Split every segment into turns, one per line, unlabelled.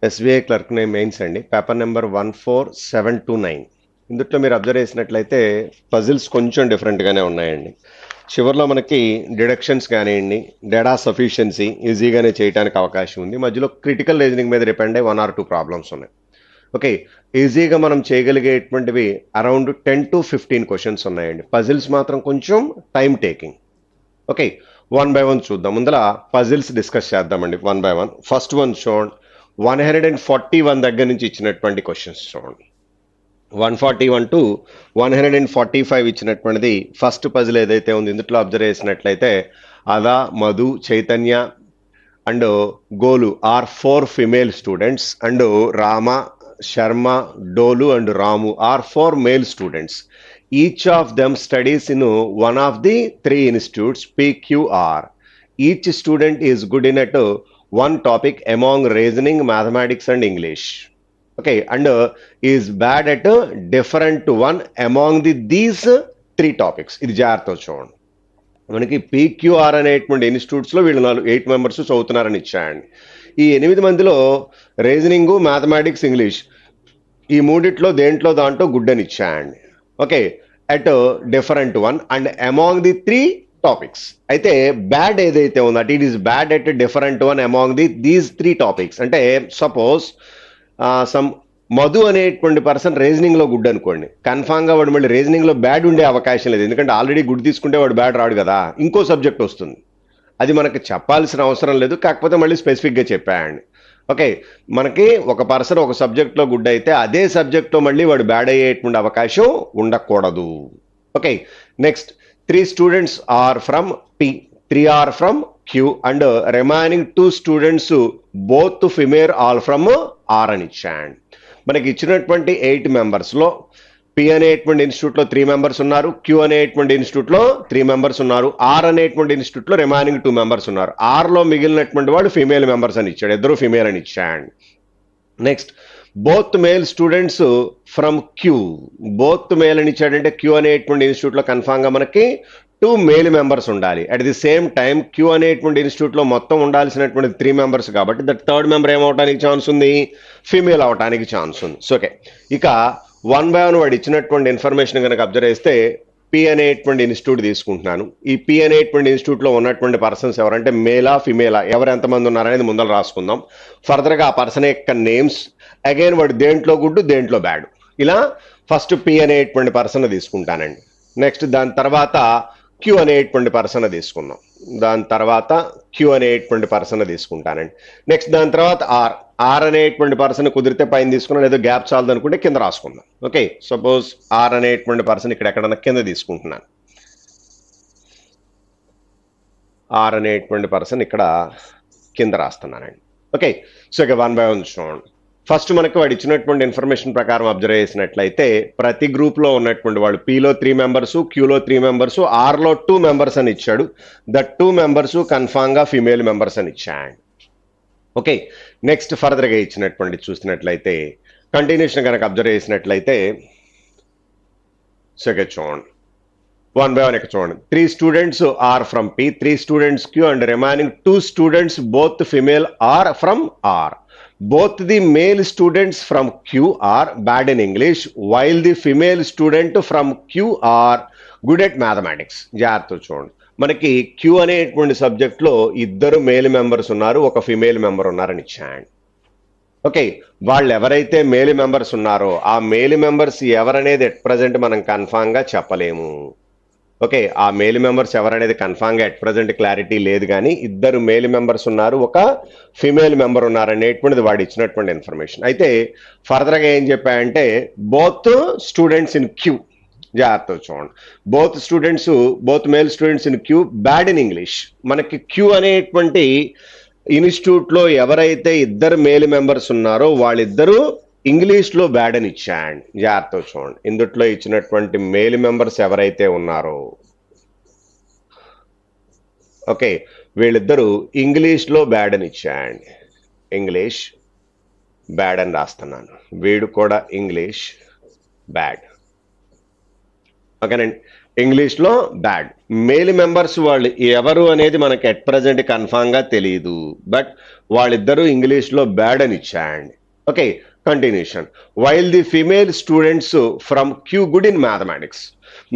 SBI clerk name mains అండి. Paper number 14729. ఇందులో మీరు అబ్జర్వ్ చేసినట్లయితే పజిల్స్ కొంచెం డిఫరెంట్గానే ఉన్నాయండి. చివరిలో మనకి డిడక్షన్స్ కానివ్వండి, డేటా సఫిషియన్సీ ఈజీగానే చేయడానికి అవకాశం ఉంది. మధ్యలో క్రిటికల్ రీజనింగ్ మీద డిపెండ్ అయ్యి 1 or 2 ప్రాబ్లమ్స్ ఉన్నాయి. ఓకే, ఈజీగా మనం చేయగలిగేటువంటివి అరౌండ్ 10 to 15 క్వశ్చన్స్ ఉన్నాయండి. పజిల్స్ మాత్రం కొంచెం టైం టేకింగ్. ఓకే, 1 by 1 చూద్దాం. ముందర పజిల్స్ డిస్కస్ చేద్దామండి 1 by 1. ఫస్ట్ వన్ చూడండి, 141 దగ్గర నుంచి ఇచ్చినటువంటి క్వశ్చన్స్ చూడండి. 141 to 145 ఇచ్చినటువంటిది ఫస్ట్ పజిల్ ఏదైతే ఉంది ఇందులో అబ్జర్వ్ చేసినట్లయితే Ada, Madhu, Chaitanya and Golu are 4 female students and Rama, Sharma, Dolu and Ramu are 4 male students. Each of them studies in one of the 3 institutes PQR. Each student is good in at one topic among reasoning, mathematics and English. Okay, and is bad at different one among these 3 topics. ఇది జాగ్రత్త చూడండి. మనకి PQR అనేటువంటి ఇన్స్టిట్యూట్స్లో వీళ్ళు 8 members చదువుతున్నారని ఇచ్చాయండి. ఈ 8 మందిలో reasoning, mathematics, English ఈ మూడిట్లో దేంట్లో దాంట్లో గుడ్ అని ఇచ్చాయండి. Okay, at different one and among the 3 topics. అయితే బ్యాడ్ ఏదైతే ఉందో at it is bad at different one among these 3 topics. అంటే సపోజ్ సమ్ మధు అనేటువంటి పర్సన్ రీజనింగ్లో గుడ్ అనుకోండి, కన్ఫామ్గా వాడు మళ్ళీ రీజనింగ్లో బ్యాడ్ ఉండే అవకాశం లేదు. ఎందుకంటే ఆల్రెడీ గుడ్ తీసుకుంటే వాడు బ్యాడ్ రాడు కదా, ఇంకో సబ్జెక్ట్ వస్తుంది. అది మనకు చెప్పాల్సిన అవసరం లేదు, కాకపోతే మళ్ళీ స్పెసిఫిక్గా చెప్పాయండి. ఓకే, మనకి ఒక పర్సన్ ఒక సబ్జెక్ట్లో గుడ్ అయితే అదే సబ్జెక్ట్లో మళ్ళీ వాడు బ్యాడ్ అయ్యేటువంటి అవకాశం ఉండకూడదు. Okay, next 3 students are from P, 3 are from Q and remaining 2 students both female all from R అని ఇచ్చాయండి. మనకి ఇచ్చినటువంటి 8 మెంబర్స్లో P అనేటువంటి ఇన్స్టిట్యూట్లో 3 మెంబర్స్ ఉన్నారు, Q అనేటువంటి ఇన్స్టిట్యూట్లో 3 మెంబర్స్ ఉన్నారు, R అనేటువంటి ఇన్స్టిట్యూట్లో రిమైనింగ్ 2 మెంబర్స్ ఉన్నారు. Rలో మిగిలినటువంటి వాడు ఫీమేల్ మెంబర్స్ అని ఇచ్చాడు, ఇద్దరు ఫీమేల్ అని ఇచ్చాయండి. Next both male students from Q, both male అని ఇచ్చాడంటే Q అనేటువంటి ఇన్స్టిట్యూట్లో కన్ఫామ్గా మనకి 2 మేల్ మెంబర్స్ ఉండాలి. At the same time Q అనేటువంటి ఇన్స్టిట్యూట్లో మొత్తం ఉండాల్సినటువంటి 3 మెంబర్స్ కాబట్టి దట్ థర్డ్ మెంబర్ ఏమవటానికి ఛాన్స్ ఉంది, ఫీమేల్ అవటానికి ఛాన్స్ ఉంది. సో ఓకే, ఇక 1 by 1 వాడు ఇచ్చినటువంటి ఇన్ఫర్మేషన్ కనుక అబ్జర్వ్ చేస్తే P అనేటువంటి ఇన్స్టిట్యూట్ తీసుకుంటున్నాను. ఈ P అనేటువంటి ఇన్స్టిట్యూట్లో ఉన్నటువంటి పర్సన్స్ ఎవరంటే మేలా ఫిమేలా ఎవరు ఎంతమంది ఉన్నారనేది ముందర రాసుకుందాం. ఫర్దర్గా ఆ పర్సన్ యొక్క నేమ్స్, అగైన్ వాడు దేంట్లో గుడ్ దేంట్లో బ్యాడ్, ఇలా ఫస్ట్ P అనేటువంటి పర్సన్ తీసుకుంటానండి. నెక్స్ట్ దాని తర్వాత Q అనేటువంటి పర్సన్ తీసుకుందాం, దాని తర్వాత Q అనేటువంటి పర్సన్ తీసుకుంటానండి. నెక్స్ట్ దాని తర్వాత R అనేటువంటి పర్సన్ కుదిరితే పైన తీసుకున్నాను, లేదా గ్యాప్ చాలదు అనుకుంటే కింద రాసుకుందాం. ఓకే, సపోజ్ R అనేటువంటి పర్సన్ ఇక్కడ ఎక్కడన్నా కింద తీసుకుంటున్నాను, R అనేటువంటి పర్సన్ ఇక్కడ కింద రాస్తున్నానండి. ఓకే, సో ఇక 1 by 1 చూడండి. ఫస్ట్ మనకు వాడు ఇచ్చినటువంటి ఇన్ఫర్మేషన్ ప్రకారం అబ్జర్వ్ చేసినట్లయితే ప్రతి గ్రూప్లో ఉన్నటువంటి వాళ్ళు Pలో 3 మెంబర్స్, Qలో 3 మెంబర్స్, Rలో 2 మెంబర్స్ అని ఇచ్చాడు. దట్ 2 మెంబర్స్ కన్ఫామ్గా ఫీమేల్ మెంబర్స్ అని ఇచ్చాడు. ఓకే, నెక్స్ట్ ఫర్దర్గా ఇచ్చినటువంటి చూసినట్లయితే కంటిన్యూషన్ కనుక అబ్జర్వ్ చేసినట్లయితే సో ఇక చూడండి 1 by 1 ఇక్కడ చూడండి. 3 students are from P, 3 students Q and remaining 2 students both female are from R. Both the male students from Q are bad in English while the female student from Q are good at mathematics. జాగ్రత్త చూడండి, మనకి Q అనేటువంటి సబ్జెక్ట్లో 2 male members ఉన్నారు, ఒక female member ఉన్నారని ఇచ్చాడు. Okay, వాళ్ళు ఎవరైతే మేల్ మెంబర్స్ ఉన్నారో ఆ మేల్ మెంబర్స్ ఎవరనేది ఎట్ ప్రజెంట్ మనం కన్ఫామ్గా చెప్పలేము. ఓకే, ఆ మేల్ మెంబర్స్ ఎవరనేది కన్ఫామ్గా ఎట్ ప్రజెంట్ క్లారిటీ లేదు, కానీ 2 మేల్ మెంబర్స్ ఉన్నారు, ఒక ఫిమేల్ మెంబర్ ఉన్నారు అనేటువంటిది వాడు ఇచ్చినటువంటి ఇన్ఫర్మేషన్. అయితే ఫర్దర్గా ఏం చెప్పాయంటే బోత్ స్టూడెంట్స్ ఇన్ Q, జాగ్రత్త చూడండి, both male students in Q bad in English. మనకి Q అనేటువంటి ఇన్స్టిట్యూట్లో ఎవరైతే 2 మేల్ మెంబర్స్ ఉన్నారో వాళ్ళిద్దరూ ఇంగ్లీష్లో బ్యాడ్ అని ఇచ్చాడు. జాగ్రత్త చూడండి, ఇందుట్లో ఇచ్చినటువంటి మేల్ మెంబర్స్ ఎవరైతే ఉన్నారో ఓకే వీళ్ళిద్దరూ ఇంగ్లీష్లో బ్యాడ్ అని ఇచ్చాడు. ఇంగ్లీష్ బ్యాడ్ అని రాస్తున్నాను, వీడు కూడా ఇంగ్లీష్ బ్యాడ్. ఓకేనండి. ఇంగ్లీష్లో బ్యాడ్. మేల్ మెంబర్స్ వాళ్ళు ఎవరు అనేది మనకి ఎట్ ప్రజెంట్ కన్ఫామ్గా తెలియదు, బట్ వాళ్ళిద్దరూ ఇంగ్లీష్లో బ్యాడ్ అని ఇచ్చాయండి. Okay, continuation. While the female students from Q good in mathematics.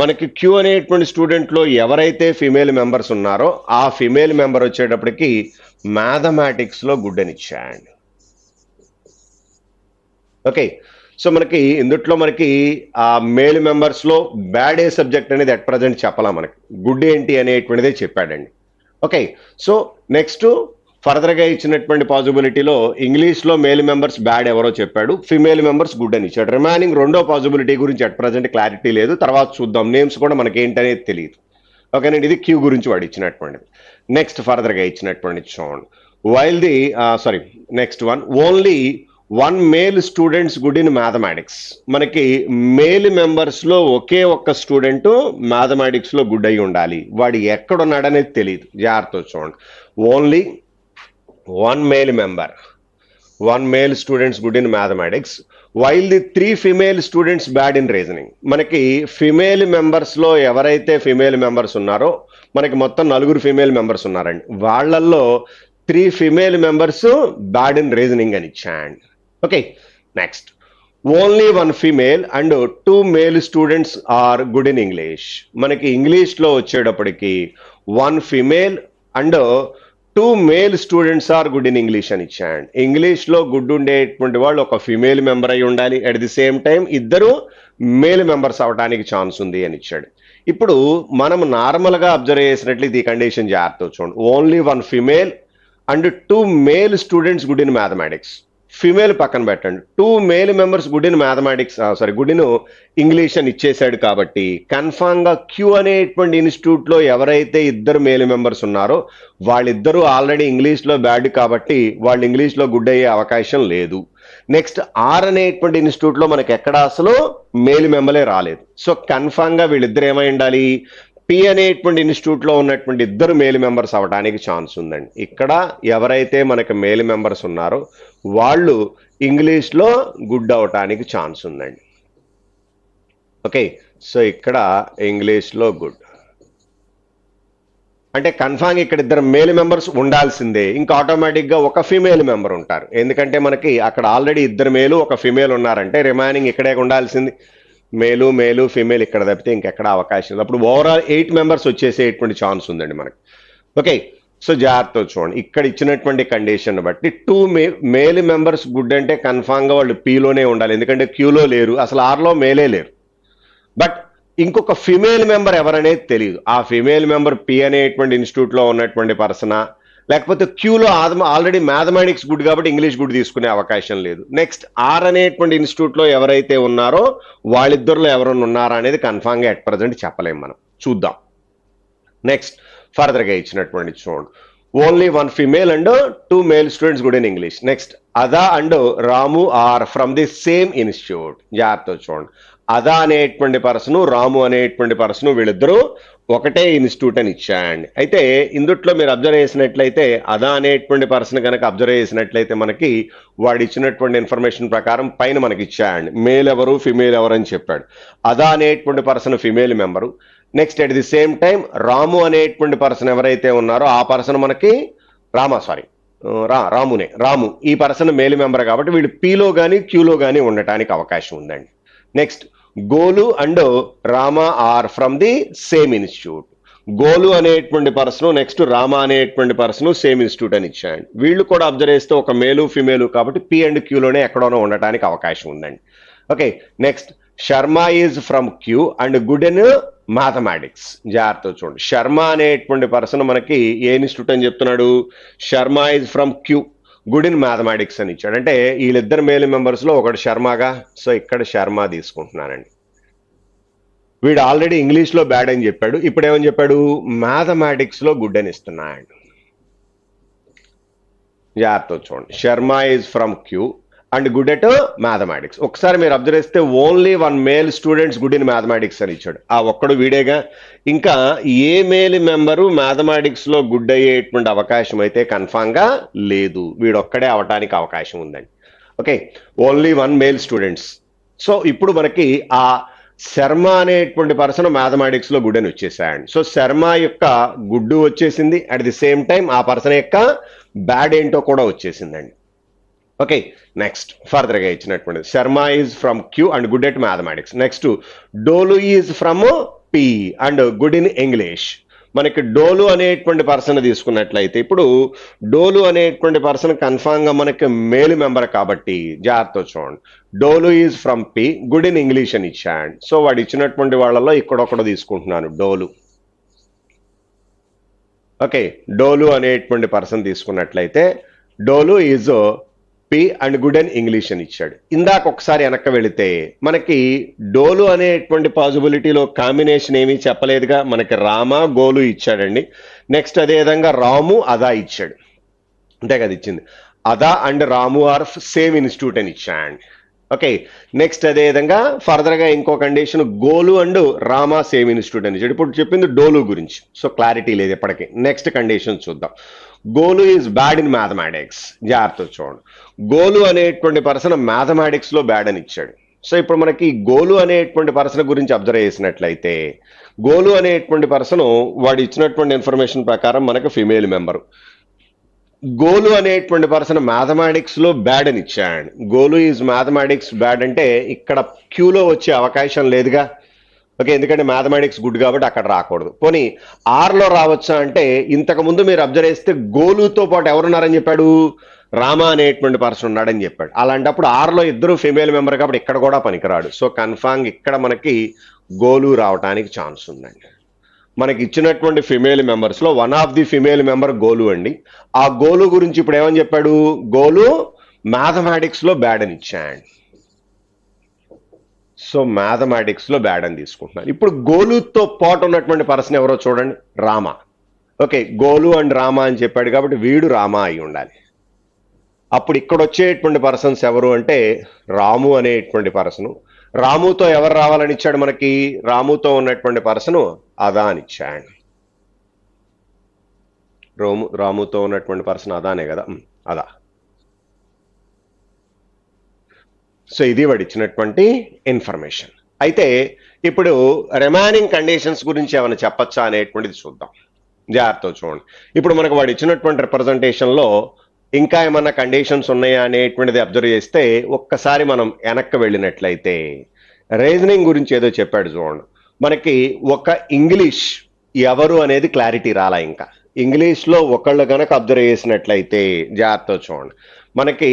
మనకి క్యూ అనేటువంటి స్టూడెంట్లో ఎవరైతే ఫిమేల్ మెంబర్స్ ఉన్నారో ఆ ఫిమేల్ మెంబర్ వచ్చేటప్పటికి మ్యాథమెటిక్స్లో గుడ్ అని ఇచ్చాయండి. ఓకే, సో మనకి ఇందుట్లో మనకి ఆ మేల్ మెంబర్స్లో బ్యాడ్ ఏ సబ్జెక్ట్ అనేది అట్ ప్రజెంట్ చెప్పాలా, మనకి గుడ్ ఏంటి అనేటువంటిదే చెప్పాడండి. ఓకే, సో నెక్స్ట్ ఫర్దర్గా ఇచ్చినటువంటి పాసిబిలిటీలో ఇంగ్లీష్లో మేల్ మెంబర్స్ బ్యాడ్ ఎవరో చెప్పాడు, ఫిమేల్ మెంబర్స్ గుడ్ అని ఇచ్చాడు. రిమైనింగ్ రెండో పాసిబిలిటీ గురించి అట్ ప్రజెంట్ క్లారిటీ లేదు, తర్వాత చూద్దాం. నేమ్స్ కూడా మనకి ఏంటనేది తెలియదు. ఓకేనండి, ఇది క్యూ గురించి వాడు ఇచ్చినటువంటిది. నెక్స్ట్ ఫర్దర్గా ఇచ్చినటువంటి చూడండి. While the next one, only one male students good in mathematics. మనకి మేల్ మెంబర్స్లో ఒకే ఒక్క స్టూడెంట్ మ్యాథమెటిక్స్లో గుడ్ అయి ఉండాలి. వాడు ఎక్కడున్నాడనేది తెలియదు, జాగ్రత్త చూడండి. Only one male students good in mathematics while the 3 female students bad in reasoning. మనకి ఫిమేల్ మెంబర్స్ లో ఎవరైతే ఫిమేల్ మెంబర్స్ ఉన్నారో మనకి మొత్తం 4 ఫిమేల్ మెంబర్స్ ఉన్నారండి, వాళ్ళల్లో 3 female members bad in reasoning అని ఇచ్చాండి. Okay, next only 1 female and 2 male students are good in English. మనకి ఇంగ్లీష్లో వచ్చేటప్పటికి 1 female and 2 male students are good in English అని ఇచ్చాడు. ఇంగ్లీష్లో గుడ్ ఉండేటువంటి వాళ్ళు ఒక ఫిమేల్ మెంబర్ అయి ఉండాలి, అట్ ది సేమ్ టైం ఇద్దరు మేల్ మెంబర్స్ అవడానికి ఛాన్స్ ఉంది అని ఇచ్చాడు. ఇప్పుడు మనం నార్మల్గా అబ్జర్వ్ చేసినట్లు ఇది కండిషన్ జాగ్రత్త చూడండి. Only 1 female and 2 male students good in mathematics. Female పక్కన పెట్టండి, 2 male members good in mathematics good in English అని ఇచ్చేసాడు. కాబట్టి కన్ఫామ్గా క్యూ అనేటువంటి ఇన్స్టిట్యూట్లో ఎవరైతే ఇద్దరు మేల్ మెంబర్స్ ఉన్నారో వాళ్ళిద్దరూ ఆల్రెడీ ఇంగ్లీష్లో బ్యాడ్ కాబట్టి వాళ్ళు ఇంగ్లీష్లో గుడ్ అయ్యే అవకాశం లేదు. నెక్స్ట్ ఆర్ అనేటువంటి ఇన్స్టిట్యూట్లో మనకి ఎక్కడ అసలు మేల్ మెంబరే రాలేదు. సో కన్ఫామ్గా వీళ్ళిద్దరు ఏమై ఉండాలి, పి అనేటువంటి ఇన్స్టిట్యూట్లో ఉన్నటువంటి ఇద్దరు మేల్ మెంబర్స్ అవడానికి ఛాన్స్ ఉందండి. ఇక్కడ ఎవరైతే మనకి మేల్ మెంబర్స్ ఉన్నారో వాళ్ళు ఇంగ్లీష్లో గుడ్ అవటానికి ఛాన్స్ ఉందండి. ఓకే, సో ఇక్కడ ఇంగ్లీష్లో గుడ్ అంటే కన్ఫామ్ ఇక్కడ ఇద్దరు మేల్ మెంబర్స్ ఉండాల్సిందే, ఇంకా ఆటోమేటిక్గా ఒక ఫిమేల్ మెంబర్ ఉంటారు. ఎందుకంటే మనకి అక్కడ ఆల్రెడీ ఇద్దరు మేలు ఒక ఫిమేల్ ఉన్నారంటే రిమైనింగ్ ఇక్కడే ఉండాల్సింది, మేలు ఫిమేల్ ఇక్కడ తప్పితే ఇంకెక్కడ అవకాశం లేదు. అప్పుడు ఓవరాల్ 8 మెంబర్స్ వచ్చేసేటువంటి ఛాన్స్ ఉందండి మనకి. ఓకే, సో జాగ్రత్త చూడండి, ఇక్కడ ఇచ్చినటువంటి కండిషన్ బట్టి 2 మేల్ మెంబర్స్ గుడ్ అంటే కన్ఫామ్గా వాళ్ళు పీలోనే ఉండాలి, ఎందుకంటే క్యూలో లేరు, అసలు ఆర్లో మేలే లేరు. బట్ ఇంకొక ఫిమేల్ మెంబర్ ఎవరనేది తెలియదు. ఆ ఫిమేల్ మెంబర్ పి అనేటువంటి ఇన్స్టిట్యూట్లో ఉన్నటువంటి పర్సనా, లేకపోతే క్యూలో ఆల్రెడీ మ్యాథమెటిక్స్ గుడ్ కాబట్టి ఇంగ్లీష్ గుడ్ తీసుకునే అవకాశం లేదు. నెక్స్ట్ ఆర్ అనేటువంటి ఇన్స్టిట్యూట్లో ఎవరైతే ఉన్నారో వాళ్ళిద్దరిలో ఎవరన్నా ఉన్నారా అనేది కన్ఫామ్గా అట్ ప్రజెంట్ చెప్పలేం, మనం చూద్దాం. నెక్స్ట్ ఫర్దర్గా ఇచ్చినటువంటి చూడండి, only 1 female and 2 male students good in English. Next Ada and Ramu are from the same institute. జాగ్రత్త చూడండి, అదా అనేటువంటి పర్సను రాము అనేటువంటి పర్సను వీళ్ళిద్దరూ ఒకటే ఇన్స్టిట్యూట్ అని ఇచ్చాయండి. అయితే ఇందుట్లో మీరు అబ్జర్వ్ చేసినట్లయితే అదా అనేటువంటి పర్సన్ కనుక అబ్జర్వ్ చేసినట్లయితే మనకి వాడు ఇచ్చినటువంటి ఇన్ఫర్మేషన్ ప్రకారం పైన మనకి ఇచ్చాయండి మేల్ ఎవరు ఫిమేల్ ఎవరు అని చెప్పాడు. అదా అనేటువంటి person female member. Next at the same time Ramu అనేటువంటి పర్సన్ ఎవరైతే ఉన్నారో ఆ పర్సన్ మనకి రాము ఈ పర్సన్ మేల్ మెంబర్ కాబట్టి వీళ్ళు పీలో కానీ క్యూలో కానీ ఉండటానికి అవకాశం ఉందండి. Next Golu and Rama are from the same institute. Golu అనేటువంటి పర్సన్ నెక్స్ట్ రామా అనేటువంటి పర్సన్ సేమ్ ఇన్స్టిట్యూట్ అని ఇచ్చాడు. వీళ్ళు కూడా అబ్జర్వ్ చేస్తే ఒక మేలు ఫిమేలు కాబట్టి పి అండ్ క్యూలోనే ఎక్కడోనో ఉండటానికి అవకాశం ఉందండి. Okay, next Sharma is from Q and good in mathematics. జాగ్రత్త చూడండి, శర్మ అనేటువంటి పర్సన్ మనకి ఏ ఇన్స్టిట్యూట్ అని చెప్తున్నాడు, Sharma is from Q good in mathematics అని ఇచ్చాడు. అంటే వీళ్ళిద్దరు మేల్ మెంబర్స్లో ఒకటి శర్మగా, సో ఇక్కడ శర్మ తీసుకుంటున్నానండి. వీడు ఆల్రెడీ ఇంగ్లీష్లో బ్యాడ్ అని చెప్పాడు, ఇప్పుడు ఏమని చెప్పాడు మ్యాథమెటిక్స్లో గుడ్ అని ఇస్తున్నాడు. జాగ్రత్త చూడండి, Sharma is from Q and good at mathematics. ఒకసారి మీరు అబ్జర్వ్ చేస్తే only 1 male students good in mathematics అని ఇచ్చాడు. ఆ ఒక్కడు వీడేగా, ఇంకా ఏ మేల్ మెంబరు మ్యాథమెటిక్స్లో గుడ్ అయ్యేటువంటి అవకాశం అయితే కన్ఫామ్గా లేదు, వీడొక్కడే అవటానికి అవకాశం ఉందండి. Okay, only 1 male students. So ఇప్పుడు మనకి ఆ శర్మ అనేటువంటి పర్సన్ మ్యాథమెటిక్స్ లో గుడ్ అని వచ్చేసాయండి. సో శర్మ యొక్క గుడ్డు వచ్చేసింది, అట్ ది సేమ్ టైం ఆ పర్సన్ యొక్క బ్యాడ్ ఏంటో కూడా వచ్చేసిందండి. ఓకే, నెక్స్ట్ ఫర్దర్ గా ఇచ్చినటువంటిది Sharma is from Q and good at mathematics. Next Dolu is from P and good in English. మనకి డోలు అనేటువంటి పర్సన్ తీసుకున్నట్లయితే ఇప్పుడు డోలు అనేటువంటి పర్సన్ కన్ఫామ్ గా మనకి మేల్ మెంబర్ కాబట్టి జాగ్రత్త చూడండి. డోలు is from P good in English అని ఇచ్చాడు. సో వాడు ఇచ్చినటువంటి వాళ్ళలో ఇక్కడొక్కడ తీసుకుంటున్నాను డోలు. ఓకే, డోలు అనేటువంటి పర్సన్ తీసుకున్నట్లయితే డోలు is P and good and English అని ఇచ్చాడు. ఇందాక ఒకసారి వెనక్కి వెళితే మనకి డోలు అనేటువంటి పాసిబిలిటీలో కాంబినేషన్ ఏమీ చెప్పలేదుగా, మనకి రామ గోలు ఇచ్చాడండి. నెక్స్ట్ అదేవిధంగా రాము అదా ఇచ్చాడు, అంతే కదా ఇచ్చింది. అదా and Ramu are same institute అని ఇచ్చాడు. ఓకే, నెక్స్ట్ అదేవిధంగా ఫర్దర్ గా ఇంకో condition Golu and Rama same institute అని ఇచ్చాడు. ఇప్పుడు చెప్పింది డోలు గురించి, సో క్లారిటీ లేదు ఇప్పటికీ. నెక్స్ట్ కండిషన్ చూద్దాం. గోలు ఈజ్ బ్యాడ్ ఇన్ మ్యాథమెటిక్స్. జాగ్రత్త చూడండి, గోలు అనేటువంటి పర్సన్ మ్యాథమెటిక్స్ లో బ్యాడ్ అని ఇచ్చాడు. సో ఇప్పుడు మనకి గోలు అనేటువంటి పర్సన్ గురించి అబ్జర్వ్ చేసినట్లయితే గోలు అనేటువంటి పర్సన్ వాడు ఇచ్చినటువంటి ఇన్ఫర్మేషన్ ప్రకారం మనకు ఫిమేల్ మెంబరు. గోలు అనేటువంటి పర్సన్ మ్యాథమెటిక్స్ లో బ్యాడ్ అని ఇచ్చాడు. గోలు ఈజ్ మ్యాథమెటిక్స్ బ్యాడ్ అంటే ఇక్కడ క్యూలో వచ్చే అవకాశం లేదుగా. ఓకే, ఎందుకంటే మ్యాథమెటిక్స్ గుడ్ కాబట్టి అక్కడ రాకూడదు. పోనీ ఆర్లో రావచ్చా అంటే ఇంతకు ముందు మీరు అబ్జర్వ్ చేస్తే గోలుతో పాటు ఎవరున్నారని చెప్పాడు, రామ అనేటువంటి పర్సన్ ఉన్నాడని చెప్పాడు. అలాంటప్పుడు ఆర్లో ఇద్దరు ఫిమేల్ మెంబర్ కాబట్టి ఇక్కడ కూడా పనికిరాడు. సో కన్ఫామ్ ఇక్కడ మనకి గోలు రావడానికి ఛాన్స్ ఉందండి. మనకి ఇచ్చినటువంటి ఫిమేల్ మెంబర్స్ లో one of the female member Golu అండి. ఆ గోలు గురించి ఇప్పుడు ఏమని చెప్పాడు, గోలు మ్యాథమెటిక్స్ లో బ్యాడ్ అని ఇచ్చాడు. సో మ్యాథమెటిక్స్ లో బ్యాడ్ అని తీసుకుంటున్నారు. ఇప్పుడు గోలుతో పాటు ఉన్నటువంటి పర్సన్ ఎవరో చూడండి, Rama. Okay, goal and Rama అని చెప్పాడు కాబట్టి వీడు రామ అయి ఉండాలి. అప్పుడు ఇక్కడ వచ్చేటువంటి పర్సన్స్ ఎవరు అంటే రాము అనేటువంటి పర్సను. రాముతో ఎవరు రావాలని ఇచ్చాడు మనకి, రాముతో ఉన్నటువంటి పర్సను అదా అని ఇచ్చాడు. రాముతో ఉన్నటువంటి పర్సన్ అదానే కదా, అదా. సో ఇది వాడు ఇచ్చినటువంటి ఇన్ఫర్మేషన్. అయితే ఇప్పుడు రిమైనింగ్ కండిషన్స్ గురించి ఏమైనా చెప్పచ్చా అనేటువంటిది చూద్దాం. జాగ్రత్త చూడండి. ఇప్పుడు మనకు వాడు ఇచ్చినటువంటి రిప్రజెంటేషన్ లో ఇంకా ఏమన్నా కండిషన్స్ ఉన్నాయా అనేటువంటిది అబ్జర్వ్ చేస్తే ఒక్కసారి మనం వెనక్కి వెళ్ళినట్లయితే రీజనింగ్ గురించి ఏదో చెప్పాడు చూడండి. మనకి ఒక ఇంగ్లీష్ ఎవరు అనేది క్లారిటీ రాలా. ఇంకా ఇంగ్లీష్ లో ఒకళ్ళు కనుక అబ్జర్వ్ చేసినట్లయితే జాగ్రత్త చూడండి, మనకి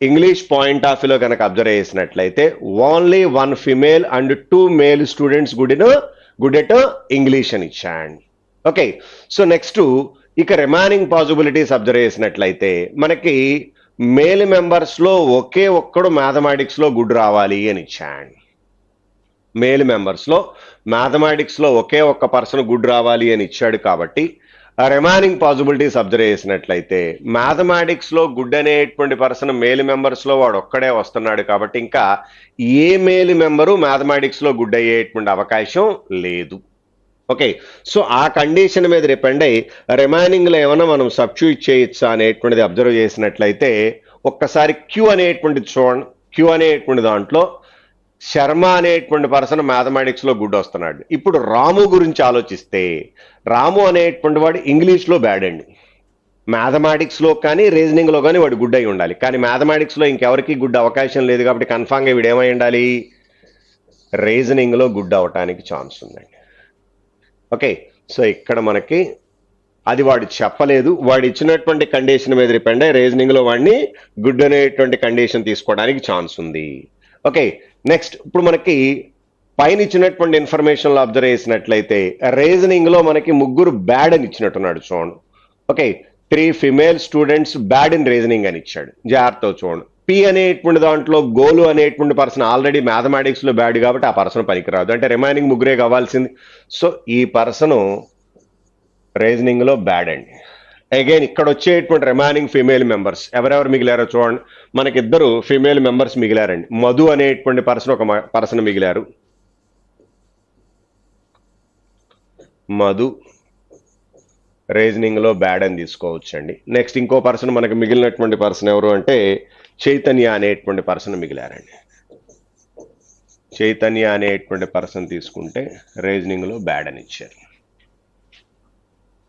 ఇంగ్లీష్ పాయింట్ ఆఫ్ వ్యూలో కనుక అబ్జర్వ్ చేసినట్లయితే only 1 female and 2 male students good at English అని ఇచ్చాడు. ఓకే, సో నెక్స్ట్ ఇక రిమైనింగ్ పాసిబిలిటీస్ అబ్జర్వ్ చేసినట్లయితే మనకి మేల్ మెంబర్స్ లో ఒకే ఒక్కడు మ్యాథమెటిక్స్ లో గుడ్ రావాలి అని ఇచ్చాడు. మేల్ మెంబర్స్ లో మ్యాథమెటిక్స్ లో ఒకే ఒక్క పర్సన్ గుడ్ రావాలి అని ఇచ్చాడు కాబట్టి రిమైనింగ్ పాసిబిలిటీస్ అబ్జర్వ్ చేసినట్లయితే మ్యాథమెటిక్స్ లో గుడ్ అనేటువంటి పర్సన్ మేల్ మెంబర్స్ లో వాడు ఒక్కడే వస్తున్నాడు కాబట్టి ఇంకా ఏ మేల్ మెంబరు మ్యాథమెటిక్స్ లో గుడ్ అయ్యేటువంటి అవకాశం లేదు. ఓకే, సో ఆ కండిషన్ మీద డిపెండ్ అయ్యి రిమైనింగ్ లో ఏమైనా మనం సబ్స్టిట్యూట్ చేయొచ్చా అనేటువంటిది అబ్జర్వ్ చేసినట్లయితే ఒక్కసారి క్యూ అనేటువంటిది చూడండి. క్యూ అనేటువంటి దాంట్లో శర్మ అనేటువంటి పర్సన్ మ్యాథమెటిక్స్ లో గుడ్ వస్తున్నాడు. ఇప్పుడు రాము గురించి ఆలోచిస్తే రాము అనేటువంటి వాడు ఇంగ్లీష్ లో బ్యాడ్ అండి. మ్యాథమెటిక్స్ లో కానీ రీజనింగ్ లో కానీ వాడు గుడ్ అయి ఉండాలి. కానీ మ్యాథమెటిక్స్ లో ఇంకెవరికి గుడ్ అవకాశం లేదు కాబట్టి కన్ఫామ్ గా వీడు ఏమై ఉండాలి, రీజనింగ్ లో గుడ్ అవటానికి ఛాన్స్ ఉందండి. ఓకే, సో ఇక్కడ మనకి అది వాడు చెప్పలేదు, వాడు ఇచ్చినటువంటి కండిషన్ మీద డిపెండ్ అయ్యి రీజనింగ్ లో వాడిని గుడ్ అనేటువంటి కండిషన్ తీసుకోవడానికి ఛాన్స్ ఉంది. ఓకే, నెక్స్ట్ ఇప్పుడు మనకి పైన ఇచ్చినటువంటి ఇన్ఫర్మేషన్ లో అబ్జర్వ్ చేసినట్లయితే రీజనింగ్ లో మనకి 3 బ్యాడ్ అని ఇచ్చినట్టున్నాడు చూడండి. Okay, 3 female students bad in reasoning అని ఇచ్చాడు. జాగ్రత్త చూడండి. పి అనేటువంటి దాంట్లో గోలు అనేటువంటి పర్సన్ ఆల్రెడీ మ్యాథమెటిక్స్ లో బ్యాడ్ కాబట్టి ఆ పర్సన్ పనికిరాదు, అంటే రిమైనింగ్ 3 కావాల్సింది. సో ఈ పర్సన్ రీజనింగ్ లో బ్యాడ్ అండి. అగైన్ ఇక్కడ వచ్చేటువంటి రిమైనింగ్ ఫిమేల్ మెంబర్స్ ఎవరెవరు మిగిలారో చూడండి. మనకి 2 ఫిమేల్ మెంబర్స్ మిగిలారండి. మధు అనేటువంటి పర్సన్ ఒక పర్సన్ మిగిలారు. మధు రీజనింగ్ లో బ్యాడ్ అని తీసుకోవచ్చండి. నెక్స్ట్ ఇంకో పర్సన్ మనకి మిగిలినటువంటి పర్సన్ ఎవరు అంటే చైతన్య అనేటువంటి పర్సన్ మిగిలారండి. చైతన్య అనేటువంటి పర్సన్ తీసుకుంటే రీజనింగ్లో బ్యాడ్ అని ఇచ్చారు.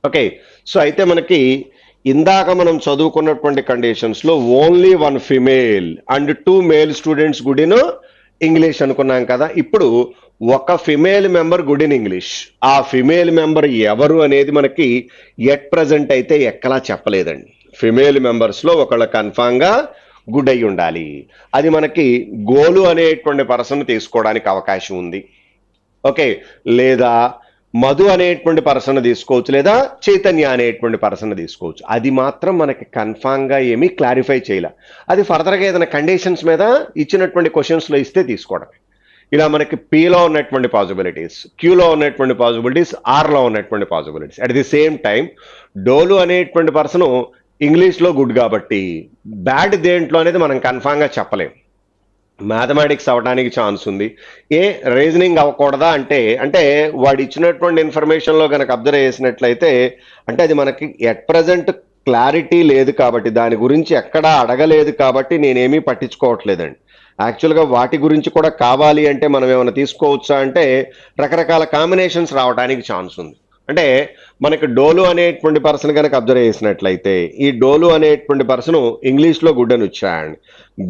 ఓకే, సో అయితే మనకి ఇందాక మనం చదువుకున్నటువంటి కండిషన్స్లో only 1 female and 2 male students good in English అనుకున్నాం కదా. ఇప్పుడు ఒక female member good in English. ఆ ఫిమేల్ మెంబర్ ఎవరు అనేది మనకి ఎట్ ప్రజెంట్ అయితే ఎక్కడా చెప్పలేదండి. ఫిమేల్ మెంబర్స్లో ఒకళ్ళ కన్ఫామ్గా గుడ్ అయి ఉండాలి. అది మనకి గోలు అనేటువంటి పర్సన్ తీసుకోవడానికి అవకాశం ఉంది. ఓకే, లేదా మధు అనేటువంటి పర్సన్ తీసుకోవచ్చు, లేదా చైతన్య అనేటువంటి పర్సన్ తీసుకోవచ్చు. అది మాత్రం మనకి కన్ఫామ్గా ఏమీ క్లారిఫై చేయలే. అది ఫర్దర్గా ఏదైనా కండిషన్స్ మీద ఇచ్చినటువంటి క్వశ్చన్స్లో ఇస్తే తీసుకోవడం. ఇలా మనకి Pలో ఉన్నటువంటి పాసిబిలిటీస్, Qలో ఉన్నటువంటి పాసిబిలిటీస్, Rలో ఉన్నటువంటి possibilities. At the same time డోలు అనేటువంటి పర్సన్ ఇంగ్లీష్లో గుడ్ కాబట్టి బ్యాడ్ దేంట్లో అనేది మనం కన్ఫామ్గా చెప్పలేం. మ్యాథమెటిక్స్ అవ్వడానికి ఛాన్స్ ఉంది. రీజనింగ్ అవ్వకూడదా అంటే వాడు ఇచ్చినటువంటి ఇన్ఫర్మేషన్లో కనుక అబ్జర్వ్ చేసినట్లయితే అంటే అది మనకి ఎట్ ప్రజెంట్ క్లారిటీ లేదు కాబట్టి, దాని గురించి ఎక్కడా అడగలేదు కాబట్టి నేనేమీ పట్టించుకోవట్లేదండి. యాక్చువల్గా వాటి గురించి కూడా కావాలి అంటే మనం ఏమైనా తీసుకోవచ్చా అంటే రకరకాల కాంబినేషన్స్ రావడానికి ఛాన్స్ ఉంది. అంటే మనకి డోలు అనేటువంటి పర్సన్ కనుక అబ్జర్వ్ చేసినట్లయితే ఈ డోలు అనేటువంటి పర్సన్ ఇంగ్లీష్లో గుడ్ అని వచ్చాడు.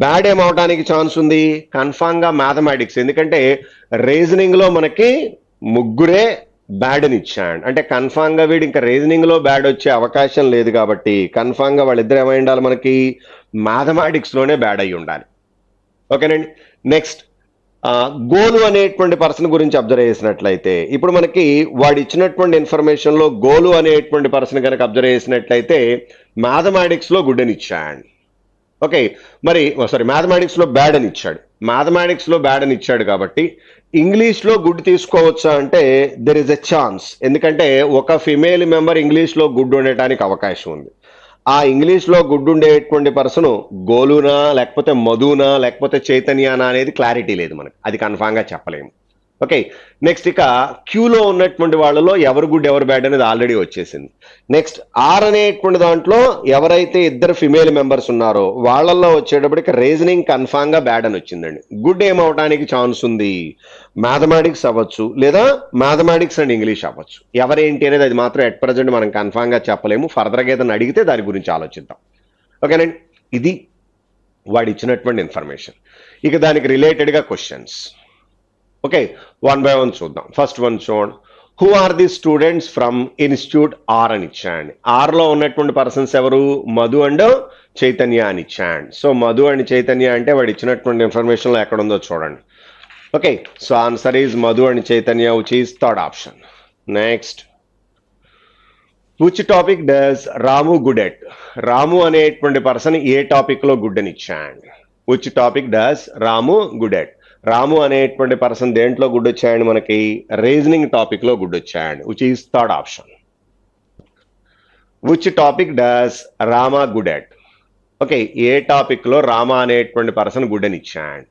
బ్యాడ్ ఏమవడానికి ఛాన్స్ ఉంది కన్ఫామ్గా మ్యాథమెటిక్స్, ఎందుకంటే రీజనింగ్లో మనకి ముగ్గురే బ్యాడ్ అని ఇచ్చాడు. అంటే కన్ఫామ్గా వీడు ఇంకా రీజనింగ్లో బ్యాడ్ వచ్చే అవకాశం లేదు కాబట్టి కన్ఫామ్గా వాళ్ళిద్దరు ఏమై ఉండాలి, మనకి మ్యాథమెటిక్స్లోనే బ్యాడ్ అయి ఉండాలి. ఓకేనండి. నెక్స్ట్ గోలు అనేటువంటి పర్సన్ గురించి అబ్జర్వ్ చేసినట్లయితే ఇప్పుడు మనకి వాడు ఇచ్చినటువంటి ఇన్ఫర్మేషన్లో గోలు అనేటువంటి పర్సన్ కనుక అబ్జర్వ్ చేసినట్లయితే మ్యాథమెటిక్స్లో గుడ్ అని ఇచ్చాడు. ఓకే, మరి మ్యాథమెటిక్స్లో బ్యాడ్ అని ఇచ్చాడు. మ్యాథమెటిక్స్లో బ్యాడ్ అని ఇచ్చాడు కాబట్టి ఇంగ్లీష్లో గుడ్ తీసుకోవచ్చా అంటే దెర్ ఇస్ ఎ ఛాన్స్. ఎందుకంటే ఒక ఫిమేల్ మెంబర్ ఇంగ్లీష్లో గుడ్ ఉండటానికి అవకాశం ఉంది. ఆ ఇంగ్లీష్లో గుడ్ ఉండేటువంటి పర్సన్ గోలునా లేకపోతే మధునా లేకపోతే చైతన్యానా అనేది క్లారిటీ లేదు మనకి, అది కన్ఫామ్గా చెప్పలేము. ఓకే, నెక్స్ట్ ఇక క్యూలో ఉన్నటువంటి వాళ్ళలో ఎవరు గుడ్ ఎవరు బ్యాడ్ అనేది ఆల్రెడీ వచ్చేసింది. నెక్స్ట్ ఆర్ అనేటువంటి దాంట్లో ఎవరైతే ఇద్దరు ఫిమేల్ మెంబర్స్ ఉన్నారో వాళ్ళల్లో వచ్చేటప్పటికి రీజనింగ్ కన్ఫామ్గా బ్యాడ్ అని వచ్చిందండి. గుడ్ ఏమవడానికి ఛాన్స్ ఉంది, మ్యాథమెటిక్స్ అవ్వచ్చు లేదా మ్యాథమెటిక్స్ అండ్ ఇంగ్లీష్ అవ్వచ్చు. ఎవరేంటి అనేది అది మాత్రం ఎట్ ప్రజెంట్ మనం కన్ఫామ్గా చెప్పలేము. ఫర్దర్గా ఏదైనా అడిగితే దాని గురించి ఆలోచిద్దాం. ఓకేనండి, ఇది వాడు ఇచ్చినటువంటి ఇన్ఫర్మేషన్. ఇక దానికి రిలేటెడ్గా క్వశ్చన్స్. ఓకే, 1 by 1 చూద్దాం. ఫస్ట్ వన్ చూడండి, who are the students from institute R అని ఇచ్చాండి. ఆర్లో ఉన్నటువంటి పర్సన్స్ ఎవరు, మధు అండ్ చైతన్య అని ఇచ్చాండి. సో మధు అండ్ చైతన్య అంటే వాడు ఇచ్చినటువంటి ఇన్ఫర్మేషన్లో ఎక్కడ ఉందో చూడండి. Okay, so answer is Madhu and Chaitanya, which is third option. Next, which topic does Ramu good at. Ramu అనేటువంటి పర్సన్ ఏ టాపిక్లో గుడ్ అని ఇచ్చాండి. Which topic does Ramu good at. Ramu అనేటువంటి పర్సన్ దేంట్లో గుడ్ వచ్చాయండి, మనకి రీజనింగ్ టాపిక్లో గుడ్ వచ్చాయండి, which is third option. Which topic does Rama good at. Okay, ఏ టాపిక్లో రామా అనేటువంటి పర్సన్ గుడ్ అని ఇచ్చాయండి.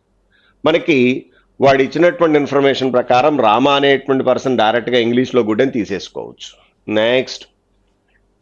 మనకి వాడు ఇచ్చినటువంటి ఇన్ఫర్మేషన్ ప్రకారం రామా అనేటువంటి పర్సన్ డైరెక్ట్గా ఇంగ్లీష్లో గుడ్ అని తీసేసుకోవచ్చు. నెక్స్ట్,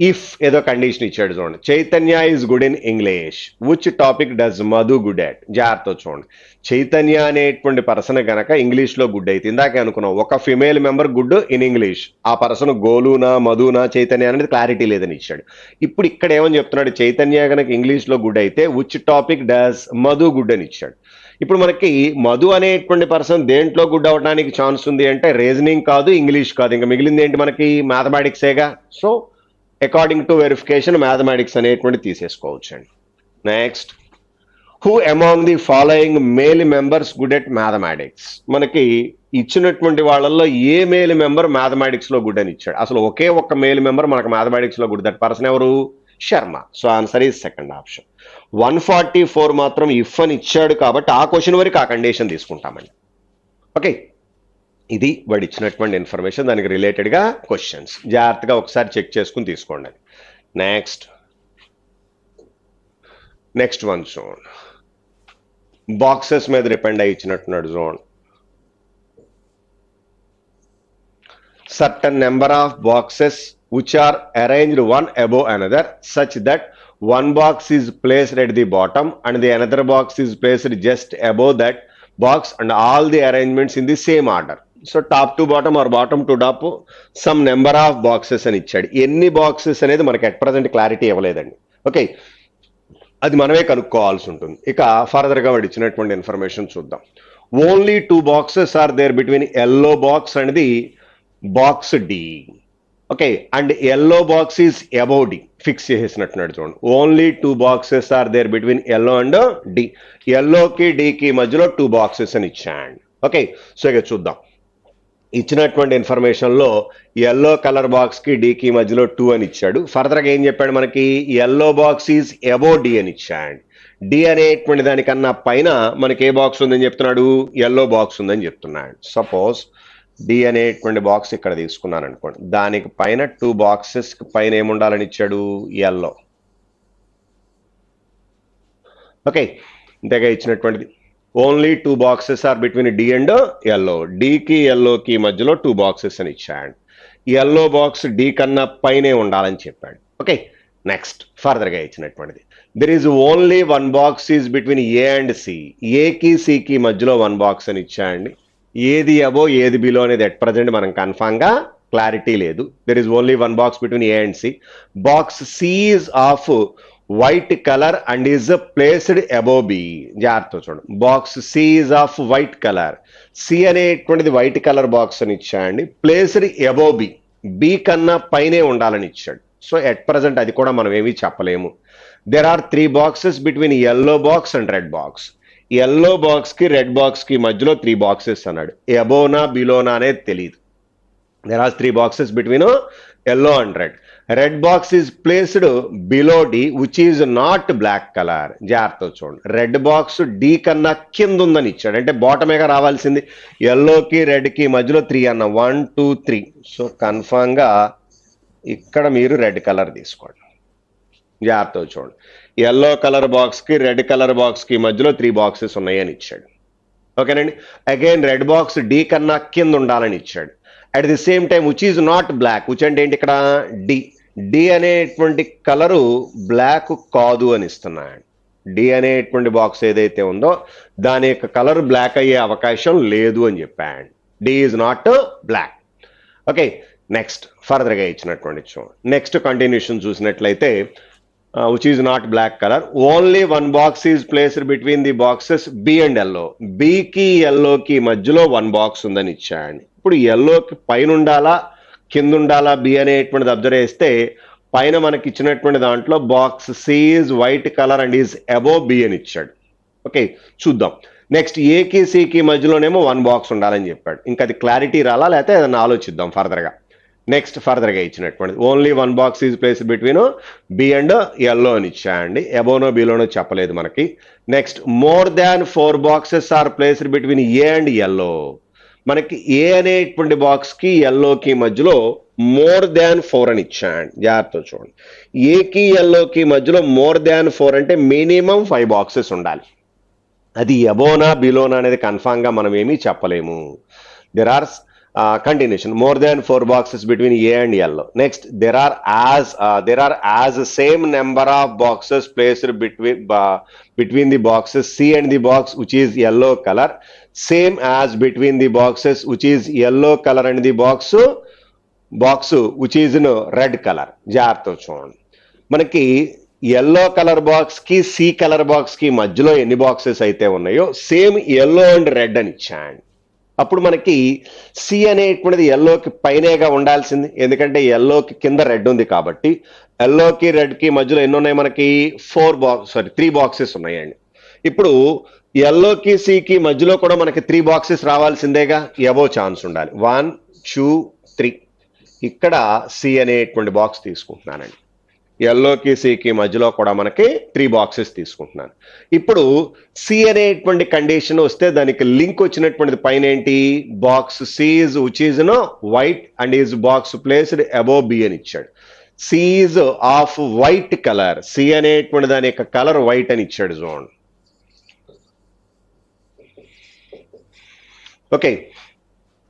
ఇఫ్ ఏదో కండిషన్ ఇచ్చాడు చూడండి, Chaitanya is good in English, which topic does Madhu good at. జాగ్రత్త చూడండి, చైతన్య అనేటువంటి పర్సన్ గనక ఇంగ్లీష్లో గుడ్ అయితే ఇందాకే అనుకున్నాం ఒక female member good in English, ఆ పర్సన్ గోలునా మధునా చైతన్య అనేది క్లారిటీ లేదని ఇచ్చాడు. ఇప్పుడు ఇక్కడ ఏమని చెప్తున్నాడు, చైతన్య గనక ఇంగ్లీష్లో గుడ్ అయితే which topic does Madhu good అని ఇచ్చాడు. ఇప్పుడు మనకి మధు అనేటువంటి పర్సన్ దేంట్లో గుడ్ అవడానికి ఛాన్స్ ఉంది అంటే రీజనింగ్ కాదు, ఇంగ్లీష్ కాదు, ఇంకా మిగిలింది ఏంటి మనకి మ్యాథమెటిక్సేగా. So according to verification mathematics అనేటువంటి తీసేసుకోవచ్చు అండి. Next, who among the following male members good at mathematics. మనకి ఇచ్చినటువంటి వాళ్ళల్లో ఏ మేల్ మెంబర్ మ్యాథమెటిక్స్లో గుడ్ అని ఇచ్చాడు. అసలు ఒకే ఒక్క మేల్ మెంబర్ మనకు మ్యాథమెటిక్స్లో గుడ్, దట్ పర్సన్ ఎవరు, Sharma. So answer is second option. 144 మాత్రం ఇఫ్ అని ఇచ్చాడు కాబట్టి ఆ క్వశ్చన్ వరకు ఆ కండిషన్ తీసుకుంటామండి. ఓకే, ఇది వాడు ఇచ్చినటువంటి ఇన్ఫర్మేషన్, దానికి రిలేటెడ్గా క్వశ్చన్స్ జాగ్రత్తగా ఒకసారి చెక్ చేసుకుని తీసుకోండి. నెక్స్ట్ వన్ జోన్ బాక్సెస్ మీద డిపెండ్ అయ్యి ఇచ్చినట్టున్నాడు. Zone certain number of boxes which are arranged one above another such that one box is placed at the bottom and the another box is placed just above that box and all the arrangements in the same order. So top to bottom or bottom to top some number of boxes అని ఇచ్చాడు. ఎన్ని boxes అనేది మనకి at present clarity ఇవ్వలేదండి. Okay, అది మనమే కనుక్కోవాల్సి ఉంటుంది. ఇక ఫర్దర్గా వాడు ఇచ్చినటువంటి ఇన్ఫర్మేషన్ చూద్దాం. Only 2 boxes are there between yellow box and the box D. Okay, and yellow box is above D. Fix చేసేసినట్టున్నాడు చూడండి. Only 2 boxes are there between yellow and D. ఎల్లోకి డికి మధ్యలో 2 బాక్సెస్ అని ఇచ్చాడు. ఓకే, సో ఇక చూద్దాం. ఇచ్చినటువంటి ఇన్ఫర్మేషన్లో ఎల్లో కలర్ బాక్స్ కి డికి మధ్యలో 2 అని ఇచ్చాడు. ఫర్దర్గా ఏం చెప్పాడు మనకి, yellow box is above D అని ఇచ్చాడు. డి అనేటువంటి దానికన్నా పైన మనకి ఏ బాక్స్ ఉందని చెప్తున్నాడు, ఎల్లో బాక్స్ ఉందని చెప్తున్నాడు. సపోజ్ డి అనేటువంటి బాక్స్ ఇక్కడ తీసుకున్నాను అనుకోండి, దానికి పైన 2 బాక్సెస్ పైన ఏముండాలని ఇచ్చాడు, ఎల్లో. ఓకే, ఇంతగా ఇచ్చినటువంటిది. Only 2 boxes are between D and yellow. డికి ఎల్లోకి మధ్యలో 2 బాక్సెస్ అని ఇచ్చాడు. ఎల్లో బాక్స్ డి కన్నా పైనే ఉండాలని చెప్పాడు. ఓకే, నెక్స్ట్ ఫర్దర్గా ఇచ్చినటువంటిది. There is only 1 box is between A and C. ఏకి సికి మధ్యలో 1 బాక్స్ అని ఇచ్చాడండి. ఏది అబో ఏది బిలో అనేది అట్ ప్రజెంట్ మనం కన్ఫామ్గా క్లారిటీ లేదు. There is only 1 box between A and C. Box C is of white colour and is placed above B. జాగ్రత్త చూడండి, box C is of white colour. C అనేటువంటిది వైట్ కలర్ బాక్స్ అని ఇచ్చాడండి. Placed above B, B కన్నా పైనే ఉండాలని ఇచ్చాడు. So at present అది కూడా మనం ఏమీ చెప్పలేము. There are 3 boxes between yellow box and red box. Yellow box కి రెడ్ బాక్స్ కి మధ్యలో 3 బాక్సెస్ అన్నాడు. అబోనా బిలోనా అనేది తెలియదు. There are 3 boxes between yellow and red. Red box is placed below D which is not black colour. జాగ్రత్త చూడండి, రెడ్ బాక్స్ డి కన్నా కింద ఉందని ఇచ్చాడు, అంటే బాటమేగా రావాల్సింది. ఎల్లోకి రెడ్ కి మధ్యలో 3 అన్న, 1 2 3. సో కన్ఫామ్ గా ఇక్కడ మీరు రెడ్ కలర్ తీసుకోండి. జాగ్రత్త చూడండి, ఎల్లో కలర్ బాక్స్ కి రెడ్ కలర్ బాక్స్ కి మధ్యలో 3 బాక్సెస్ ఉన్నాయని ఇచ్చాడు. ఓకేనండి, అగైన్ రెడ్ బాక్స్ డి కన్నా కింద ఉండాలని ఇచ్చాడు. At the same time which is not black. Which అంటే ఏంటి ఇక్కడ, డి. డి అనేటువంటి కలరు బ్లాక్ కాదు అని ఇస్తున్నాడు. డి అనేటువంటి బాక్స్ ఏదైతే ఉందో దాని యొక్క కలర్ బ్లాక్ అయ్యే అవకాశం లేదు అని చెప్పాడు. D is not black. Okay, next ఫర్దర్గా ఇచ్చినటువంటి నెక్స్ట్ కంటిన్యూషన్ చూసినట్లయితే which is not black color. Only 1 box is placed between the boxes B and yellow. B కి yellow కి మధ్యలో 1 బాక్స్ ఉందని ఇచ్చాడు. ఇప్పుడు yellowకి పైన ఉండాలా కింద ఉండాలా బి అనేటువంటిది అబ్జర్వ్ చేస్తే పైన మనకి ఇచ్చినటువంటి దాంట్లో box C is white colour and is above B అని ఇచ్చాడు. ఓకే, చూద్దాం. నెక్స్ట్ ఏకి సికి మధ్యలోనేమో 1 బాక్స్ ఉండాలని చెప్పాడు. ఇంకా అది క్లారిటీ రాలా లేకపోతే ఏదన్నా ఆలోచిద్దాం ఫర్దర్గా. నెక్స్ట్ ఫర్దర్గా ఇచ్చినటువంటి only 1 box is place between B and yellow అని ఇచ్చాయండి. ఎబోనో బిలోనో చెప్పలేదు మనకి. Next more than 4 boxes are placed between A and yellow. మనకి ఏ అనేటువంటి బాక్స్ కి ఎల్లోకి మధ్యలో మోర్ దాన్ 4 అని ఇచ్చాడు. జాగ్రత్త చూడండి, ఏకి ఎల్లోకి మధ్యలో మోర్ దాన్ 4 అంటే మినిమం 5 బాక్సెస్ ఉండాలి. అది ఎబోనా బిలోనా అనేది కన్ఫామ్ గా మనం ఏమీ చెప్పలేము. There are continuation more than 4 boxes between A and yellow. Next, there are as same number of boxes placed between the boxes C and the box which is yellow color, same as between the boxes which is yellow color and the box which is in red color. జాగ్రత్త చూడండి, మనకి yellow colour box కి C colour box కి మధ్యలో ఎన్ని boxes అయితే ఉన్నాయో same yellow and red అని ఇచ్చాడు. అప్పుడు మనకి సి అనేటువంటిది ఎల్లోకి పైనేగా ఉండాల్సింది, ఎందుకంటే ఎల్లోకి కింద రెడ్ ఉంది కాబట్టి. ఎల్లోకి రెడ్ కి మధ్యలో ఎన్ని ఉన్నాయి మనకి 3 బాక్సెస్ ఉన్నాయండి. ఇప్పుడు ఎల్లోకి సికి మధ్యలో కూడా మనకి 3 బాక్సెస్ రావాల్సిందేగా, ఎవో ఛాన్స్ ఉండాలి. 1 2 3. ఇక్కడ సి అనేటువంటి బాక్స్ తీసుకుంటున్నానండి. ఎల్లోకి సికి మధ్యలో కూడా మనకి 3 బాక్సెస్ తీసుకుంటున్నాను. ఇప్పుడు సి అనేటువంటి కండిషన్ వస్తే దానికి లింక్ వచ్చినటువంటిది పైన ఏంటి, box C is which is white and is box placed above B అని ఇచ్చాడు. C is of white colour. C అనేటువంటి దాని యొక్క కలర్ వైట్ అని ఇచ్చాడు చూడండి. ఓకే,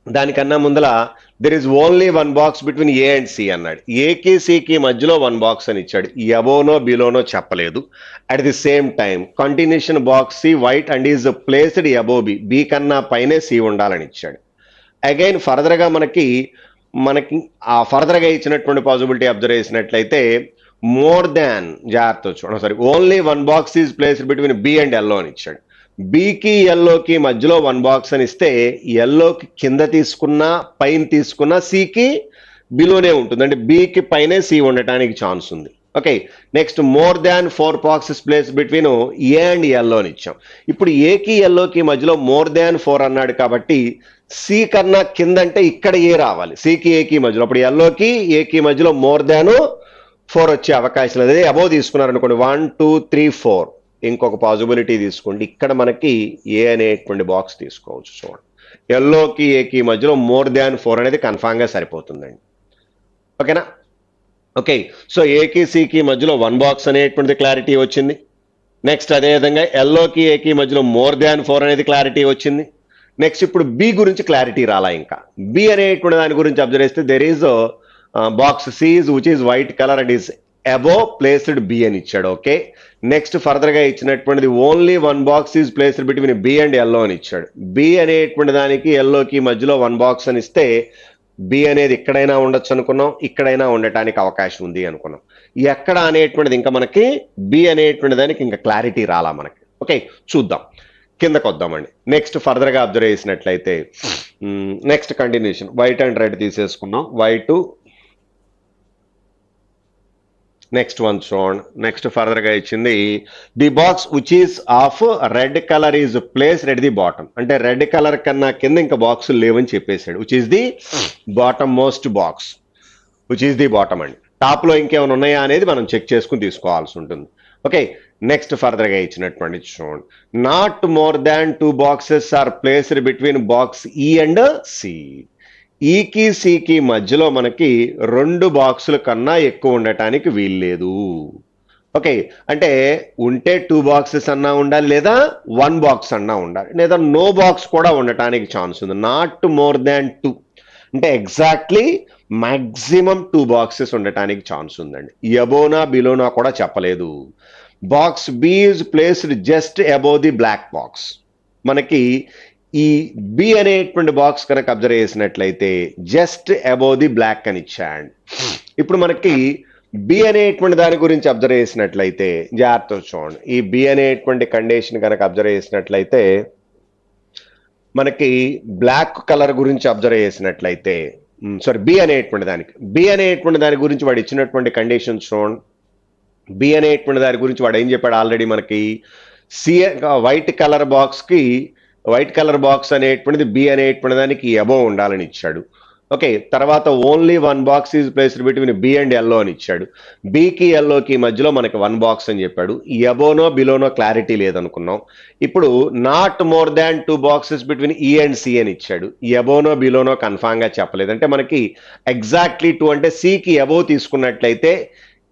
దానికన్నా ముందల there is only one box between A and C అన్నాడు. ఏకి సికి మధ్యలో వన్ బాక్స్ అని ఇచ్చాడు. ఎబోనో బిలోనో చెప్పలేదు. At the same time continuation box C white and is placed above B, B కన్నా పైనే సి ఉండాలని ఇచ్చాడు. అగైన్ ఫర్దర్గా మనకి ఆ ఫర్దర్గా ఇచ్చినటువంటి పాసిబిలిటీ అబ్జర్వ్ చేసినట్లయితే మోర్ దాన్, జాగ్రత్త చూడండి sorry, only one box is placed between B and yellow అని ఇచ్చాడు. బికి ఎల్లోకి మధ్యలో వన్ బాక్స్ అని ఇస్తే ఎల్లోకి కింద తీసుకున్నా పైన తీసుకున్నా సికి బిలోనే ఉంటుంది, అంటే బికి పైనే సి ఉండటానికి ఛాన్స్ ఉంది. Okay, next more than 4 boxes place between A and yellow అని ఇచ్చాం. ఇప్పుడు ఏకి ఎల్లోకి మధ్యలో మోర్ దాన్ 4 అన్నాడు కాబట్టి సి కన్నా కింద అంటే ఇక్కడ ఏ రావాలి, సికి ఏకి మధ్యలో. అప్పుడు ఎల్లోకి ఏకి మధ్యలో మోర్ దాన్ 4 వచ్చే అవకాశం లేదు. అదే అబోవ్ తీసుకున్నారనుకోండి 1 2 3 4, ఇంకొక పాసిబిలిటీ తీసుకోండి, ఇక్కడ మనకి ఏ అనేటువంటి బాక్స్ తీసుకోవచ్చు. చూడండి, ఎల్లోకి ఏకి మధ్యలో మోర్ దాన్ 4 అనేది కన్ఫామ్గా సరిపోతుందండి. ఓకేనా? ఓకే, సో ఏకి సికి మధ్యలో వన్ బాక్స్ అనేటువంటిది క్లారిటీ వచ్చింది. నెక్స్ట్ అదేవిధంగా ఎల్లోకి ఏకి మధ్యలో మోర్ దాన్ 4 అనేది క్లారిటీ వచ్చింది. నెక్స్ట్ ఇప్పుడు బి గురించి క్లారిటీ రాలా. ఇంకా బి అనేటువంటి దాని గురించి అబ్జర్వ్ చేస్తే there is box C which is white colour and is above placed B అని ఇచ్చాడు. ఓకే, నెక్స్ట్ ఫర్దర్గా ఇచ్చినటువంటిది only one box is placed between B and yellow అని ఇచ్చాడు. బి అనేటువంటి దానికి ఎల్లోకి మధ్యలో వన్ బాక్స్ అని ఇస్తే బి అనేది ఎక్కడైనా ఉండొచ్చు అనుకున్నాం, ఇక్కడైనా ఉండటానికి అవకాశం ఉంది అనుకున్నాం. ఎక్కడ అనేటువంటిది ఇంకా మనకి బి అనేటువంటి దానికి ఇంకా క్లారిటీ రాలా మనకి. ఓకే, చూద్దాం, కిందకు వద్దామండి. నెక్స్ట్ ఫర్దర్గా అబ్జర్వ్ చేసినట్లయితే next continuation white and red తీసేసుకున్నాం. వైట్ నెక్స్ట్ వన్ చూడండి. నెక్స్ట్ ఫర్దర్గా ఇచ్చింది the box which is of red colour is placed at the bottom, అంటే రెడ్ కలర్ కన్నా కింద ఇంకా బాక్స్ లేవని చెప్పేశాడు. Which is the bottom most box, which is the bottom అండి. టాప్లో ఇంకేమైనా ఉన్నాయా అనేది మనం చెక్ చేసుకుని తీసుకోవాల్సి ఉంటుంది. ఓకే, నెక్స్ట్ ఫర్దర్గా ఇచ్చినటువంటి చూడండి, not more than 2 boxes are placed between box E and C. ఈకి సికి మధ్యలో మనకి 2 బాక్సుల కన్నా ఎక్కువ ఉండటానికి వీల్లేదు. ఓకే, అంటే ఉంటే 2 బాక్సెస్ అన్నా ఉండాలి, లేదా 1 బాక్స్ అన్నా ఉండాలి, లేదా నో బాక్స్ కూడా ఉండటానికి ఛాన్స్ ఉంది. నాట్ మోర్ దాన్ 2 అంటే ఎగ్జాక్ట్లీ మాక్సిమం 2 బాక్సెస్ ఉండటానికి ఛాన్స్ ఉందండి. ఎబోనా బిలోనా కూడా చెప్పలేదు. Box B is placed just above the black box. మనకి ఈ బి అనేటువంటి బాక్స్ కనుక అబ్జర్వ్ చేసినట్లయితే జస్ట్ అబోవ్ ది బ్లాక్ అని ఇచ్చాడు. ఇప్పుడు మనకి బి అనేటువంటి దాని గురించి అబ్జర్వ్ చేసినట్లయితే జాగ్రత్త చూడండి, ఈ బి అనేటువంటి కండిషన్ కనుక అబ్జర్వ్ చేసినట్లయితే మనకి బ్లాక్ కలర్ గురించి అబ్జర్వ్ చేసినట్లయితే సారీ బి అనేటువంటి దాని గురించి వాడు ఇచ్చినటువంటి కండిషన్ చూడండి. బి అనేటువంటి దాని గురించి వాడు ఏం చెప్పాడు ఆల్రెడీ మనకి వైట్ కలర్ బాక్స్ అనేటువంటిది బి అనేటువంటి దానికి అబోవ్ ఉండాలని ఇచ్చాడు. ఓకే, తర్వాత only 1 box is placed between B and yellow అని ఇచ్చాడు. బికి ఎల్లోకి మధ్యలో మనకి 1 బాక్స్ అని చెప్పాడు. ఎబోనో బిలోనో క్లారిటీ లేదనుకున్నాం. ఇప్పుడు not more than 2 boxes between E and C అని ఇచ్చాడు. ఎబోనో బిలోనో కన్ఫామ్గా చెప్పలేదు. అంటే మనకి ఎగ్జాక్ట్లీ 2 అంటే సికి అబోవ్ తీసుకున్నట్లయితే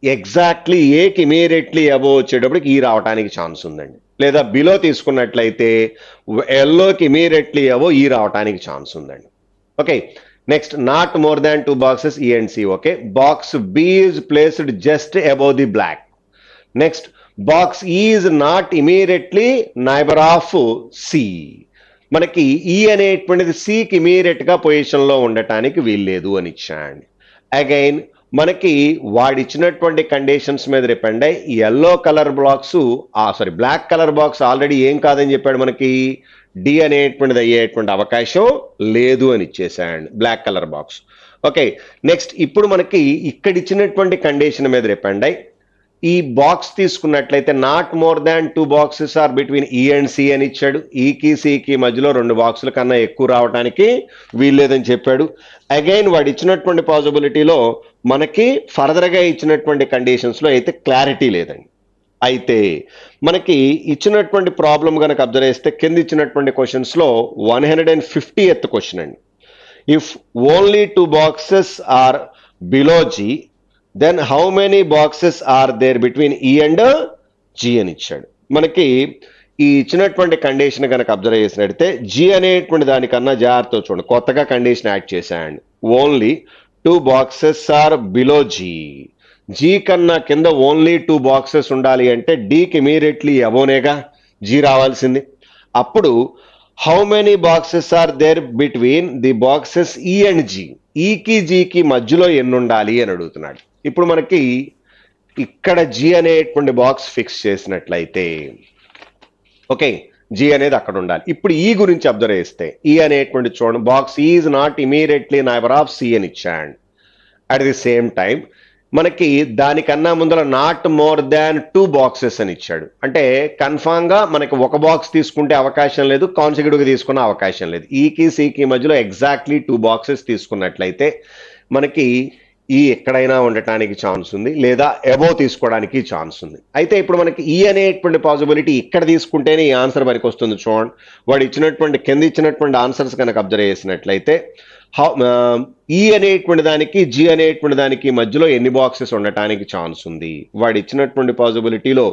ఎగ్జాక్ట్లీ ఏకి ఇమీడియట్లీ అబోవ్ వచ్చేటప్పటికి ఈ రావడానికి ఛాన్స్ ఉందండి. లేదా బిలో తీసుకున్నట్లయితే ఎల్లోకి ఇమీడియట్లీ అబోవ్ ఈ రావడానికి ఛాన్స్ ఉందండి. Okay, next not more than 2 boxes E and C. Okay, box B is placed just above the block. Next box E is not immediately neighbour of C. మనకి E అనేటువంటిది సికి immediate గా position లో ఉండటానికి వీల్లేదు అని ఇచ్చాండి. అగైన్ మనకి వాడిచ్చినటువంటి కండిషన్స్ మీద డిపెండ్ అయ్యి yellow colour black colour box already ఏం కాదని చెప్పాడు, మనకి డి అనేటువంటిది అయ్యేటువంటి అవకాశం లేదు అని ఇచ్చేసాడు black colour box. Okay, next ఇప్పుడు మనకి ఇక్కడ ఇచ్చినటువంటి కండిషన్ మీద డిపెండ్ అయ్యి ఈ బాక్స్ తీసుకున్నట్లయితే not more than 2 boxes are between E and C అని ఇచ్చాడు. ఈకి సికి మధ్యలో 2 బాక్సుల కన్నా ఎక్కువ రావడానికి వీల్లేదని చెప్పాడు. అగైన్ వాడు ఇచ్చినటువంటి పాసిబిలిటీలో మనకి ఫర్దర్గా ఇచ్చినటువంటి కండిషన్స్లో అయితే క్లారిటీ లేదండి. అయితే మనకి ఇచ్చినటువంటి ప్రాబ్లం కనుక అబ్జర్వ్ చేస్తే కింద ఇచ్చినటువంటి క్వశ్చన్స్లో 150th క్వశ్చన్ అండి. If only 2 boxes are below G then how many boxes are there between E and G అని ఇచ్చాడు. మనకి ఈ ఇచ్చినటువంటి కండిషన్ కనుక అబ్జర్వ్ చేసినట్టయితే జీ అనేటువంటి దానికన్నా జాగ్రత్త చూడండి, కొత్తగా కండిషన్ యాడ్ చేశాయండి. Only 2 boxes are below G. G కన్నా కింద ఓన్లీ 2 బాక్సెస్ ఉండాలి అంటే డీకి ఇమీడియట్లీ అబోనేగా జీ రావాల్సింది. అప్పుడు how many boxes are there between the boxes E and G, ఈకి జీకి మధ్యలో ఎన్ని ఉండాలి అని అడుగుతున్నాడు. ఇప్పుడు మనకి ఇక్కడ జీ అనేటువంటి బాక్స్ ఫిక్స్ చేసినట్లయితే ఓకే, జీ అనేది అక్కడ ఉండాలి. ఇప్పుడు ఈ గురించి అబ్జర్వ్ చేస్తే ఈ అనేటువంటి చూడండి, box is not immediately neighbour of C అని ఇచ్చాడు. అట్ ది సేమ్ టైం మనకి దానికన్నా ముందర నాట్ మోర్ దాన్ 2 బాక్సెస్ అని ఇచ్చాడు. అంటే కన్ఫామ్ గా మనకి ఒక బాక్స్ తీసుకుంటే అవకాశం లేదు, కాన్సిక్యూటివ్ గా తీసుకునే అవకాశం లేదు. ఈకి సికి మధ్యలో ఎగ్జాక్ట్లీ 2 బాక్సెస్ తీసుకున్నట్లయితే మనకి ఈ ఎక్కడైనా ఉండటానికి ఛాన్స్ ఉంది, లేదా ఎబో తీసుకోవడానికి ఛాన్స్ ఉంది. అయితే ఇప్పుడు మనకి ఈ అనేటువంటి పాసిబిలిటీ ఇక్కడ తీసుకుంటేనే ఈ ఆన్సర్ మనకి వస్తుంది. చూడండి, వాడు ఇచ్చినటువంటి కింద ఇచ్చినటువంటి ఆన్సర్స్ కనుక అబ్జర్వ్ చేసినట్లయితే ఈ అనేటువంటి దానికి జీ అనేటువంటి దానికి మధ్యలో ఎన్ని బాక్సెస్ ఉండటానికి ఛాన్స్ ఉంది, వాడు ఇచ్చినటువంటి పాసిబిలిటీలో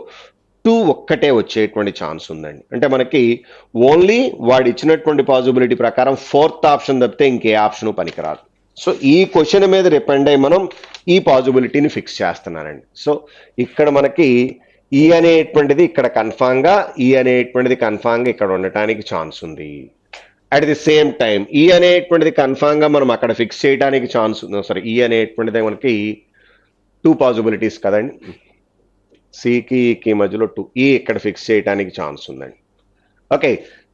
2 ఒక్కటే వచ్చేటువంటి ఛాన్స్ ఉందండి. అంటే మనకి ఓన్లీ వాడు ఇచ్చినటువంటి పాసిబిలిటీ ప్రకారం 4th ఆప్షన్ తప్పితే ఇంకే ఆప్షన్ పనికిరాదు. సో ఈ క్వశ్చన్ మీద డిపెండ్ అయ్యి మనం ఈ పాసిబిలిటీని ఫిక్స్ చేస్తున్నానండి. సో ఇక్కడ మనకి ఈ అనేటువంటిది ఇక్కడ కన్ఫామ్ గా, ఈ అనేటువంటిది కన్ఫామ్ గా ఇక్కడ ఉండటానికి ఛాన్స్ ఉంది. అట్ ది సేమ్ టైం ఈ అనేటువంటిది కన్ఫామ్ గా మనం అక్కడ ఫిక్స్ చేయడానికి ఛాన్స్ ఉంది. సారీ, ఈ అనేటువంటిది మనకి 2 పాసిబిలిటీస్ కదండి, సికి ఈకి మధ్యలో 2, ఈ ఇక్కడ ఫిక్స్ చేయడానికి ఛాన్స్ ఉందండి. ఓకే,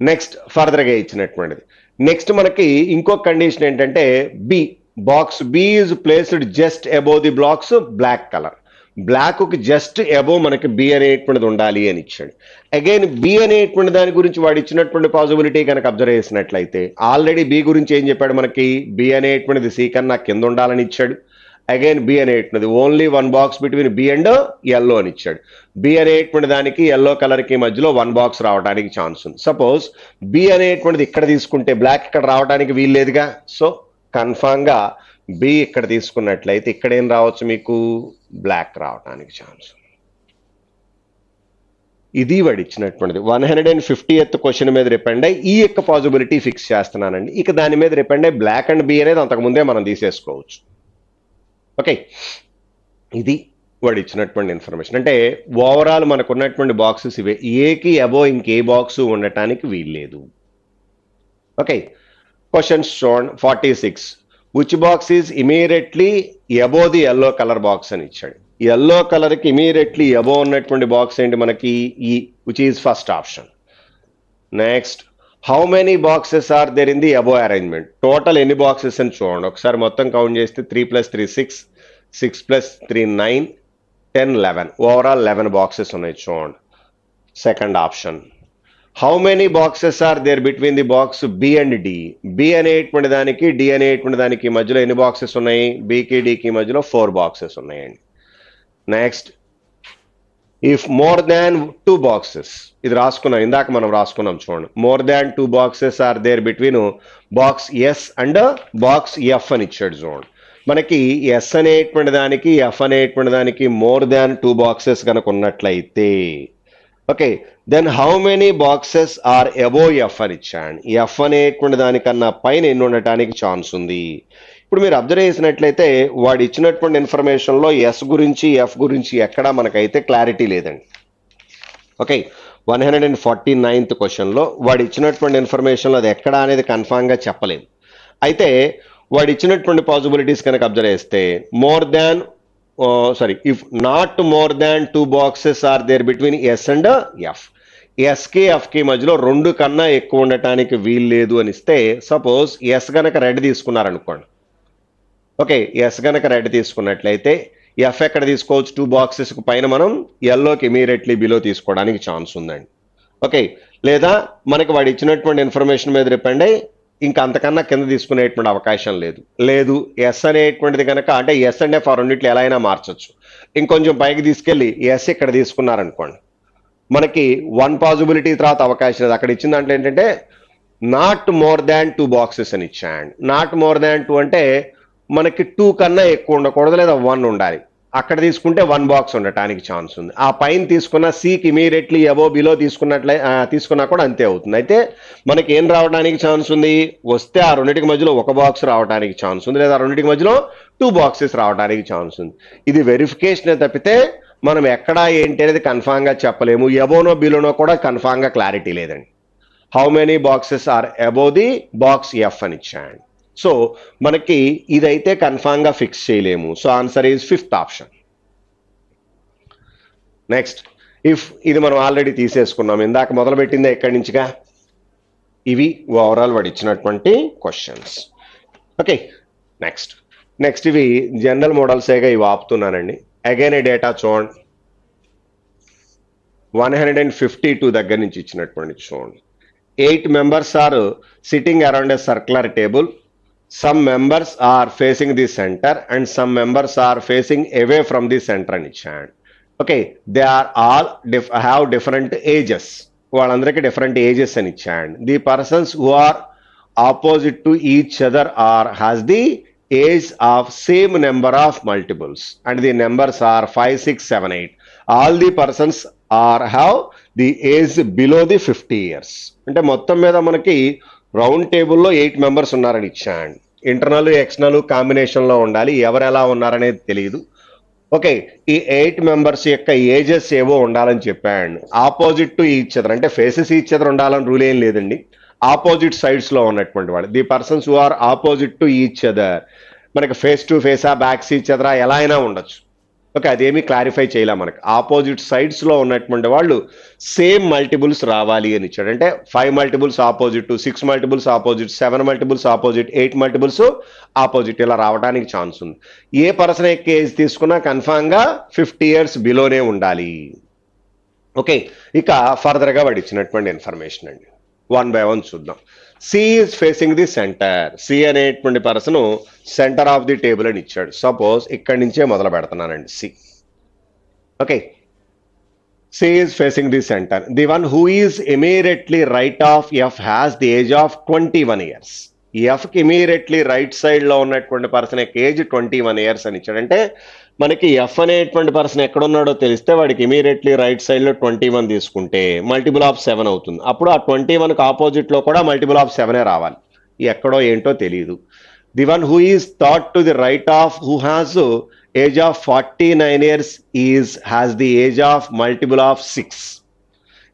నెక్స్ట్ ఫర్దర్ గా ఇచ్చినటువంటిది నెక్స్ట్ మనకి ఇంకో కండిషన్ ఏంటంటే B, box B is placed just above the blacks black colour. Black కి జస్ట్ అబోవ్ మనకి బి అనేటువంటిది ఉండాలి అని ఇచ్చాడు. అగైన్ బి అనేటువంటి దాని గురించి వాడు ఇచ్చినటువంటి పాసిబిలిటీ కనుక అబ్జర్వ్ చేసినట్లయితే ఆల్రెడీ బి గురించి ఏం చెప్పాడు, మనకి బి అనేటువంటిది సి కన్నా కింద ఉండాలని ఇచ్చాడు. అగైన్ బి అనేటువంటిది only 1 box between B and yellow అని ఇచ్చాడు. బి అనేటువంటి దానికి ఎల్లో కలర్ కి మధ్యలో 1 బాక్స్ రావడానికి ఛాన్స్ ఉంది. సపోజ్ బి అనేటువంటిది ఇక్కడ తీసుకుంటే బ్లాక్ ఇక్కడ రావడానికి వీల్లేదుగా. సో కన్ఫామ్ గా బి ఇక్కడ తీసుకున్నట్లయితే ఇక్కడ ఏం రావచ్చు, మీకు బ్లాక్ రావడానికి ఛాన్స్. ఇది వాడు ఇచ్చినటువంటిది 150th క్వశ్చన్ మీద డిపెండ్ అయ్యి ఈ యొక్క పాసిబిలిటీ ఫిక్స్ చేస్తున్నానండి. ఇక దాని మీద డిపెండ్ అయ్యి బ్లాక్ అండ్ బి అనేది అంతకుముందే మనం తీసేసుకోవచ్చు. ఓకే, ఇది వాడు ఇచ్చినటువంటి ఇన్ఫర్మేషన్. అంటే ఓవరాల్ మనకు ఉన్నటువంటి బాక్సెస్ ఇవే, ఏకి అబో ఇంకే బాక్స్ ఉండటానికి వీల్లేదు. ఓకే, క్వశ్చన్స్ చూడండి. 46 which box is immediately above the yellow colour box అని ఇచ్చాడు. ఎల్లో కలర్ కి ఇమీడియట్లీ అబో ఉన్నటువంటి బాక్స్ ఏంటి మనకి E, which is first option. Next how many boxes are there in the above arrangement, total ఎన్ని boxes అని చూడండి. ఒకసారి మొత్తం కౌంట్ చేస్తే 3 + 3 6, 6 + 3 9, 10 11, ఓవరాల్ 11 బాక్సెస్ ఉన్నాయి చూడండి. Second option how many boxes are there between the box B and D, B అనేటువంటి దానికి డి అనేటువంటి దానికి మధ్యలో ఎన్ని బాక్సెస్ ఉన్నాయి, బికి డికి మధ్యలో 4 బాక్సెస్ ఉన్నాయండి. Next if more than 2 boxes, ఇది రాసుకున్నాం ఇందాక మనం రాసుకున్నాం చూడండి. More than 2 boxes are there between box S and box F అని ఇచ్చాడు చూడండి. మనకి ఎస్ అనేటువంటి దానికి ఎఫ్ అనేటువంటి దానికి మోర్ దాన్ 2 బాక్సెస్ కనుక ఉన్నట్లయితే okay, then how many boxes are above F అని ఇచ్చాడు. ఎఫ్ అనేటువంటి దానికన్నా పైన ఎన్ని ఉండటానికి ఛాన్స్ ఉంది. ఇప్పుడు మీరు అబ్జర్వ్ చేసినట్లయితే వాడు ఇచ్చినటువంటి ఇన్ఫర్మేషన్లో ఎస్ గురించి ఎఫ్ గురించి ఎక్కడా మనకైతే క్లారిటీ లేదండి. ఓకే, 149th క్వశ్చన్లో వాడు ఇచ్చినటువంటి ఇన్ఫర్మేషన్లో అది ఎక్కడా అనేది కన్ఫామ్గా చెప్పలేదు. అయితే వాడు ఇచ్చినటువంటి పాసిబిలిటీస్ కనుక అబ్జర్వ్ చేస్తే more than if not more than 2 boxes are there between S and F, ఎస్కి ఎఫ్కి మధ్యలో 2 కన్నా ఎక్కువ ఉండటానికి వీల్లేదు అని ఇస్తే, సపోజ్ ఎస్ కనుక రెడ్ తీసుకున్నారనుకోండి. ఓకే, ఎస్ కనుక రెడ్ తీసుకున్నట్లయితే ఎఫ్ ఎక్కడ తీసుకోవచ్చు, 2 బాక్సెస్కి పైన మనం ఎల్లోకి ఇమీడియట్లీ బిలో తీసుకోవడానికి ఛాన్స్ ఉందండి. ఓకే, లేదా మనకి వాడు ఇచ్చినటువంటి ఇన్ఫర్మేషన్ మీద డిపెండ్ అయ్యి ఇంకా అంతకన్నా కింద తీసుకునేటువంటి అవకాశం లేదు. ఎస్ అనేటువంటిది కనుక అంటే ఎస్ అండ్ ఎఫ్ ఆ రెండిట్లు ఎలా అయినా మార్చొచ్చు. ఇంకొంచెం పైకి తీసుకెళ్ళి ఎస్ ఇక్కడ తీసుకున్నారనుకోండి, మనకి 1 పాసిబిలిటీ తర్వాత అవకాశం లేదు. అక్కడ ఇచ్చిన దాంట్లో ఏంటంటే నాట్ మోర్ దాన్ 2 బాక్సెస్ అని ఇచ్చాడు. నాట్ మోర్ దాన్ 2 అంటే మనకి 2 కన్నా ఎక్కువ ఉండకూడదు, లేదా 1 ఉండాలి. అక్కడ తీసుకుంటే 1 బాక్స్ ఉండటానికి ఛాన్స్ ఉంది. ఆ పైన తీసుకున్న సికి ఇమీడియట్లీ అబో బిలో తీసుకున్నా కూడా అంతే అవుతుంది. అయితే మనకి ఏం రావడానికి ఛాన్స్ ఉంది, వస్తే ఆ రెండింటికి మధ్యలో 1 బాక్స్ రావడానికి ఛాన్స్ ఉంది, లేదా రెండింటికి మధ్యలో 2 బాక్సెస్ రావడానికి ఛాన్స్ ఉంది. ఇది వెరిఫికేషన్ తప్పితే మనం ఎక్కడ ఏంటి అనేది కన్ఫామ్ గా చెప్పలేము. ఎబోనో బిలోనో కూడా కన్ఫామ్ గా క్లారిటీ లేదండి. How many boxes are above the box F అని ఇచ్చాడు. సో మనకి ఇదైతే కన్ఫామ్ గా ఫిక్స్ చేయలేము. So answer is 5th option. Next, if ఇది మనం ఆల్రెడీ తీసేసుకున్నాం, ఇందాక మొదలు పెట్టిందే ఎక్కడి నుంచిగా. ఇవి ఓవరాల్ వాడు ఇచ్చినటువంటి క్వశ్చన్స్. ఓకే, నెక్స్ట్ ఇవి జనరల్ మోడల్సేగా ఇవి ఆపుతున్నానండి. అగైన్ ఏ డేటా చూడండి, 152 దగ్గర నుంచి ఇచ్చినటువంటి చూడండి. 8 members are sitting around a circular table. Some members are facing the center and some members are facing away from the center అని ఇచ్చాడు. Okay, they are all have different ages. వాళ్ళందరికీ different ages అని ఇచ్చాడు. The persons who are opposite to each other are has the age of same number of multiples and the numbers are 5, 6, 7, 8. All the persons are have the age below the 50 years. అంటే మొత్తం మీద మనకి round టేబుల్లో 8 members ఉన్నారని ఇచ్చాడు. Internal external కాంబినేషన్లో ఉండాలి, ఎవరు ఎలా ఉన్నారనేది తెలియదు. ఓకే, ఈ 8 members యొక్క ఏజెస్ ఏవో ఉండాలని చెప్పాడు. ఆపోజిట్ టు ఈచ్ అదర్ అంటే ఫేసెస్ ఈచ్ అదర్ ఉండాలని రూల్ ఏం లేదండి. ఆపోజిట్ సైడ్స్ లో ఉన్నటువంటి వాళ్ళు, the persons who are opposite to each other, మనకి ఫేస్ టు ఫేసా, బ్యాక్స్ ఈచ్ అదరా, ఎలా అయినా ఉండొచ్చు. ఓకే, అదేమీ క్లారిఫై చేయలే. మనకి ఆపోజిట్ సైడ్స్ లో ఉన్నటువంటి వాళ్ళు సేమ్ మల్టిపుల్స్ రావాలి అని ఇచ్చాడు. అంటే 5 multiples opposite, 6 multiples opposite, 7 multiples opposite, 8 multiples opposite, ఇలా రావడానికి ఛాన్స్ ఉంది. ఏ పర్సన్ ఏజ్ తీసుకున్నా కన్ఫామ్ గా 50 years బిలోనే ఉండాలి. ఓకే, ఇక ఫర్దర్ గా వాడు ఇచ్చినటువంటి ఇన్ఫర్మేషన్ అండి, 1 by 1 చూద్దాం. C is facing the centre. C అనేటువంటి person centre of the table అని ఇచ్చాడు. సపోజ్ ఇక్కడి నుంచే మొదలు పెడుతున్నానండి. C, okay, C is facing the centre. The one who is immediately right of F has the age of 21 years. ఎఫ్కి immediately right side లో ఉన్నటువంటి పర్సన్ యొక్క ఏజ్ 21 years అని ఇచ్చాడు. అంటే మనకి ఎఫ్ అనేటువంటి పర్సన్ ఎక్కడున్నాడో తెలిస్తే వాడికి ఇమీడియట్లీ రైట్ సైడ్ లో 21 తీసుకుంటే మల్టిపుల్ ఆఫ్ 7 అవుతుంది. అప్పుడు ఆ 21కి ఆపోజిట్ లో కూడా మల్టిపుల్ ఆఫ్ 7 రావాలి. ఎక్కడో ఏంటో తెలియదు. The one who is thought to the right of who has age of 49 years has the age of multiple of 6.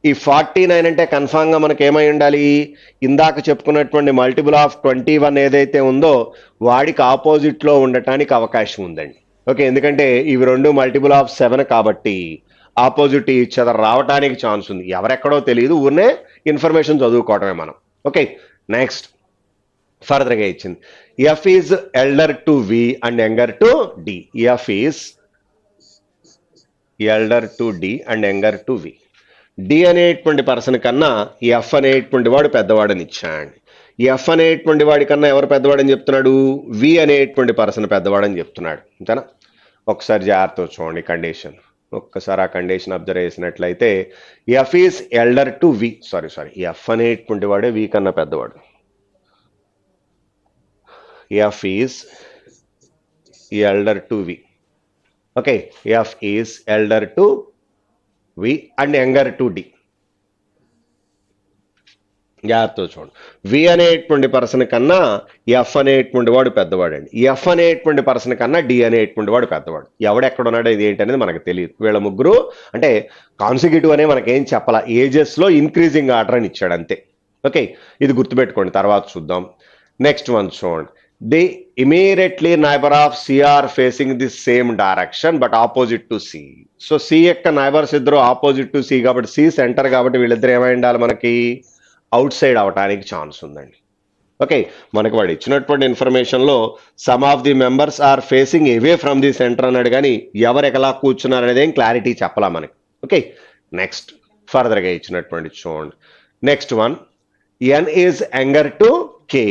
ఈ 49 అంటే కన్ఫామ్ గా మనకి ఏమై ఉండాలి, ఇందాక చెప్పుకున్నటువంటి మల్టిపుల్ ఆఫ్ 21 ఏదైతే ఉందో వాడికి ఆపోజిట్ లో ఉండటానికి అవకాశం ఉందండి. ఓకే, ఎందుకంటే ఇవి రెండు మల్టిపుల్ ఆఫ్ 7 కాబట్టి ఆపోజిట్ ఈచ్ అదర్ రావడానికి ఛాన్స్ ఉంది. ఎవరెక్కడో తెలియదు, ఊరినే ఇన్ఫర్మేషన్ చదువుకోవటమే మనం. ఓకే, నెక్స్ట్ ఫర్దర్ గా ఇచ్చింది. F is elder to V and younger to D. F is elder to D and younger to V. D అనేటువంటి పర్సన్ కన్నా ఎఫ్ అనేటువంటి వాడు పెద్దవాడని ఇచ్చాడు. ఎఫ్ అనేటువంటి వాడి కన్నా ఎవరు పెద్దవాడని చెప్తున్నాడు, వి అనేటువంటి పర్సన్ పెద్దవాడని చెప్తున్నాడు. అంతేనా? ఒకసారి జాగ్రత్త చూడండి కండిషన్. ఒక్కసారి ఆ కండిషన్ అబ్జర్వ్ చేసినట్లయితే F is elder to V, sorry F అనేటువంటి వాడే వి కన్నా పెద్దవాడు. F is elder to V. Okay, F is elder to V and younger to D. జాగ్రత్త చూడండి, వి అనేటువంటి పర్సన్ కన్నా ఎఫ్ అనేటువంటి వాడు పెద్దవాడండి. ఎఫ్ అనేటువంటి పర్సన్ కన్నా డి అనేటువంటి వాడు పెద్దవాడు. ఎవడెక్కడున్నాడో ఇది ఏంటి అనేది మనకు తెలియదు. వీళ్ళ ముగ్గురు అంటే కాన్సిక్యూటివ్ అనే మనకేం చెప్పాల, ఏజెస్ లో ఇంక్రీజింగ్ ఆర్డర్ అని ఇచ్చాడు అంతే. ఓకే, ఇది గుర్తుపెట్టుకోండి, తర్వాత చూద్దాం. నెక్స్ట్ వన్ చూడండి. The immediately neighbour of C are facing the same direction but opposite to C. So C యొక్క నైబర్స్ ఇద్దరు ఆపోజిట్ టు సి కాబట్టి సి సెంటర్ కాబట్టి వీళ్ళిద్దరు ఏమై ఉండాలి, మనకి అవుట్ సైడ్ అవటానికి ఛాన్స్ ఉందండి. ఓకే, మనకి వాడు ఇచ్చినటువంటి ఇన్ఫర్మేషన్లో some of the members are facing away from the centre అన్నాడు, కానీ ఎవరు ఎలా కూర్చున్నారు అనేది ఏం క్లారిటీ చెప్పలా మనకి. ఓకే, నెక్స్ట్ ఫర్దర్గా ఇచ్చినటువంటి చూడండి. Next one, N is younger to K.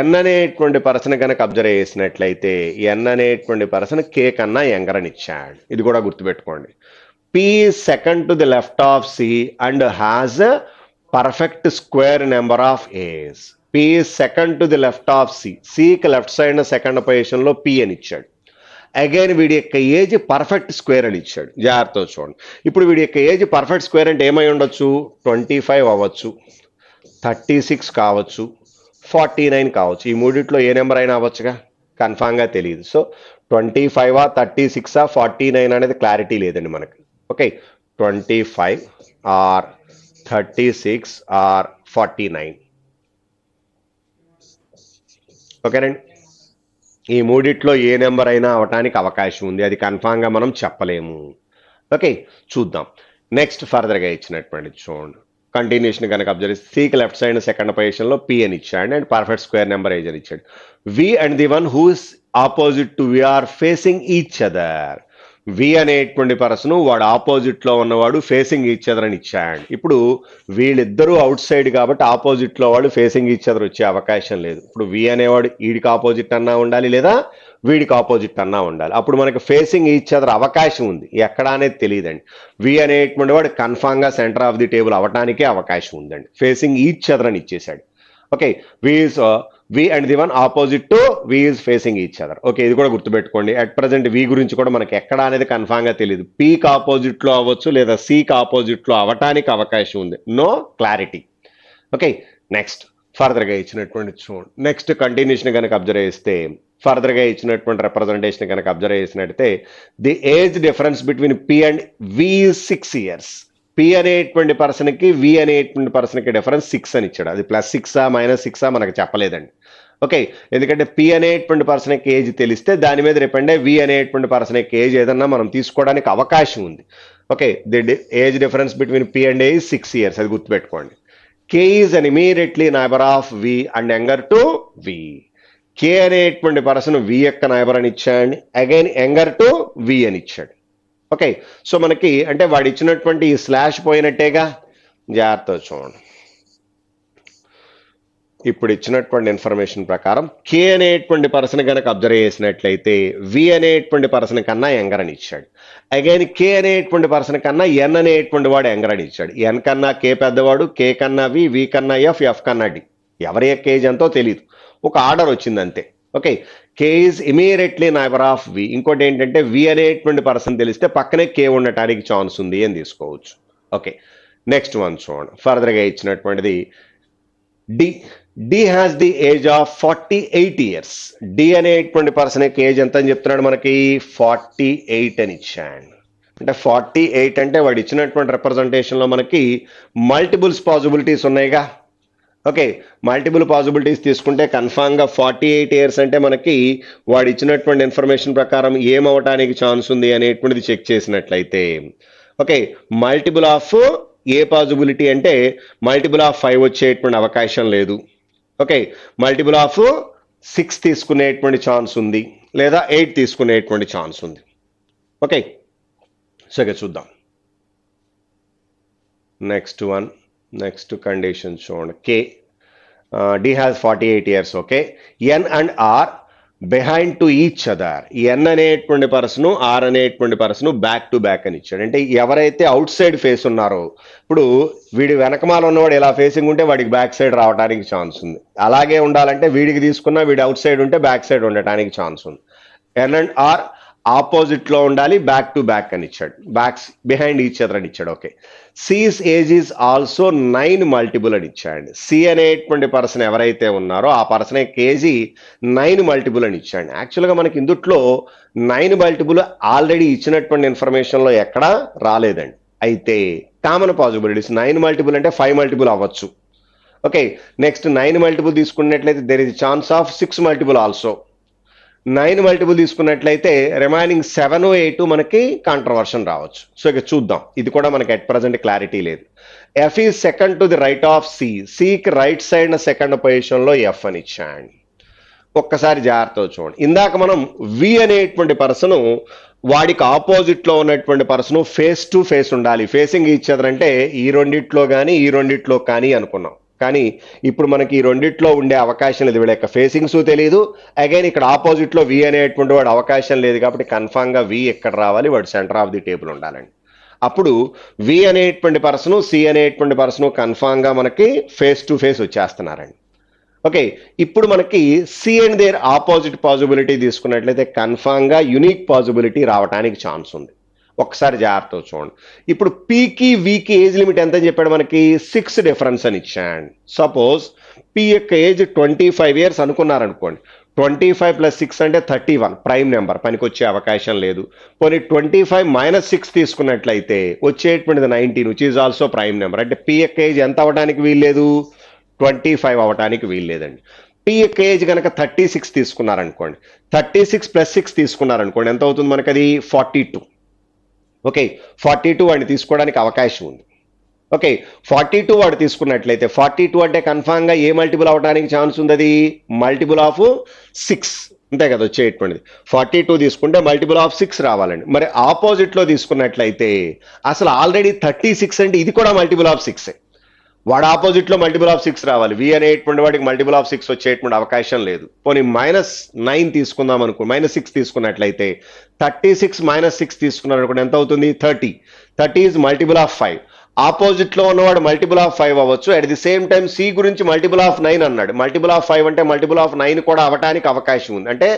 N అనేటువంటి పర్సన్ కనుక అబ్జర్వ్ చేసినట్లయితే ఎన్ అనేటువంటి పర్సన్ కే కన్నా యంగర్ అని ఇచ్చాడు. ఇది కూడా గుర్తుపెట్టుకోండి. P second to the left of C and has perfect square number of age. P second to the left of C. సికి లెఫ్ట్ సైడ్ సెకండ్ పొజిషన్ లో పి అని ఇచ్చాడు. అగైన్ వీడి యొక్క ఏజ్ పర్ఫెక్ట్ స్క్వేర్ అని ఇచ్చాడు. జాగ్రత్తగా చూడండి. ఇప్పుడు వీడి యొక్క ఏజ్ పర్ఫెక్ట్ స్క్వేర్ అంటే ఏమై ఉండొచ్చు? 25 అవ్వచ్చు, 36 కావచ్చు, 49 కావచ్చు. ఈ మూడిట్లో ఏ నెంబర్ అయినా అవ్వచ్చుగా, కన్ఫామ్గా తెలియదు. సో 25 36 49 అనేది క్లారిటీ లేదండి మనకి. Okay, 25 or 36 or 49. ఓకేనండి, ఈ మూడిట్లో ఏ నెంబర్ అయినా అవటానికి అవకాశం ఉంది, అది కన్ఫామ్గా మనం చెప్పలేము. ఓకే, చూద్దాం. నెక్స్ట్ ఫర్దర్గా ఇచ్చినటువంటి చూడండి, కంటిన్యూషన్ కనుక అబ్జర్వ్ చేస్తే సికి లెఫ్ట్ సైడ్ సెకండ్ పొజిషన్లో పి అని ఇచ్చాడు and perfect square number age అని ఇచ్చాడు. V and the one who is opposite to V are facing each other. V అనేటువంటి పర్సన్ వాడు ఆపోజిట్ లో ఉన్నవాడు ఫేసింగ్ ఈచ్ అదర్ అని ఇచ్చాడు. ఇప్పుడు వీళ్ళిద్దరూ అవుట్ సైడ్ కాబట్టి ఆపోజిట్ లో వాడు ఫేసింగ్ ఈచ్ అదర్ వచ్చే అవకాశం లేదు. ఇప్పుడు వి అనేవాడు వీడికి ఆపోజిట్ అన్నా ఉండాలి, లేదా వీడికి ఆపోజిట్ అన్నా ఉండాలి. అప్పుడు మనకి ఫేసింగ్ ఈచ్ అదర్ అవకాశం ఉంది, ఎక్కడ అనేది తెలియదండి. వి అనేటువంటి వాడు కన్ఫామ్ గా సెంటర్ ఆఫ్ ది టేబుల్ అవటానికే అవకాశం ఉందండి. ఫేసింగ్ ఈచ్ అదర్ అని ఇచ్చేసాడు. Okay, V and the one opposite to V is facing each other. Okay, ఇది కూడా గుర్తుపెట్టుకోండి. అట్ ప్రజెంట్ వి గురించి కూడా మనకి ఎక్కడ అనేది కన్ఫామ్ గా తెలియదు. పీకి ఆపోజిట్ లో అవ్వచ్చు, లేదా సికి ఆపోజిట్ లో అవటానికి అవకాశం ఉంది. No clarity. Okay, next further గా ఇచ్చినటువంటి చూడండి, నెక్స్ట్ కంటిన్యూషన్ కనుక అబ్జర్వ్ చేస్తే ఫర్దర్ గా ఇచ్చినటువంటి రిప్రజెంటేషన్ కనుక అబ్జర్వ్ చేసినట్టయితే the age difference between P and V 6 years. P అనేటువంటి పర్సన్కి వి అనేటువంటి పర్సన్కి డిఫరెన్స్ 6 అని ఇచ్చాడు. అది +6 -6 మనకు చెప్పలేదండి. ఓకే, ఎందుకంటే పి అనేటువంటి పర్సన్ యొక్క ఏజ్ తెలిస్తే దాని మీద డిపెండ్ అయ్యి వి అనేటువంటి పర్సన్ యొక్క ఏజ్ ఏదన్నా మనం తీసుకోవడానికి అవకాశం ఉంది. Okay, the age difference between P and A 6 years, అది గుర్తుపెట్టుకోండి. K is an immediately neighbour of V and younger to V. K అనేటువంటి పర్సన్ వి యొక్క నైబర్ అని ఇచ్చాడు, అగైన్ యంగర్ టు వి అని ఇచ్చాడు. ఓకే, సో మనకి అంటే వాడు ఇచ్చినటువంటి ఈ స్లాష్ పోయినట్టేగా. జాగ్రత్త చూడండి, ఇప్పుడు ఇచ్చినటువంటి ఇన్ఫర్మేషన్ ప్రకారం కే అనేటువంటి పర్సన్ కనుక అబ్జర్వ్ చేసినట్లయితే వి అనేటువంటి పర్సన్ కన్నా యంగర్ అని ఇచ్చాడు. అగైన్ కే అనేటువంటి పర్సన్ కన్నా ఎన్ అనేటువంటి వాడు యంగర్ అని ఇచ్చాడు. ఎన్ కన్నా కే పెద్దవాడు, కే కన్నా వి కన్నా ఎఫ్ కన్నా డి. ఎవరి యొక్క ఏజ్ ఎంతో తెలియదు, ఒక ఆర్డర్ వచ్చింది అంతే. Okay, K is immediately neighbour of V. ఇంకోటి ఏంటంటే వి అనేటువంటి పర్సన్ తెలిస్తే పక్కనే కే ఉండటానికి ఛాన్స్ ఉంది అని తీసుకోవచ్చు. ఓకే, నెక్స్ట్ వన్ చూడండి, ఫర్దర్గా ఇచ్చినటువంటిది D has the age of 48 years. D అనేటువంటి పర్సన్ యొక్క ఏజ్ ఎంత అని చెప్తున్నాడు మనకి? 48 అని ఇచ్చాడు. అంటే 48 అంటే వాడు ఇచ్చినటువంటి రిప్రజెంటేషన్లో మనకి మల్టిపుల్స్ పాసిబిలిటీస్ ఉన్నాయిగా. ఓకే, మల్టిపుల్ పాసిబిలిటీస్ తీసుకుంటే కన్ఫామ్గా 48 years అంటే మనకి వాడు ఇచ్చినటువంటి ఇన్ఫర్మేషన్ ప్రకారం ఏమవటానికి ఛాన్స్ ఉంది అనేటువంటిది చెక్ చేసినట్లయితే, okay, multiple of a possibility అంటే మల్టిపుల్ ఆఫ్ 5 వచ్చేటువంటి అవకాశం లేదు. ఓకే, మల్టిపుల్ ఆఫ్ 6 తీసుకునేటువంటి ఛాన్స్ ఉంది, లేదా 8 తీసుకునేటువంటి ఛాన్స్ ఉంది. ఓకే, సో ఇక చూద్దాం నెక్స్ట్ వన్. నెక్స్ట్ కండిషన్ చూడండి, K D has 48 years. Okay, N and R behind to each other. N అనేటువంటి పర్సన్, ఆర్ అనేటువంటి పర్సన్ బ్యాక్ టు బ్యాక్ అని ఇచ్చాడు. అంటే ఎవరైతే అవుట్ సైడ్ ఫేస్ ఉన్నారో, ఇప్పుడు వీడి వెనకమాల ఉన్నవాడు ఇలా ఫేసింగ్ ఉంటే వాడికి బ్యాక్ సైడ్ రావడానికి ఛాన్స్ ఉంది. అలాగే ఉండాలంటే వీడికి తీసుకున్నా వీడి అవుట్ సైడ్ ఉంటే బ్యాక్ సైడ్ ఉండటానికి ఛాన్స్ ఉంది. ఎన్ అండ్ ఆర్ ఆపోజిట్ లో ఉండాలి, బ్యాక్ టు బ్యాక్ అని ఇచ్చాడు, బ్యాక్స్ బిహైండ్ ఈచ్ అదర్ అని ఇచ్చాడు. Okay, C's age is also 9 multiple అని ఇచ్చాడు. సి అనేటువంటి పర్సన్ ఎవరైతే ఉన్నారో ఆ పర్సన్ యొక్క ఏజీ 9 multiple అని ఇచ్చాడు. యాక్చువల్గా మనకి ఇందుట్లో 9 multiple ఆల్రెడీ ఇచ్చినటువంటి ఇన్ఫర్మేషన్లో ఎక్కడా రాలేదండి. అయితే కామన్ పాసిబిలిటీస్ 9 multiple అంటే 5 multiple అవ్వచ్చు. ఓకే, నెక్స్ట్ 9 multiple తీసుకున్నట్లయితే there is chance of 6 multiple also. 9 multiple తీసుకున్నట్లయితే రిమైనింగ్ 7, 8 మనకి కాంట్రవర్షన్ రావచ్చు. సో ఇక చూద్దాం, ఇది కూడా మనకి అట్ ప్రజెంట్ క్లారిటీ లేదు. F is second to the right of C. సికి రైట్ సైడ్ సెకండ్ పొజిషన్లో ఎఫ్ అని ఇచ్చాడు. ఒక్కసారి జాగ్రత్తగా చూడండి, ఇందాక మనం వి అనేటువంటి పర్సన్ వాడికి ఆపోజిట్ లో ఉన్నటువంటి పర్సన్ ఫేస్ టు ఫేస్ ఉండాలి, ఫేసింగ్ ఈచ్ అదర్ అంటే ఈ రెండిట్లో కానీ ఈ రెండిట్లో కానీ అనుకున్నాం. కానీ ఇప్పుడు మనకి ఈ రెండిట్లో ఉండే అవకాశం లేదు, వీళ్ళ యొక్క ఫేసింగ్స్ తెలియదు. అగైన్ ఇక్కడ ఆపోజిట్ లో వి అనేటువంటి వాడు అవకాశం లేదు కాబట్టి కన్ఫామ్ గా వి ఎక్కడ రావాలి, వాడు సెంటర్ ఆఫ్ ది టేబుల్ ఉండాలండి. అప్పుడు వి అనేటువంటి పర్సన్, సి అనేటువంటి పర్సన్ కన్ఫామ్ గా మనకి ఫేస్ టు ఫేస్ వచ్చేస్తున్నారండి. ఓకే, ఇప్పుడు మనకి C and their opposite possibility తీసుకున్నట్లయితే కన్ఫామ్ గా యునిక్ పాసిబిలిటీ రావడానికి ఛాన్స్ ఉంది. ఒకసారి జాగ్రత్త చూడండి. ఇప్పుడు పీకి వికి ఏజ్ లిమిట్ ఎంత చెప్పాడు మనకి? 6 డిఫరెన్స్ అని ఇచ్చాడు. సపోజ్ పి యొక్క ఏజ్ 25 ఇయర్స్ అనుకున్నారనుకోండి. 25 + 6 అంటే 31 ప్రైమ్ నెంబర్, పనికి వచ్చే అవకాశం లేదు. పోనీ 25 - 6 తీసుకున్నట్లయితే వచ్చేటువంటిది 19 which is also prime number. అంటే పి యొక్క ఏజ్ ఎంత అవ్వడానికి వీల్లేదు? 25 అవ్వడానికి వీల్లేదండి. పి యొక్క ఏజ్ కనుక 36 తీసుకున్నారనుకోండి, 36 + 6 తీసుకున్నారనుకోండి, ఎంత అవుతుంది మనకి? అది 42. ఓకే, 42 వాడిని తీసుకోవడానికి అవకాశం ఉంది. ఓకే, 42 వాడు తీసుకున్నట్లయితే 42 అంటే కన్ఫామ్ గా ఏ మల్టిపుల్ అవడానికి ఛాన్స్ ఉంది? అది మల్టిపుల్ ఆఫ్ 6 అంతే కదా వచ్చేటువంటిది. 42 తీసుకుంటే మల్టిపుల్ ఆఫ్ 6 రావాలండి. మరి ఆపోజిట్ లో తీసుకున్నట్లయితే అసలు ఆల్రెడీ 36 అంటే ఇది కూడా మల్టిపుల్ ఆఫ్ 6. వాడు ఆపోజిట్ లో మల్టిపుల్ ఆఫ్ 6 రావాలి. వి అనేటువంటి వాడికి మల్టిపుల్ ఆఫ్ 6 వచ్చేటువంటి అవకాశం లేదు. పోనీ -9 తీసుకుందాం అనుకో, -6 తీసుకున్నట్లయితే 36 - 6 తీసుకున్నారు అనుకోండి, ఎంత అవుతుంది? 30. 30 ఈజ్ మల్టిపుల్ ఆఫ్ 5. ఆపోజిట్ లో ఉన్నవాడు మల్టిపుల్ ఆఫ్ 5 అవ్వచ్చు. At the same time C గురించి మల్టిపుల్ ఆఫ్ 9 అన్నాడు. మల్టిపుల్ ఆఫ్ 5 అంటే మల్టిపుల్ ఆఫ్ 9 కూడా అవడానికి అవకాశం ఉంది. అంటే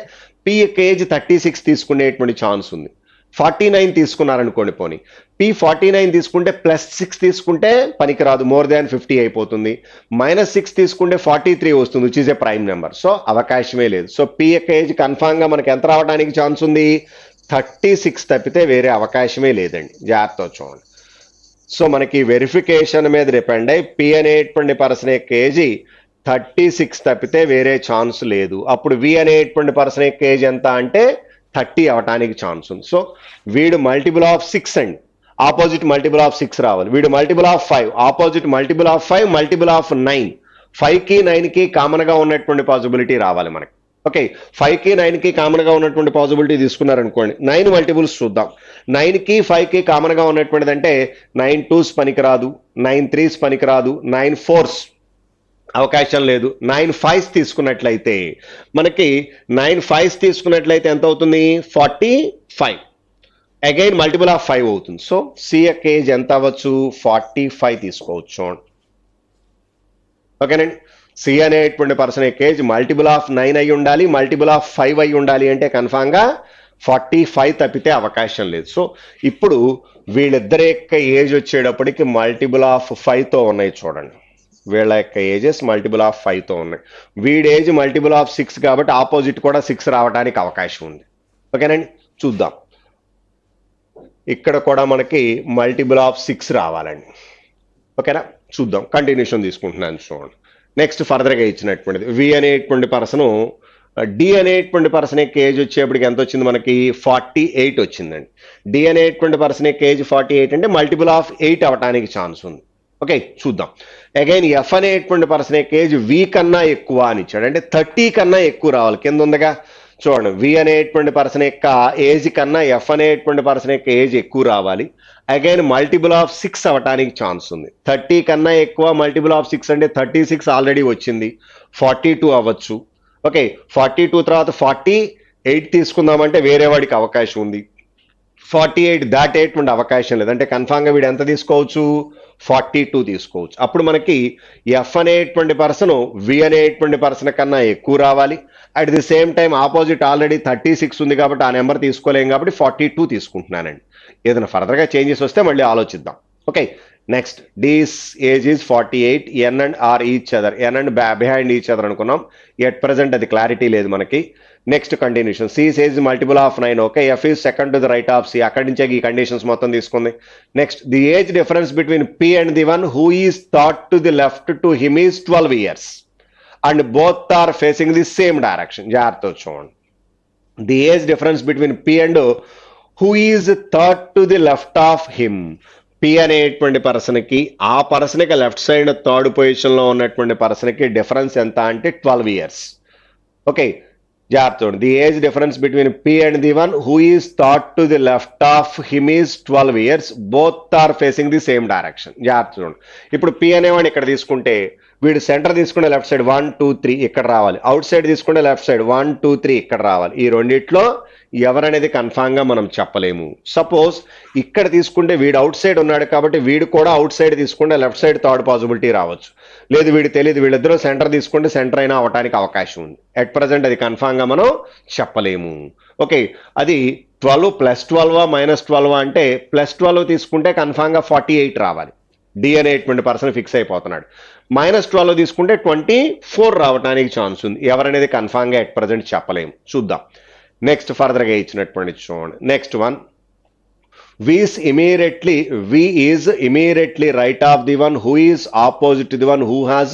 పి యొక్క ఏజ్ 36 తీసుకునేటువంటి ఛాన్స్ ఉంది. 49 తీసుకున్నారనుకోండి, పోనీ పి 49 తీసుకుంటే +6 తీసుకుంటే పనికిరాదు, మోర్ దాన్ 50 అయిపోతుంది. -6 తీసుకుంటే 43 వస్తుంది which is a prime number. So అవకాశమే లేదు. సో పి యొక్క ఏజ్ కన్ఫామ్ గా మనకి ఎంత రావడానికి ఛాన్స్ ఉంది? 36 తప్పితే వేరే అవకాశమే లేదండి. జాగ్రత్త చూడండి. సో మనకి వెరిఫికేషన్ మీద డిపెండ్ అయ్యి పి అనేటువంటి పర్సన్ యొక్క ఏజ్ 36 తప్పితే వేరే ఛాన్స్ లేదు. అప్పుడు వి అనేటువంటి పర్సన్ యొక్క ఏజ్ ఎంత అంటే 30 అవటానికి ఛాన్స్ ఉంది. సో వీడు మల్టిపుల్ ఆఫ్ 6 అండి, ఆపోజిట్ మల్టిపుల్ ఆఫ్ 6 రావాలి. వీడు multiple of 5, opposite multiple of 5, multiple of 9. 5కి 9కి కామన్ గా ఉన్నటువంటి పాసిబిలిటీ రావాలి మనకి. ఓకే, 5కి 9కి కామన్ గా ఉన్నటువంటి పాసిబిలిటీ తీసుకున్నారనుకోండి. 9 మల్టిపుల్స్ చూద్దాం. 9కి 5కి కామన్ గా ఉన్నటువంటిది అంటే 9 2s పనికిరాదు, 9 3s పనికిరాదు, 9 4s అవకాశం లేదు. 9 5s తీసుకున్నట్లయితే మనకి 9 5s తీసుకున్నట్లయితే ఎంత అవుతుంది? 45. అగైన్ మల్టిపుల్ ఆఫ్ 5 అవుతుంది. సో సి యొక్క ఏజ్ ఎంత అవ్వచ్చు? 45 తీసుకోవచ్చు. ఓకేనండి. సి అనేటువంటి పర్సన్ యొక్క ఏజ్ మల్టిపుల్ ఆఫ్ 9 అయి ఉండాలి, మల్టిపుల్ ఆఫ్ 5 అయి ఉండాలి. అంటే కన్ఫామ్ గా 45 తప్పితే అవకాశం లేదు. సో ఇప్పుడు వీళ్ళిద్దరి యొక్క ఏజ్ వచ్చేటప్పటికి మల్టిపుల్ ఆఫ్ 5తో ఉన్నాయి చూడండి. వీళ్ళ యొక్క ఏజెస్ మల్టిపుల్ ఆఫ్ 5తో ఉన్నాయి. వీడి ఏజ్ మల్టిపుల్ ఆఫ్ 6 కాబట్టి ఆపోజిట్ కూడా 6 రావడానికి అవకాశం ఉంది. ఓకేనండి, చూద్దాం. ఇక్కడ కూడా మనకి మల్టిపుల్ ఆఫ్ 6 రావాలండి. ఓకేనా, చూద్దాం. కంటిన్యూషన్ తీసుకుంటున్నాను చూడండి. నెక్స్ట్ ఫర్దర్గా ఇచ్చినటువంటిది వి అనేటువంటి పర్సన్, డి అనేటువంటి పర్సన్ యొక్క ఏజ్ వచ్చేప్పటికి ఎంత వచ్చింది మనకి? 48 వచ్చిందండి. డి అనేటువంటి పర్సన్ యొక్క ఏజ్ 48 అంటే మల్టిపుల్ ఆఫ్ 8 అవటానికి ఛాన్స్ ఉంది. ఓకే, చూద్దాం. అగైన్ ఎఫ్ అనేటువంటి పర్సన్ యొక్క ఏజ్ వి కన్నా ఎక్కువ అని ఇచ్చాడు. అంటే 30 కన్నా ఎక్కువ రావాలి. కింద ఉందిగా చూడండి, వి అనేటువంటి పర్సన్ యొక్క ఏజ్ కన్నా ఎఫ్ అనేటువంటి పర్సన్ యొక్క ఏజ్ ఎక్కువ రావాలి. అగైన్ మల్టిపుల్ ఆఫ్ 6 అవటానికి ఛాన్స్ ఉంది. 30 కన్నా ఎక్కువ మల్టిపుల్ ఆఫ్ 6 అంటే 36 ఆల్రెడీ వచ్చింది, 42 అవ్వచ్చు. ఓకే, 42 తర్వాత 48 తీసుకుందామంటే వేరే వాడికి అవకాశం ఉంది. 48 దాటేటువంటి అవకాశం లేదు. అంటే కన్ఫామ్ గా వీడు ఎంత తీసుకోవచ్చు? 42 తీసుకోవచ్చు. అప్పుడు మనకి ఎఫ్ అనేటువంటి పర్సన్ వి అనేటువంటి పర్సన్ కన్నా ఎక్కువ రావాలి. At the same time opposite already 36 ఉంది కాబట్టి ఆ నెంబర్ తీసుకోలేం కాబట్టి 42 తీసుకుంటున్నానండి. ఏదైనా ఫర్దర్గా చేంజెస్ వస్తే మళ్ళీ ఆలోచిద్దాం. Okay, next D's age is 48, N and R each other, N and behind each other అనుకున్నాం. ఎట్ ప్రెసెంట్ అది క్లారిటీ లేదు మనకి. Next continuation, C says multiple of 9. Okay, F is second to the right of C. అక్కడి నుంచే ఈ conditions మొత్తం తీసుకుంది. Next the age difference between P and the one who is thought to the left to him is 12 years and both are facing the same direction. జాగ్రత్త చూడండి. The age difference between P and who is thought to the left of him. P అనేటువంటి పర్సన్కి ఆ పర్సన్కి left side third పొజిషన్లో ఉన్నటువంటి పర్సన్కి difference ఎంత అంటే 12 years. ఓకే, జాగ్రత్త చూడండి. The age difference between P and the one who is thought to the left of him is 12 years. Both are facing the same direction. జాగ్రత్త చూడండి. ఇప్పుడు పి అనేవాడిని ఇక్కడ తీసుకుంటే వీడు సెంటర్ తీసుకుంటే లెఫ్ట్ సైడ్ 1 2 3 ఇక్కడ రావాలి. అవుట్ సైడ్ తీసుకుంటే లెఫ్ట్ సైడ్ 1 2 3 ఇక్కడ రావాలి. ఈ రెండిట్లో ఎవరనేది కన్ఫామ్గా మనం చెప్పలేము. సపోజ్ ఇక్కడ తీసుకుంటే వీడు అవుట్ సైడ్ ఉన్నాడు కాబట్టి వీడు కూడా అవుట్ సైడ్ తీసుకుంటే లెఫ్ట్ సైడ్ థర్డ్ పాసిబిలిటీ రావచ్చు. లేదు వీడు తెలియదు, వీళ్ళిద్దరూ సెంటర్ తీసుకుంటే సెంటర్ అయినా అవడానికి అవకాశం ఉంది. అట్ ప్రజెంట్ అది కన్ఫామ్గా మనం చెప్పలేము. ఓకే, అది 12 + 12 - 12 అంటే +12 తీసుకుంటే కన్ఫామ్గా 48 రావాలి. డి అనేటువంటి పర్సన్ ఫిక్స్ అయిపోతున్నాడు. -12 తీసుకుంటే 24 రావడానికి ఛాన్స్ ఉంది. ఎవరనేది కన్ఫామ్గా అట్ ప్రజెంట్ చెప్పలేము. చూద్దాం నెక్స్ట్ ఫర్దర్గా ఇచ్చినటువంటి చూడండి. Next one, V is immediately right of the one who is opposite to the one who has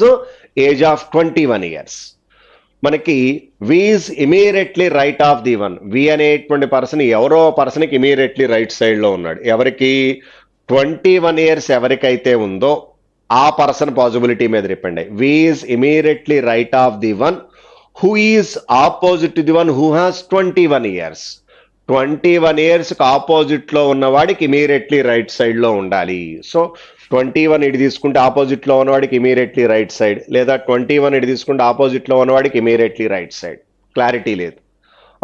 age of 21 years. మనకి V is immediately right of the one. V అనేటువంటి person ఎవరో పర్సన్కి immediately right సైడ్లో ఉన్నాడు. ఎవరికి 21 years ఎవరికైతే ఉందో ఆ పర్సన్ పాసిబిలిటీ మీద డిపెండ్ అయ్యి. V is immediately right of the one who is opposite to the one who has 21 years. 21 ఇయర్స్కి ఆపోజిట్లో ఉన్నవాడికి ఇమీడియట్లీ రైట్ సైడ్లో ఉండాలి. సో 21 ఇటు తీసుకుంటే ఆపోజిట్లో ఉన్నవాడికి ఇమీడియట్లీ రైట్ సైడ్, లేదా 21 ఇటు తీసుకుంటే ఆపోజిట్లో ఉన్నవాడికి ఇమీడియట్లీ రైట్ సైడ్. క్లారిటీ లేదు.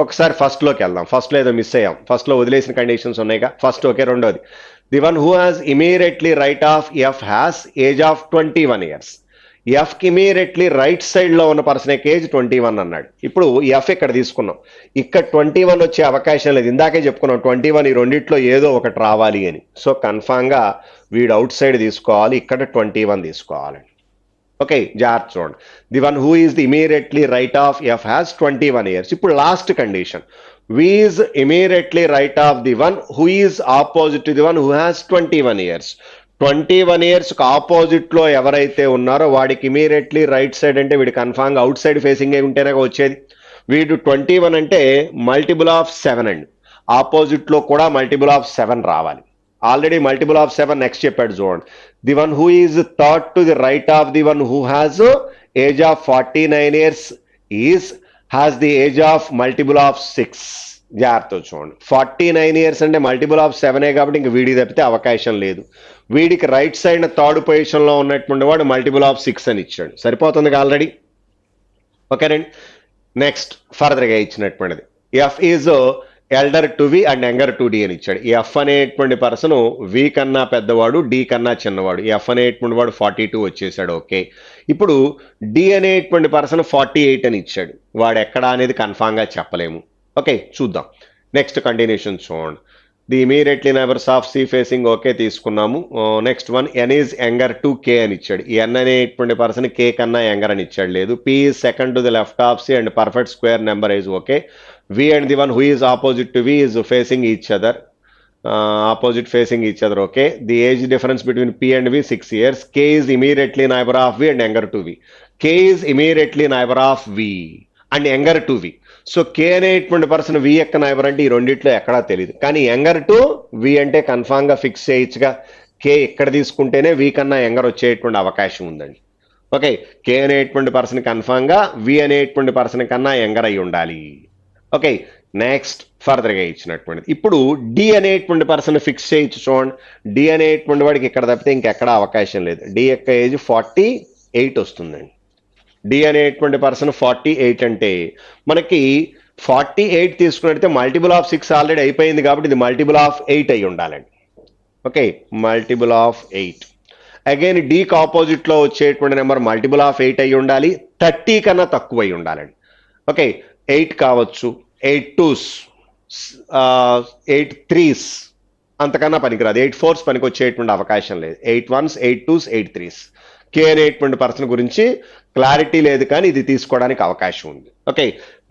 ఒకసారి ఫస్ట్లోకి వెళ్దాం. ఫస్ట్లో ఏదో మిస్ అయ్యాం. ఫస్ట్లో వదిలేసిన కండిషన్స్ ఉన్నాయిగా. First okay. రెండోది, the one who has immediately right of F has age of 21 years. ఎఫ్కి ఇమీడియట్లీ రైట్ సైడ్లో ఉన్న పర్సన్ ఏజ్ 21 అన్నాడు. ఇప్పుడు ఎఫ్ ఇక్కడ తీసుకున్నాం, ఇక్కడ 21 వచ్చే అవకాశం లేదు. ఇందాకే చెప్పుకున్నాం 21 ఈ రెండిట్లో ఏదో ఒకటి రావాలి అని. సో కన్ఫామ్గా వీడు అవుట్ సైడ్ తీసుకోవాలి, ఇక్కడ 21 తీసుకోవాలి. ఓకే, జాగ్రత్త చూడండి. The one who is the immediately right of F has 21 years. ఇప్పుడు last condition, V is immediately right of the one who is opposite to the one who has 21 years. 21 ఇయర్స్కి ఆపోజిట్లో ఎవరైతే ఉన్నారో వాడికి ఇమీడియట్లీ రైట్ సైడ్ అంటే వీడు కన్ఫామ్గా out side facing ఉంటేనే వచ్చేది. వీడు 21 అంటే మల్టిపుల్ ఆఫ్ 7 అండి. ఆపోజిట్లో కూడా మల్టిపుల్ ఆఫ్ 7 రావాలి. ఆల్రెడీ మల్టిపుల్ ఆఫ్ 7 నెక్స్ట్ చెప్పాడు చూడండి. The one who is third to the right of the one who has age of 49 years has the age of multiple of 6. జాగ్రత్త చూడండి. 49 ఇయర్స్ అంటే multiple of 7 కాబట్టి ఇంక వీడికి తప్పితే అవకాశం లేదు. వీడికి రైట్ సైడ్ థర్డ్ పొజిషన్లో ఉన్నటువంటి వాడు మల్టిపుల్ ఆఫ్ 6 అని ఇచ్చాడు. సరిపోతుంది ఆల్రెడీ. ఓకేనండి. నెక్స్ట్ ఫర్దర్గా ఇచ్చినటువంటిది, F is elder to V and younger to D అని ఇచ్చాడు. ఎఫ్ అనేటువంటి పర్సన్ వి కన్నా పెద్దవాడు, డి కన్నా చిన్నవాడు. ఎఫ్ అనేటువంటి వాడు 42 వచ్చేసాడు. ఓకే, ఇప్పుడు డి అనేటువంటి పర్సన్ 48 అని ఇచ్చాడు. వాడు ఎక్కడ అనేది కన్ఫామ్గా చెప్పలేము. ఓకే, చూద్దాం నెక్స్ట్ కంటిన్యూషన్ చూడండి. The immediately neighbours of C facing okay తీసుకున్నాము. Next one, N is younger to K అని ఇచ్చాడు. ఎన్ అనేటువంటి పర్సన్ కే కన్నా యంగర్ అని ఇచ్చాడు. లేదు. P is second to the left of C and perfect square number is okay. V and the one who is opposite to V is facing each other. Opposite facing each other. Okay, the age difference between P and V 6 years. K is immediately neighbour of V and younger to V. K is immediately neighbour of V and younger to V. So K అనేటువంటి person వి యొక్క neighbour అంటే ఈ రెండిట్లో ఎక్కడా తెలియదు. కానీ younger to వి అంటే కన్ఫామ్గా ఫిక్స్ చేయొచ్చుగా. కే ఇక్కడ తీసుకుంటేనే వి కన్నా యంగర్ వచ్చేటువంటి అవకాశం ఉందండి. ఓకే, కే అనేటువంటి పర్సన్ కన్ఫామ్గా వి అనేటువంటి పర్సన్ కన్నా యంగర్ అయి ఉండాలి. ఓకే, నెక్స్ట్ ఫర్దర్గా ఇచ్చినటువంటిది. ఇప్పుడు డి అనేటువంటి పర్సన్ ఫిక్స్ చేయొచ్చు చూడండి. డి అనేటువంటి వాడికి ఇక్కడ తప్పితే ఇంకెక్కడ అవకాశం లేదు. డి యొక్క ఏజ్ 48 వస్తుందండి. డి అనేటువంటి పర్సన్ 48 అంటే మనకి 48 తీసుకున్నట్టయితే మల్టిపుల్ ఆఫ్ 6 ఆల్రెడీ అయిపోయింది కాబట్టి ఇది మల్టిపుల్ ఆఫ్ 8 అయి ఉండాలండి. Okay, multiple of 8. అగైన్ డీకి ఆపోజిట్లో వచ్చేటువంటి నెంబర్ మల్టిపుల్ ఆఫ్ 8 అయి ఉండాలి. 30 కన్నా తక్కువ అయి ఉండాలండి. ఓకే, 8 కావచ్చు, 8 2s, 8 3s అంతకన్నా పనికిరాదు. 8 4s పనికి వచ్చేటువంటి అవకాశం లేదు. 8 1s, 8 2s, 8 3s. కే అనేటువంటి పర్సన్ గురించి క్లారిటీ లేదు కానీ ఇది తీసుకోవడానికి అవకాశం ఉంది. ఓకే,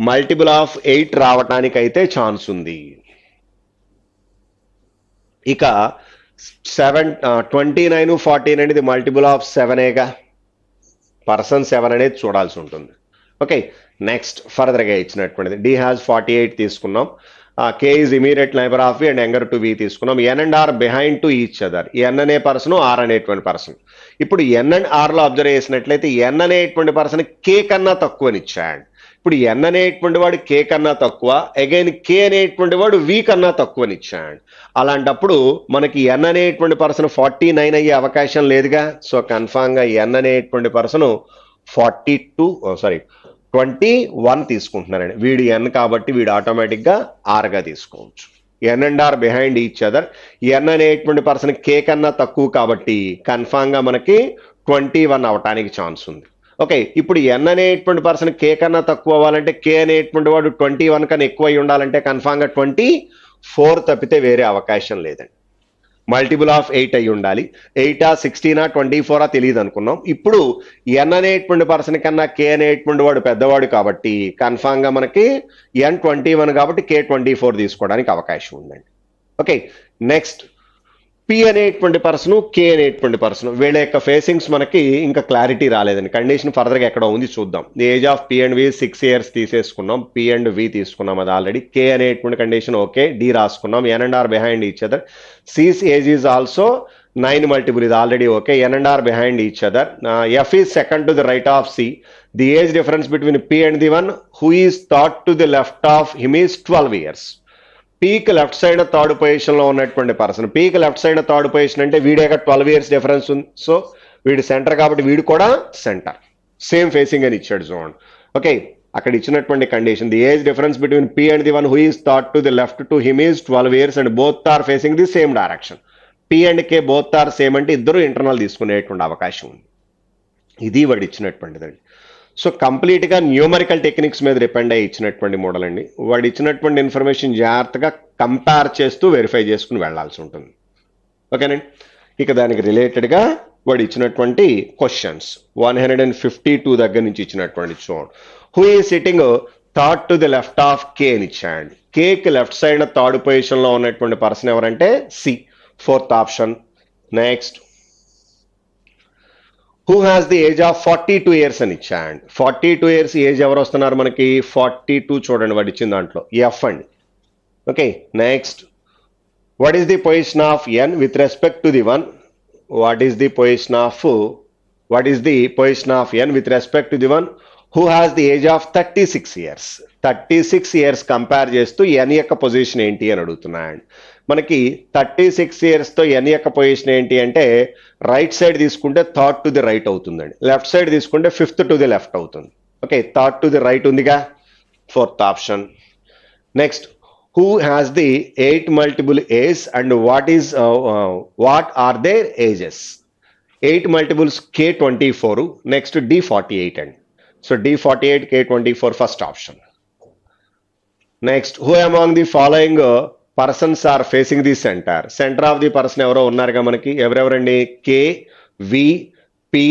మల్టిపుల్ ఆఫ్ 8 రావడానికి అయితే ఛాన్స్ ఉంది. ఇక 29 14 అనేది మల్టిపుల్ ఆఫ్ 7ఏగా. పర్సన్ 7 అనేది చూడాల్సి ఉంటుంది. ఓకే, నెక్స్ట్ ఫర్దర్గా ఇచ్చినటువంటిది డి హ్యాస్ 48 తీసుకున్నాం. K is immediate neighbour of V and younger to V తీసుకున్నాం. N and R behind to each other. N అనే పర్సన్, ఆర్ అనేటువంటి పర్సన్. ఇప్పుడు ఎన్ అండ్ ఆర్లో అబ్జర్వ్ చేసినట్లయితే ఎన్ అనేటువంటి పర్సన్ కే కన్నా తక్కువని ఇచ్చాడు. ఇప్పుడు ఎన్ అనేటువంటి వాడు కే కన్నా తక్కువ, అగైన్ కే అనేటువంటి వాడు వి కన్నా తక్కువని ఇచ్చాడు. అలాంటప్పుడు మనకి ఎన్ అనేటువంటి పర్సన్ 49 అయ్యే అవకాశం లేదుగా. సో కన్ఫామ్గా ఎన్ అనేటువంటి పర్సన్ 21 తీసుకుంటున్నారండి. వీడు n కాబట్టి వీడు ఆటోమేటిక్గా ఆర్గా తీసుకోవచ్చు. N and R behind each other. N అనేటువంటి పర్సన్ కే కన్నా తక్కువ కాబట్టి కన్ఫామ్గా మనకి 21 అవటానికి ఛాన్స్ ఉంది. ఓకే, ఇప్పుడు ఎన్ అనేటువంటి పర్సన్ కే కన్నా తక్కువ అవ్వాలంటే కే అనేటువంటి వాడు 21 కన్నా ఎక్కువ అయి ఉండాలంటే కన్ఫామ్గా 24 తప్పితే వేరే అవకాశం లేదండి. మల్టిపుల్ ఆఫ్ 8 అయి ఉండాలి. 8ఆ 16ఆ 24ఆ తెలియదు అనుకున్నాం. ఇప్పుడు ఎన్ అనేటువంటి పర్సన్ కన్నా కే అనేటువంటి వాడు పెద్దవాడు కాబట్టి కన్ఫామ్గా మనకి ఎన్ 21 కాబట్టి కే 24 తీసుకోవడానికి అవకాశం ఉందండి. ఓకే, నెక్స్ట్ పి అనేటువంటి పర్సన్ కే అనేటువంటి పర్సన్ వీళ్ళ యొక్క ఫేసింగ్స్ మనకి ఇంకా క్లారిటీ రాలేదండి. కండిషన్ ఫర్దర్గా ఎక్కడ ఉంది చూద్దాం. The age of P and V 6 years తీసేసుకున్నాం. పి అండ్ వి తీసుకున్నాం అది ఆల్రెడీ. కే అనేటువంటి కండిషన్ ఓకే, డి రాసుకున్నాం. N and R behind each other. C's age is also 9 multiple ఇది already okay. N and R behind each other. F is second to the right of C. The age difference between P and the one who is thought to the left of him is 12 years. Peak left side third position లో ఉన్నటువంటి person, peak left side third position అంటే వీడేగా 12 years difference ఉంది. So వీడు centre కాబట్టి వీడు కూడా centre, same facing అని ఇచ్చాడు చూడండి. ఓకే, అక్కడ ఇచ్చినటువంటి condition the age difference between P and the one who is thought to the left to him is 12 years and both are facing the same direction. P and K both are same అంటే ఇద్దరు internal తీసుకునేటువంటి అవకాశం ఉంది. ఇది వాడు ఇచ్చినటువంటిదండి. So కంప్లీట్గా numerical techniques మీద డిపెండ్ అయ్యి ఇచ్చినటువంటి మోడల్ అండి. వాడు ఇచ్చినటువంటి ఇన్ఫర్మేషన్ జాగ్రత్తగా కంపేర్ చేస్తూ వెరిఫై చేసుకుని వెళ్లాల్సి ఉంటుంది. ఓకేనండి, ఇక దానికి రిలేటెడ్గా వాడు ఇచ్చినటువంటి క్వశ్చన్స్ 152 దగ్గర నుంచి ఇచ్చినటువంటి చూడండి. Who is sitting third to the left of K అని ఇచ్చాయండి. కేకి లెఫ్ట్ సైడ్ థర్డ్ పొజిషన్లో ఉన్నటువంటి పర్సన్ ఎవరంటే C, 4th option. Next who has the age of 42 years అని ఇచ్చాయండి. 42 years ఏజ్ ఎవరు వస్తున్నారు మనకి? 42 చూడండి వాడు ఇచ్చిన దాంట్లో ఎఫ్ అండి. Okay, next what is the position of N with respect to the one? What is the position of N with respect to the one who has the age of 36 years? 36 years compare చేస్తూ N యొక్క position ఏంటి అని అడుగుతున్నాయండి. మనకి 36 years తో ఎన్ యొక్క position ఏంటి అంటే right side తీసుకుంటే థర్డ్ టు ది రైట్ అవుతుందండి, లెఫ్ట్ సైడ్ తీసుకుంటే 5th టు ది లెఫ్ట్ అవుతుంది. Okay, third to the right ఉందిగా, 4th option. Next who has the 8 multiple age and what are their ages? 8 multiples K24, next D48 అండి. So D48 K24 first option. Next who among the following persons are facing the centre? Centre of the person ఎవరో ఉన్నారుగా మనకి, ఎవరెవరండి? కే, వి, P,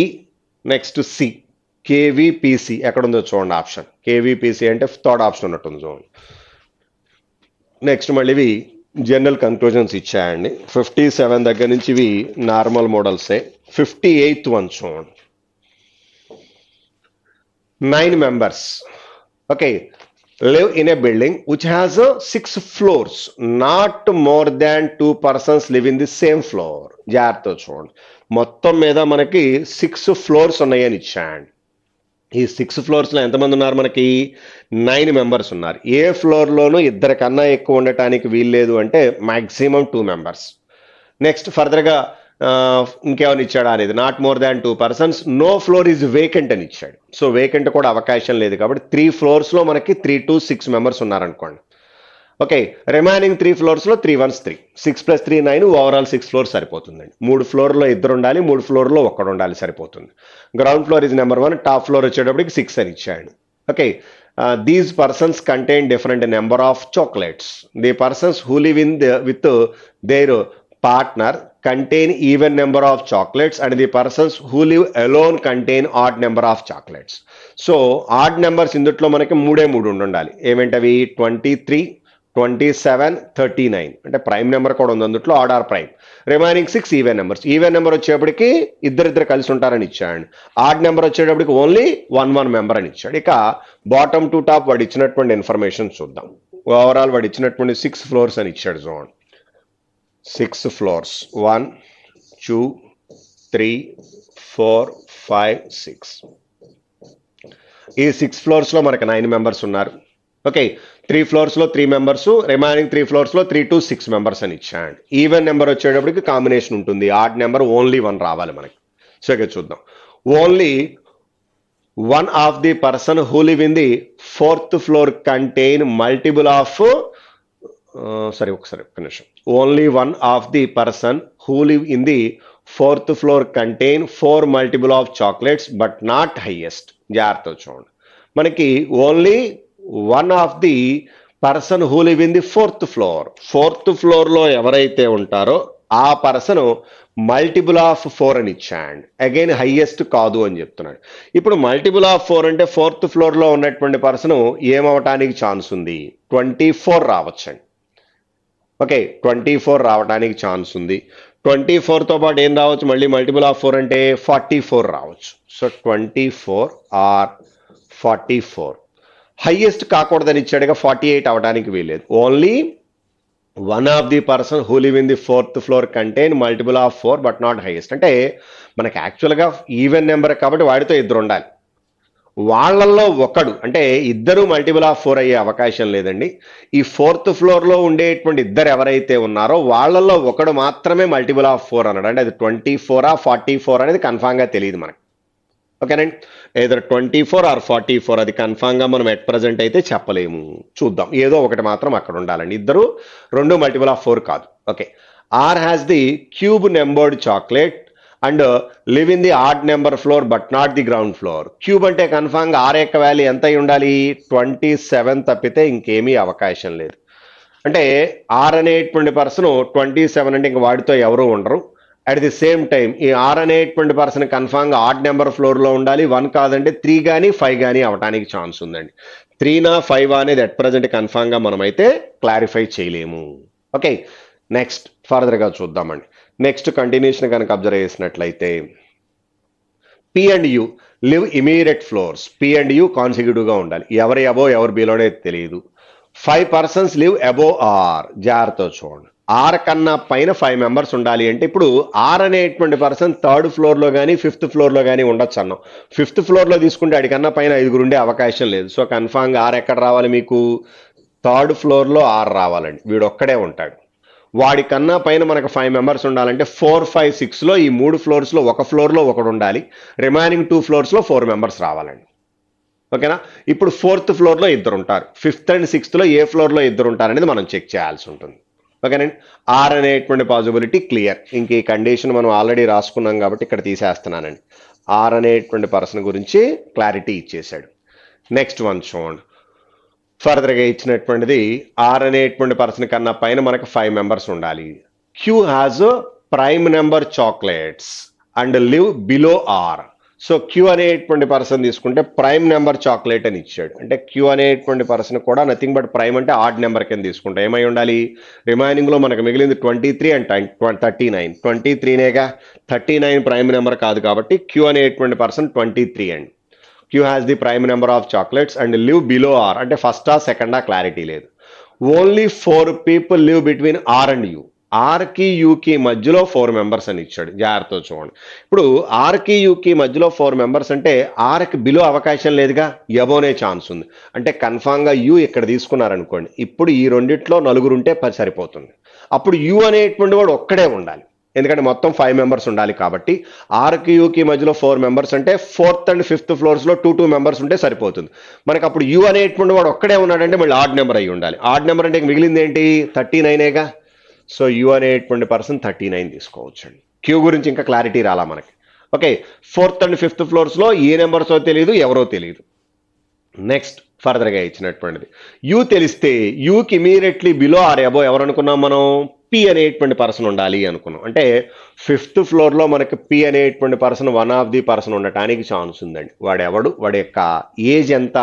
next C. కేవిపిసి ఎక్కడ ఉందో చూడండి option. కేవిపిసి అంటే third option ఉన్నట్టుంది చూడండి. నెక్స్ట్ మళ్ళీ ఇవి జనరల్ కంక్లూజన్స్ ఇచ్చాయండి. 57 దగ్గర నుంచి ఇవి నార్మల్ మోడల్సే. 58th వన్ చూడండి. 9 members. Okay, live in a building which has 6 floors. Not more than 2 persons live in the same floor. జాగ్రత్త చూడండి. మొత్తం మీద మనకి 6 floors ఉన్నాయని ఇచ్చాయండి. ఈ 6 floors లో ఎంతమంది ఉన్నారు మనకి? 9 members ఉన్నారు. ఏ ఫ్లోర్లోనూ ఇద్దరి కన్నా ఎక్కువ ఉండటానికి వీల్లేదు అంటే మాక్సిమం 2 members. నెక్స్ట్ ఫర్దర్గా ఇంకేమైనా ఇచ్చాడా అనేది, not more than 2 persons. No floor is vacant అని ఇచ్చాడు. సో వేకెంట్ కూడా అవకాశం లేదు కాబట్టి 3 floors లో మనకి 3 to 6 members ఉన్నారనుకోండి. ఓకే, రిమైనింగ్ 3 floors లో 3 1s 3, 6 + 3 9, ఓవరాల్ 6 floors సరిపోతుందండి. 3 floorలో ఇద్దరు ఉండాలి, 3 floorలో ఒక్కడు ఉండాలి, సరిపోతుంది. Ground floor is number 1, top floor వచ్చేటప్పటికి 6 అని ఇచ్చాడు. Okay, these persons contain different number of chocolates. The persons who live in with their partner contain even number of chocolates and the persons who live alone contain odd number of chocolates. So odd numbers ఇందుట్లో మనకి 3 ఉండాలి. ఏమేంటవి? 23, 27, 39 అంటే prime number కూడా ఉంది అందుట్లో, odd or prime. Remaining 6 even numbers. Even number వచ్చేటప్పటికి ఇద్దరిద్దరు కలిసి ఉంటారని ఇచ్చాడు. ఆడ్ నెంబర్ వచ్చేటప్పటికి ఓన్లీ 1 member అని ఇచ్చాడు. ఇక బాటమ్ టు టాప్ వాడు ఇచ్చినటువంటి ఇన్ఫర్మేషన్ చూద్దాం. ఓవరాల్ వాడు ఇచ్చినటువంటి 6 floors అని ఇచ్చాడు చూడండి. 6 floors, 1, 2, 3, 4, 5, 6. ఈ 6 floors లో మనకి 9 members ఉన్నారు. ఓకే, 3 floors లో 3 members, రిమైనింగ్ 3 floors లో 3 to 6 members అని ఇచ్చాడు. ఈవెన్ నెంబర్ వచ్చేటప్పటికి కాంబినేషన్ ఉంటుంది, ఆడ్ నెంబర్ ఓన్లీ 1 రావాలి మనకి. సో ఇక చూద్దాం. Only one of the person who live in the fourth floor contain multiple of ఒక్క నిమిషం. Only one of the person who live in the fourth floor contain 4 multiple of chocolates but not highest. జాగ్రత్త చూడండి, మనకి only one of the person who live in the fourth floor లో ఎవరైతే ఉంటారో ఆ person multiple of 4 అని ఇచ్చాడు. Again highest కాదు అని చెప్తున్నాడు. ఇప్పుడు మల్టిపుల్ ఆఫ్ 4 అంటే ఫోర్త్ ఫ్లోర్ లో ఉన్నటువంటి పర్సన్ ఏమవటానికి ఛాన్స్ ఉంది? 24 రావచ్చండి. ఓకే, 24 రావడానికి ఛాన్స్ ఉంది. 24తో పాటు ఏం రావచ్చు? మళ్ళీ మల్టిపుల్ ఆఫ్ 4 అంటే 44 రావచ్చు. So 24 are 44. హైయెస్ట్ కాకూడదని ఇచ్చాడుగా, 48 అవడానికి వీలేదు. Only one of the person who live in the fourth floor contain multiple of 4 but not highest. అంటే మనకి యాక్చువల్గా ఈవెన్ నెంబర్ కాబట్టి వాడితో ఇద్దరు ఉండాలి. వాళ్ళల్లో ఒకడు అంటే ఇద్దరు మల్టిపుల్ ఆఫ్ 4 అయ్యే అవకాశం లేదండి. ఈ ఫోర్త్ ఫ్లోర్ లో ఉండేటువంటి ఇద్దరు ఎవరైతే ఉన్నారో వాళ్ళల్లో ఒకడు మాత్రమే మల్టిపుల్ ఆఫ్ 4 అన్నాడు. అంటే అది 24 44 అనేది కన్ఫామ్ గా తెలియదు మనకి. ఓకేనండి, ఏదో 24 ఆర్ 44 అది కన్ఫామ్ గా మనం ఎట్ ప్రజెంట్ అయితే చెప్పలేము. చూద్దాం, ఏదో ఒకటి మాత్రం అక్కడ ఉండాలండి. ఇద్దరు రెండు మల్టిపుల్ ఆఫ్ 4 కాదు. Okay, R has the cube numbered chocolate and live in the odd number floor but not the ground floor. Cube అంటే కన్ఫామ్గా ఆర్ యొక్క వాల్యూ ఎంత అయి ఉండాలి? 27 తప్పితే ఇంకేమీ అవకాశం లేదు. అంటే ఆర్ అనేటువంటి పర్సన్ 27 అంటే ఇంక వాడితో ఎవరు ఉండరు. అట్ ది సేమ్ టైం ఈ ఆర్ అనేటువంటి పర్సన్ కన్ఫామ్గా ఆడ్ నెంబర్ ఫ్లోర్లో ఉండాలి. 1 కాదంటే 3 కానీ 5 కానీ అవటానికి ఛాన్స్ ఉందండి. 3 5 అనేది అట్ ప్రజెంట్ కన్ఫామ్గా మనమైతే క్లారిఫై చేయలేము. ఓకే, నెక్స్ట్ ఫర్దర్గా చూద్దామండి. నెక్స్ట్ కంటిన్యూషన్ కనుక అబ్జర్వ్ చేసినట్లయితే P and U live immediate floors. P and U కాన్సిక్యూటివ్గా ఉండాలి. ఎవరి అబో ఎవరి బిలోనే తెలియదు. 5 పర్సన్స్ లివ్ అబో ఆర్. జాగ్రత్త చూడండి, ఆర్ కన్నా పైన 5 మెంబర్స్ ఉండాలి. అంటే ఇప్పుడు ఆర్ అనేటువంటి పర్సన్ 3rd ఫ్లోర్లో కానీ 5th ఫ్లోర్లో కానీ ఉండొచ్చు అన్నాం. 5th ఫ్లోర్లో తీసుకుంటే అడికన్నా పైన 5 ఉండే అవకాశం లేదు. సో కన్ఫామ్గా ఆర్ ఎక్కడ రావాలి? మీకు 3rd ఫ్లోర్లో ఆర్ రావాలండి. వీడు ఒక్కడే ఉంటాడు. వాడి కన్నా పైన మనకు 5 మెంబర్స్ ఉండాలంటే 4 5 6లో ఈ 3 ఫ్లోర్స్లో ఒక ఫ్లోర్లో ఒకడు ఉండాలి. రిమైనింగ్ 2 ఫ్లోర్స్లో 4 మెంబర్స్ రావాలండి. ఓకేనా, ఇప్పుడు 4th ఫ్లోర్లో ఇద్దరు ఉంటారు. 5th అండ్ 6thలో ఏ ఫ్లోర్లో ఇద్దరు ఉంటారనేది మనం చెక్ చేయాల్సి ఉంటుంది. ఓకేనండి, ఆర్ అనేటువంటి పాసిబిలిటీ క్లియర్. ఇంక ఈ కండిషన్ మనం ఆల్రెడీ రాసుకున్నాం కాబట్టి ఇక్కడ తీసేస్తున్నానండి. ఆర్ అనేటువంటి పర్సన్ గురించి క్లారిటీ ఇచ్చేశాడు. నెక్స్ట్ వన్ చూడండి, ఫర్దర్గా ఇచ్చినటువంటిది ఆర్ అనేటువంటి పర్సన్ కన్నా పైన మనకు 5 మెంబర్స్ ఉండాలి. Q has prime number chocolates and live below R. So Q అనేటువంటి పర్సన్ తీసుకుంటే ప్రైమ్ నెంబర్ చాక్లెట్ అని ఇచ్చాడు. అంటే క్యూ అనేటువంటి పర్సన్ కూడా నథింగ్ బట్ ప్రైమ్ అంటే ఆడ్ నెంబర్ కింద తీసుకుంటే ఏమై ఉండాలి? రిమైనింగ్లో మనకు మిగిలింది 23 అండ్ 39. 23నేగా, 39 ప్రైమ్ నెంబర్ కాదు కాబట్టి క్యూ అనేటువంటి పర్సన్ 23 అండి. Q has the prime number of chocolates and live below R. అంటే ఫస్ట్ సెకండ్ క్లారిటీ లేదు. Only 4 people live between R and U. ఆర్కి యూకి మధ్యలో 4 మెంబర్స్ అని ఇచ్చాడు. జాగ్రత్త చూడండి, ఇప్పుడు ఆర్కి యూకి మధ్యలో 4 మెంబర్స్ అంటే ఆర్కి బిలో అవకాశం లేదుగా, ఎబోనే ఛాన్స్ ఉంది. అంటే కన్ఫామ్గా యూ ఇక్కడ తీసుకున్నారనుకోండి, ఇప్పుడు ఈ రెండిట్లో 4 ఉంటే సరిపోతుంది. అప్పుడు యూ అనేటువంటి వాడు ఒక్కడే ఉండాలి. ఎందుకంటే మొత్తం 5 మెంబర్స్ ఉండాలి కాబట్టి ఆర్కి యూకి మధ్యలో 4 మెంబర్స్ అంటే 4th అండ్ 5th ఫ్లోర్స్లో 2 మెంబర్స్ ఉంటే సరిపోతుంది మనకు. అప్పుడు యూ అనేటువంటి వాడు ఒక్కడే ఉన్నాడంటే మళ్ళీ ఆడ్ నెంబర్ అయ్యి ఉండాలి. ఆడ్ నెంబర్ అంటే మిగిలింది ఏంటి? 39ఏగా. సో యూ అనేటువంటి పర్సన్ 39 తీసుకోవచ్చు అండి. క్యూ గురించి ఇంకా క్లారిటీ రాలా మనకి. ఓకే, 4th అండ్ 5th ఫ్లోర్స్లో ఏ నెంబర్సో తెలియదు, ఎవరో తెలియదు. నెక్స్ట్ ఫర్దర్గా ఇచ్చినటువంటిది యూ తెలిస్తే యూకి ఇమీడియట్లీ బిలో ఆర్ అబో ఎవరు అనుకున్నాం మనం? పి అనేటువంటి పర్సన్ ఉండాలి అనుకున్నాం. అంటే 5th ఫ్లోర్లో మనకి పి అనేటువంటి person one of the person ఉండటానికి ఛాన్స్ ఉందండి. వాడెవడు, వాడి యొక్క ఏజ్ ఎంత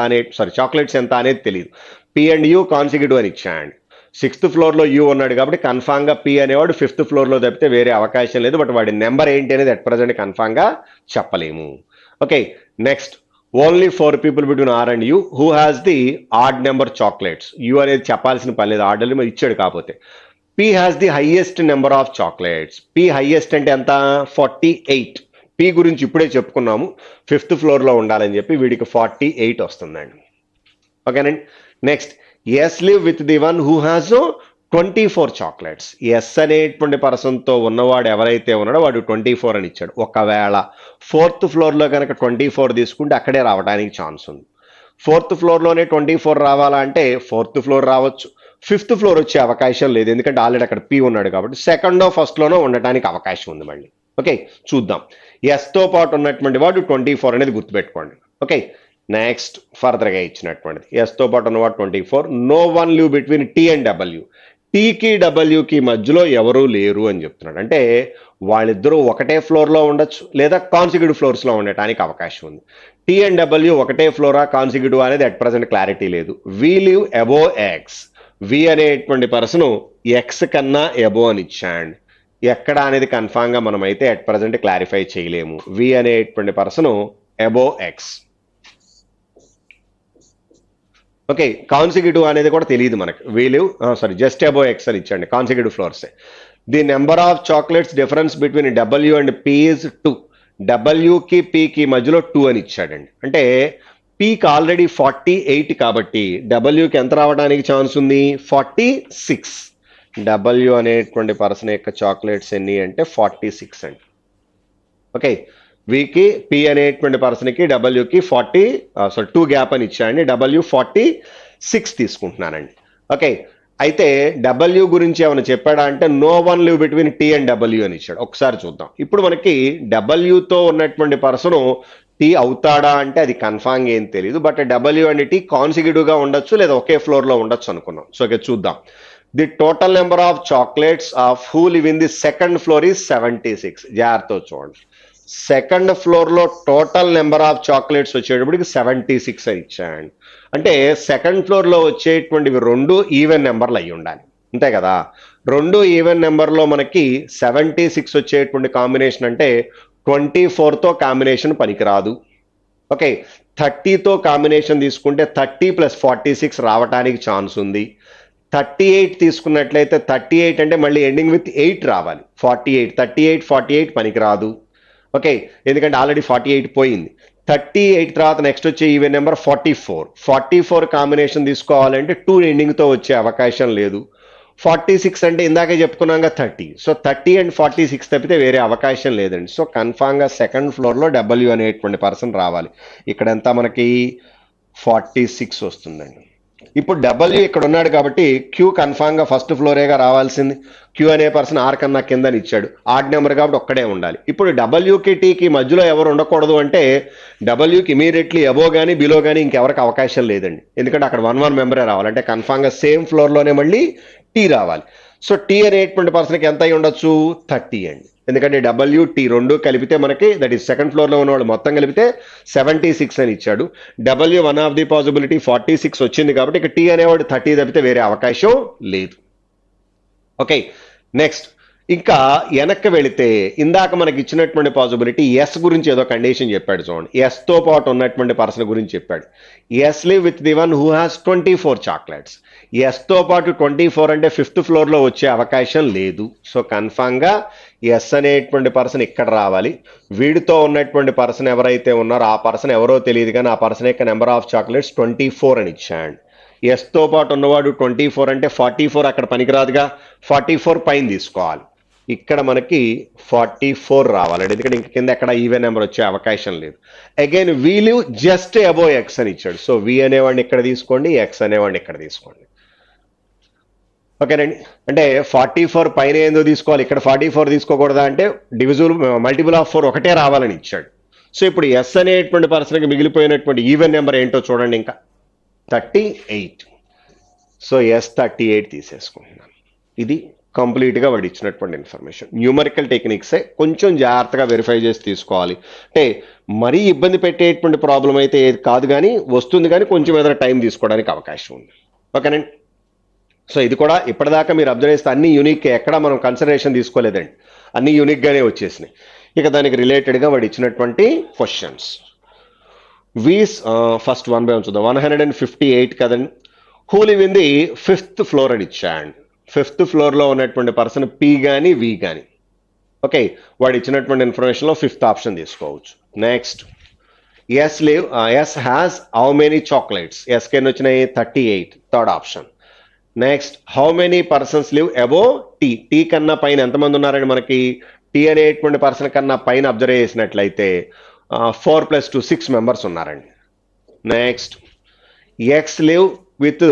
చాక్లెట్స్ ఎంత అనేది తెలియదు. పి అండ్ యూ కాన్సిక్యూటివ్ అని ఇచ్చాయండి. 6th ఫ్లోర్లో యూ ఉన్నాడు కాబట్టి కన్ఫామ్గా పి అనేవాడు 5th ఫ్లోర్లో తప్పితే వేరే అవకాశం లేదు. బట్ వాడి నెంబర్ ఏంటి అనేది అట్ ప్రజెంట్ కన్ఫామ్గా చెప్పలేము. Okay, next only 4 people between R and U who has the odd number chocolates. U అనేది చెప్పాల్సిన పని లేదు, ఆర్డర్ మరి ఇచ్చాడు. కాకపోతే P has the highest number of chocolates. P highest అంటే ఎంత? 48. పి గురించి ఇప్పుడే చెప్పుకున్నాము, 5th ఫ్లోర్లో ఉండాలని చెప్పి. వీడికి 48 వస్తుందండి. ఓకేనండి, next S live with the one who has 24 chocolates. S అనేటువంటి పర్సన్తో ఉన్నవాడు ఎవరైతే ఉన్నాడో వాడు 24 అని ఇచ్చాడు. ఒకవేళ 4th ఫ్లోర్లో కనుక 24 తీసుకుంటే అక్కడే రావడానికి ఛాన్స్ ఉంది. 4th ఫ్లోర్లోనే 24 రావాలా అంటే 4th ఫ్లోర్ రావచ్చు, 5th ఫ్లోర్ వచ్చే అవకాశం లేదు, ఎందుకంటే ఆల్రెడీ అక్కడ పి ఉన్నాడు కాబట్టి సెకండో ఫస్ట్లోనో ఉండటానికి అవకాశం ఉంది మళ్ళీ. ఓకే, చూద్దాం. ఎస్తో పాటు ఉన్నటువంటి వాడు 24 అనేది గుర్తుపెట్టుకోండి. ఓకే, నెక్స్ట్ ఫర్దర్గా ఇచ్చినటువంటిది ఎస్తో పాటు ఉన్నవాడు 24. No one live between T and W. టీకి డబ్ల్యూకి మధ్యలో ఎవరూ లేరు అని చెప్తున్నాడు. అంటే వాళ్ళిద్దరూ ఒకటే ఫ్లోర్లో ఉండొచ్చు లేదా కాన్సిక్యూటివ్ ఫ్లోర్స్లో ఉండటానికి అవకాశం ఉంది. టీ అండ్ డబ్ల్యూ ఒకటే ఫ్లోరా కాన్సిక్యూటివ్ అనేది అట్ ప్రజెంట్ క్లారిటీ లేదు. వి లివ్ అబో ఎక్స్. వి అనేటువంటి పర్సన్ ఎక్స్ కన్నా అబో అని ఇచ్చాడు. ఎక్కడ అనేది కన్ఫామ్గా మనం అయితే అట్ ప్రజెంట్ క్లారిఫై చేయలేము. వి అనేటువంటి person above X. Okay, consecutive అనేది కూడా తెలియదు మనకు. వీలు జస్ట్ అబో ఎక్స్ అని ఇచ్చండి, consecutive floors. The number of chocolates difference between W and P is 2. డబ్ల్యూకి పీకి మధ్యలో 2 అని ఇచ్చాడండి. అంటే పీకి ఆల్రెడీ 48 కాబట్టి డబ్ల్యూకి ఎంత రావడానికి ఛాన్స్ ఉంది? 46. డబ్ల్యూ అనేటువంటి పర్సన్ యొక్క చాక్లెట్స్ ఎన్ని అంటే 46 అండి. ఓకే, వీకి పి అనేటువంటి పర్సన్కి డబ్ల్యూకి 2 గ్యాప్ అని ఇచ్చాయండి. డబ్ల్యూ 46 తీసుకుంటున్నానండి. ఓకే, అయితే డబ్ల్యూ గురించి ఏమైనా చెప్పాడా అంటే no one live between T and W అని ఇచ్చాడు. ఒకసారి చూద్దాం. ఇప్పుడు మనకి డబ్ల్యూతో ఉన్నటువంటి పర్సన్ టీ అవుతాడా అంటే అది కన్ఫామ్గా ఏం తెలియదు. బట్ డబ్ల్యూ అండ్ టీ కాన్సిక్యూటివ్గా ఉండొచ్చు లేదా ఒకే ఫ్లోర్లో ఉండొచ్చు అనుకున్నాం. సో ఓకే, చూద్దాం. The total number of chocolates of who live in the second floor is 76. జాగ్రత్త చూడండి. సెకండ్ ఫ్లోర్లో టోటల్ నెంబర్ ఆఫ్ చాక్లెట్స్ వచ్చేటప్పటికి 76 అని ఇచ్చాయండి. అంటే సెకండ్ ఫ్లోర్లో వచ్చేటువంటివి 2 ఈవెన్ నెంబర్లు అయి ఉండాలి, అంతే కదా. 2 ఈవెన్ నెంబర్లో మనకి 76 వచ్చేటువంటి కాంబినేషన్ అంటే 24తో కాంబినేషన్ పనికిరాదు. ఓకే, 30తో కాంబినేషన్ తీసుకుంటే 30 + 46 రావడానికి ఛాన్స్ ఉంది. 38 తీసుకున్నట్లయితే 38 అంటే మళ్ళీ ఎండింగ్ విత్ 8 రావాలి. 48 38 48 పనికిరాదు. ఓకే, ఎందుకంటే ఆల్రెడీ 48 పోయింది. 38 తర్వాత నెక్స్ట్ వచ్చే ఈవెన్ నెంబర్ 44 కాంబినేషన్ తీసుకోవాలంటే 2 ఎండింగ్తో వచ్చే అవకాశం లేదు. 46 అంటే ఇందాకే చెప్పుకున్నాగా 30. సో 30 అండ్ 46 తప్పితే వేరే అవకాశం లేదండి. సో కన్ఫామ్గా సెకండ్ ఫ్లోర్లో డబ్ల్యూ అనేటువంటి పర్సన్ రావాలి. ఇక్కడ ఎంత మనకి 46 వస్తుందండి. ఇప్పుడు డబ్ల్యూ ఇక్కడ ఉన్నాడు కాబట్టి క్యూ కన్ఫామ్గా ఫస్ట్ ఫ్లోరేగా రావాల్సింది. క్యూ అనే పర్సన్ ఆర్ కన్నా కిందని ఇచ్చాడు, ఆడ్ నెంబర్ కాబట్టి ఒక్కడే ఉండాలి. ఇప్పుడు డబ్ల్యూకి టీకి మధ్యలో ఎవరు ఉండకూడదు అంటే డబ్ల్యూకి ఇమీడియట్లీ అబో కానీ బిలో కానీ ఇంకెవరికి అవకాశం లేదండి, ఎందుకంటే అక్కడ 1 మెంబరే రావాలి. అంటే కన్ఫామ్గా సేమ్ ఫ్లోర్లోనే మళ్ళీ టీ రావాలి. సో టీ అనేటువంటి పర్సన్కి ఎంత అయి ఉండొచ్చు? 30 అండి. ఎందుకంటే డబ్ల్యూ టీ 2 కలిపితే మనకి దట్ ఈస్ సెకండ్ ఫ్లోర్లో ఉన్నవాళ్ళు మొత్తం కలిపితే 76 అని ఇచ్చాడు. W one of the possibility 46 వచ్చింది కాబట్టి ఇక టీ అనేవాడు 30 తప్పితే వేరే అవకాశం లేదు. ఓకే, నెక్స్ట్ ఇంకా వెనక్కి వెళితే ఇందాక మనకి ఇచ్చినటువంటి పాసిబిలిటీ ఎస్ గురించి ఏదో కండిషన్ చెప్పాడు చూడండి. ఎస్తో పాటు ఉన్నటువంటి పర్సన్ గురించి చెప్పాడు. S live with the one who has 24 chocolates. ఎస్తో పాటు 24 అంటే 5th ఫ్లోర్లో వచ్చే అవకాశం లేదు. సో కన్ఫామ్గా ఎస్ అనేటువంటి పర్సన్ ఇక్కడ రావాలి. వీడితో ఉన్నటువంటి పర్సన్ ఎవరైతే ఉన్నారో ఆ పర్సన్ ఎవరో తెలియదు కానీ ఆ పర్సన్ యొక్క నెంబర్ ఆఫ్ చాక్లెట్స్ 24 అని ఇచ్చాడు. ఎస్తో పాటు ఉన్నవాడు 24 అంటే 44 అక్కడ పనికిరాదుగా, 44 పైన తీసుకోవాలి. ఇక్కడ మనకి 44 రావాలండి, ఎందుకంటే ఇంక కింద ఎక్కడ ఈవెన్ నెంబర్ వచ్చే అవకాశం లేదు. Again V live just above X అని ఇచ్చాడు. సో వి అనేవాడిని ఇక్కడ తీసుకోండి, ఎక్స్ అనేవాడిని ఇక్కడ తీసుకోండి. ఓకేనండి, అంటే 44 పైన ఏందో తీసుకోవాలి, ఇక్కడ 44 తీసుకోకూడదా అంటే మల్టిపుల్ ఆఫ్ 4 ఒకటే రావాలని ఇచ్చాడు. సో ఇప్పుడు ఎస్ అనేటువంటి పర్సన్కి మిగిలిపోయినటువంటి ఈవెన్ నెంబర్ ఏంటో చూడండి, ఇంకా 38. సో ఎస్ 38 తీసేసుకుంటున్నాను. ఇది కంప్లీట్గా వాడు ఇచ్చినటువంటి ఇన్ఫర్మేషన్. న్యూమరికల్ టెక్నిక్సే కొంచెం జాగ్రత్తగా వెరిఫై చేసి తీసుకోవాలి. అంటే మరీ ఇబ్బంది పెట్టేటువంటి ప్రాబ్లం అయితే ఏది కాదు కానీ వస్తుంది, కానీ కొంచెం ఏదైనా టైం తీసుకోవడానికి అవకాశం ఉంది. ఓకేనండి, సో ఇది కూడా ఇప్పటిదాకా మీరు అబ్జర్వ్ చేస్తే అన్ని యూనిక్, ఎక్కడ మనం కన్సిడరేషన్ తీసుకోలేదండి, అన్ని యూనిక్గానే వచ్చేసినాయి. ఇక దానికి రిలేటెడ్గా వాడు ఇచ్చినటువంటి క్వశ్చన్స్. ఫస్ట్ 1 by 1 చూద్దాం. 158 కదండి. Who live in the 5th floor అని ఇచ్చాడు. 5th ఫ్లోర్లో ఉన్నటువంటి పర్సన్ పి కానీ వి కానీ. ఓకే, వాడు ఇచ్చినటువంటి ఇన్ఫర్మేషన్లో 5th ఆప్షన్ తీసుకోవచ్చు. Next S has how many chocolates. ఎస్కి ఎన్ని వచ్చినాయి? 38, third option. Next how many persons live above T, T కన్నా పైన ఎంతమంది ఉన్నారండి మనకి? టీ అనేటువంటి పర్సన్ కన్నా పైన అబ్జర్వ్ చేసినట్లయితే 4 + 2 6 మెంబర్స్ ఉన్నారండి. Next X live with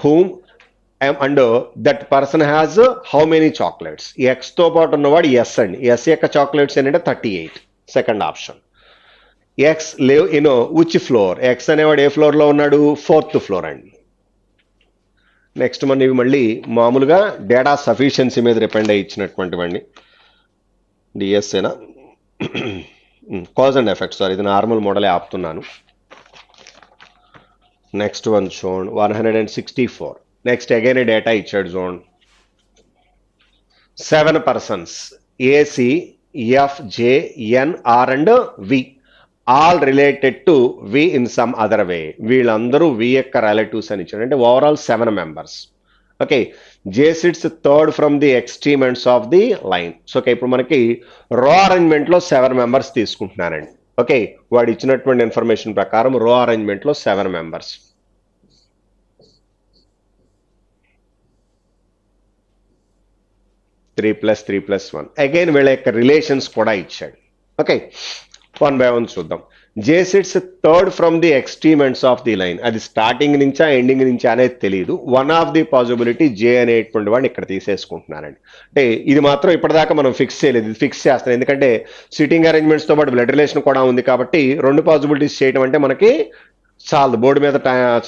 whom and that person has how many chocolates? X తో పాటు ఉన్నవాడు ఎస్ అండి. ఎస్ యొక్క చాక్లెట్స్ ఏంటంటే 38, second option. X live in which floor? X అనేవాడు ఏ ఫ్లోర్ లో ఉన్నాడు? 4th ఫ్లోర్ అండి. నెక్స్ట్ మనం ఇవి మళ్ళీ మామూలుగా డేటా సఫిషియన్సీ మీద డిపెండ్ అయ్యి ఇచ్చినటువంటివండి. డిఎస్ఏనా కాజ్ అండ్ ఎఫెక్ట్, సారీ ఇది నార్మల్ మోడలే ఆపుతున్నాను. నెక్స్ట్ వన్ చూడండి 164. నెక్స్ట్ అగైన్ డేటా ఇచ్చాడు చూడండి. 7 persons A C F J N R and V all related to V in some other way. వీళ్ళందరూ వి యొక్క రిలేటివ్స్ అని ఇచ్చాడు. అంటే overall 7 members. Okay, J sits third from the extreme ends of the line. So okay, ఇప్పుడు మనకి రో arrangement లో 7 members తీసుకుంటున్నానండి. ఓకే, వాడు ఇచ్చినటువంటి ఇన్ఫర్మేషన్ ప్రకారం రో అరేంజ్మెంట్ లో 7 మెంబర్స్. Three plus 1. అగైన్ వీళ్ళ యొక్క రిలేషన్స్ కూడా ఇచ్చాడు. ఓకే, 1 by 1 చూద్దాం. J sits third from the extreme ends of the line. అది స్టార్టింగ్ నుంచా ఎండింగ్ నుంచా అనేది తెలియదు. One of the possibility J అనేటువంటి వాడిని ఇక్కడ తీసేసుకుంటున్నానండి. అంటే ఇది మాత్రం ఇప్పటిదాకా మనం ఫిక్స్ చేయలేదు, ఇది ఫిక్స్ చేస్తాను. ఎందుకంటే సిట్టింగ్ అరేంజ్మెంట్స్ తో పాటు బ్లడ్ రిలేషన్ కూడా ఉంది కాబట్టి 2 పాసిబిలిటీస్ చేయడం అంటే మనకి చాలదు, బోర్డు మీద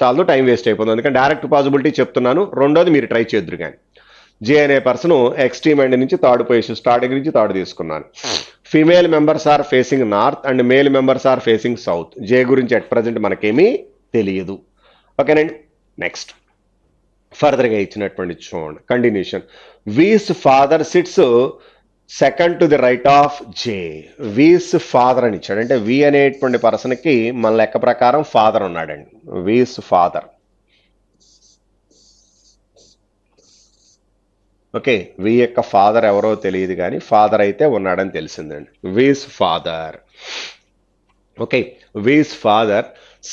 చాలదు, టైం వేస్ట్ అయిపోతుంది. అందుకని డైరెక్ట్ పాసిబిలిటీ చెప్తున్నాను. రెండోది మీరు ట్రై చేద్దరు. కానీ జే అనే పర్సన్ ఎక్స్ట్రీమ్ ఎండ్ నుంచి థర్డ్ పొజిషన్, స్టార్టింగ్ నుంచి థర్డ్ తీసుకున్నాను. Female members are facing north and male members are facing south. J గురించి అట్ ప్రజెంట్ మనకేమీ తెలియదు. ఓకేనండి. నెక్స్ట్ ఫర్దర్గా ఇచ్చినటువంటి చూడండి continuation. V's father sits second to the right of J. V's father అని ఇచ్చాడు. అంటే వి అనేటువంటి పర్సన్కి మన లెక్క ప్రకారం ఫాదర్ ఉన్నాడండి. వీస్ ఫాదర్. ఓకే, వి యొక్క ఫాదర్ ఎవరో తెలియదు కానీ ఫాదర్ అయితే ఉన్నాడని తెలిసిందండి. V's father. Okay, V's father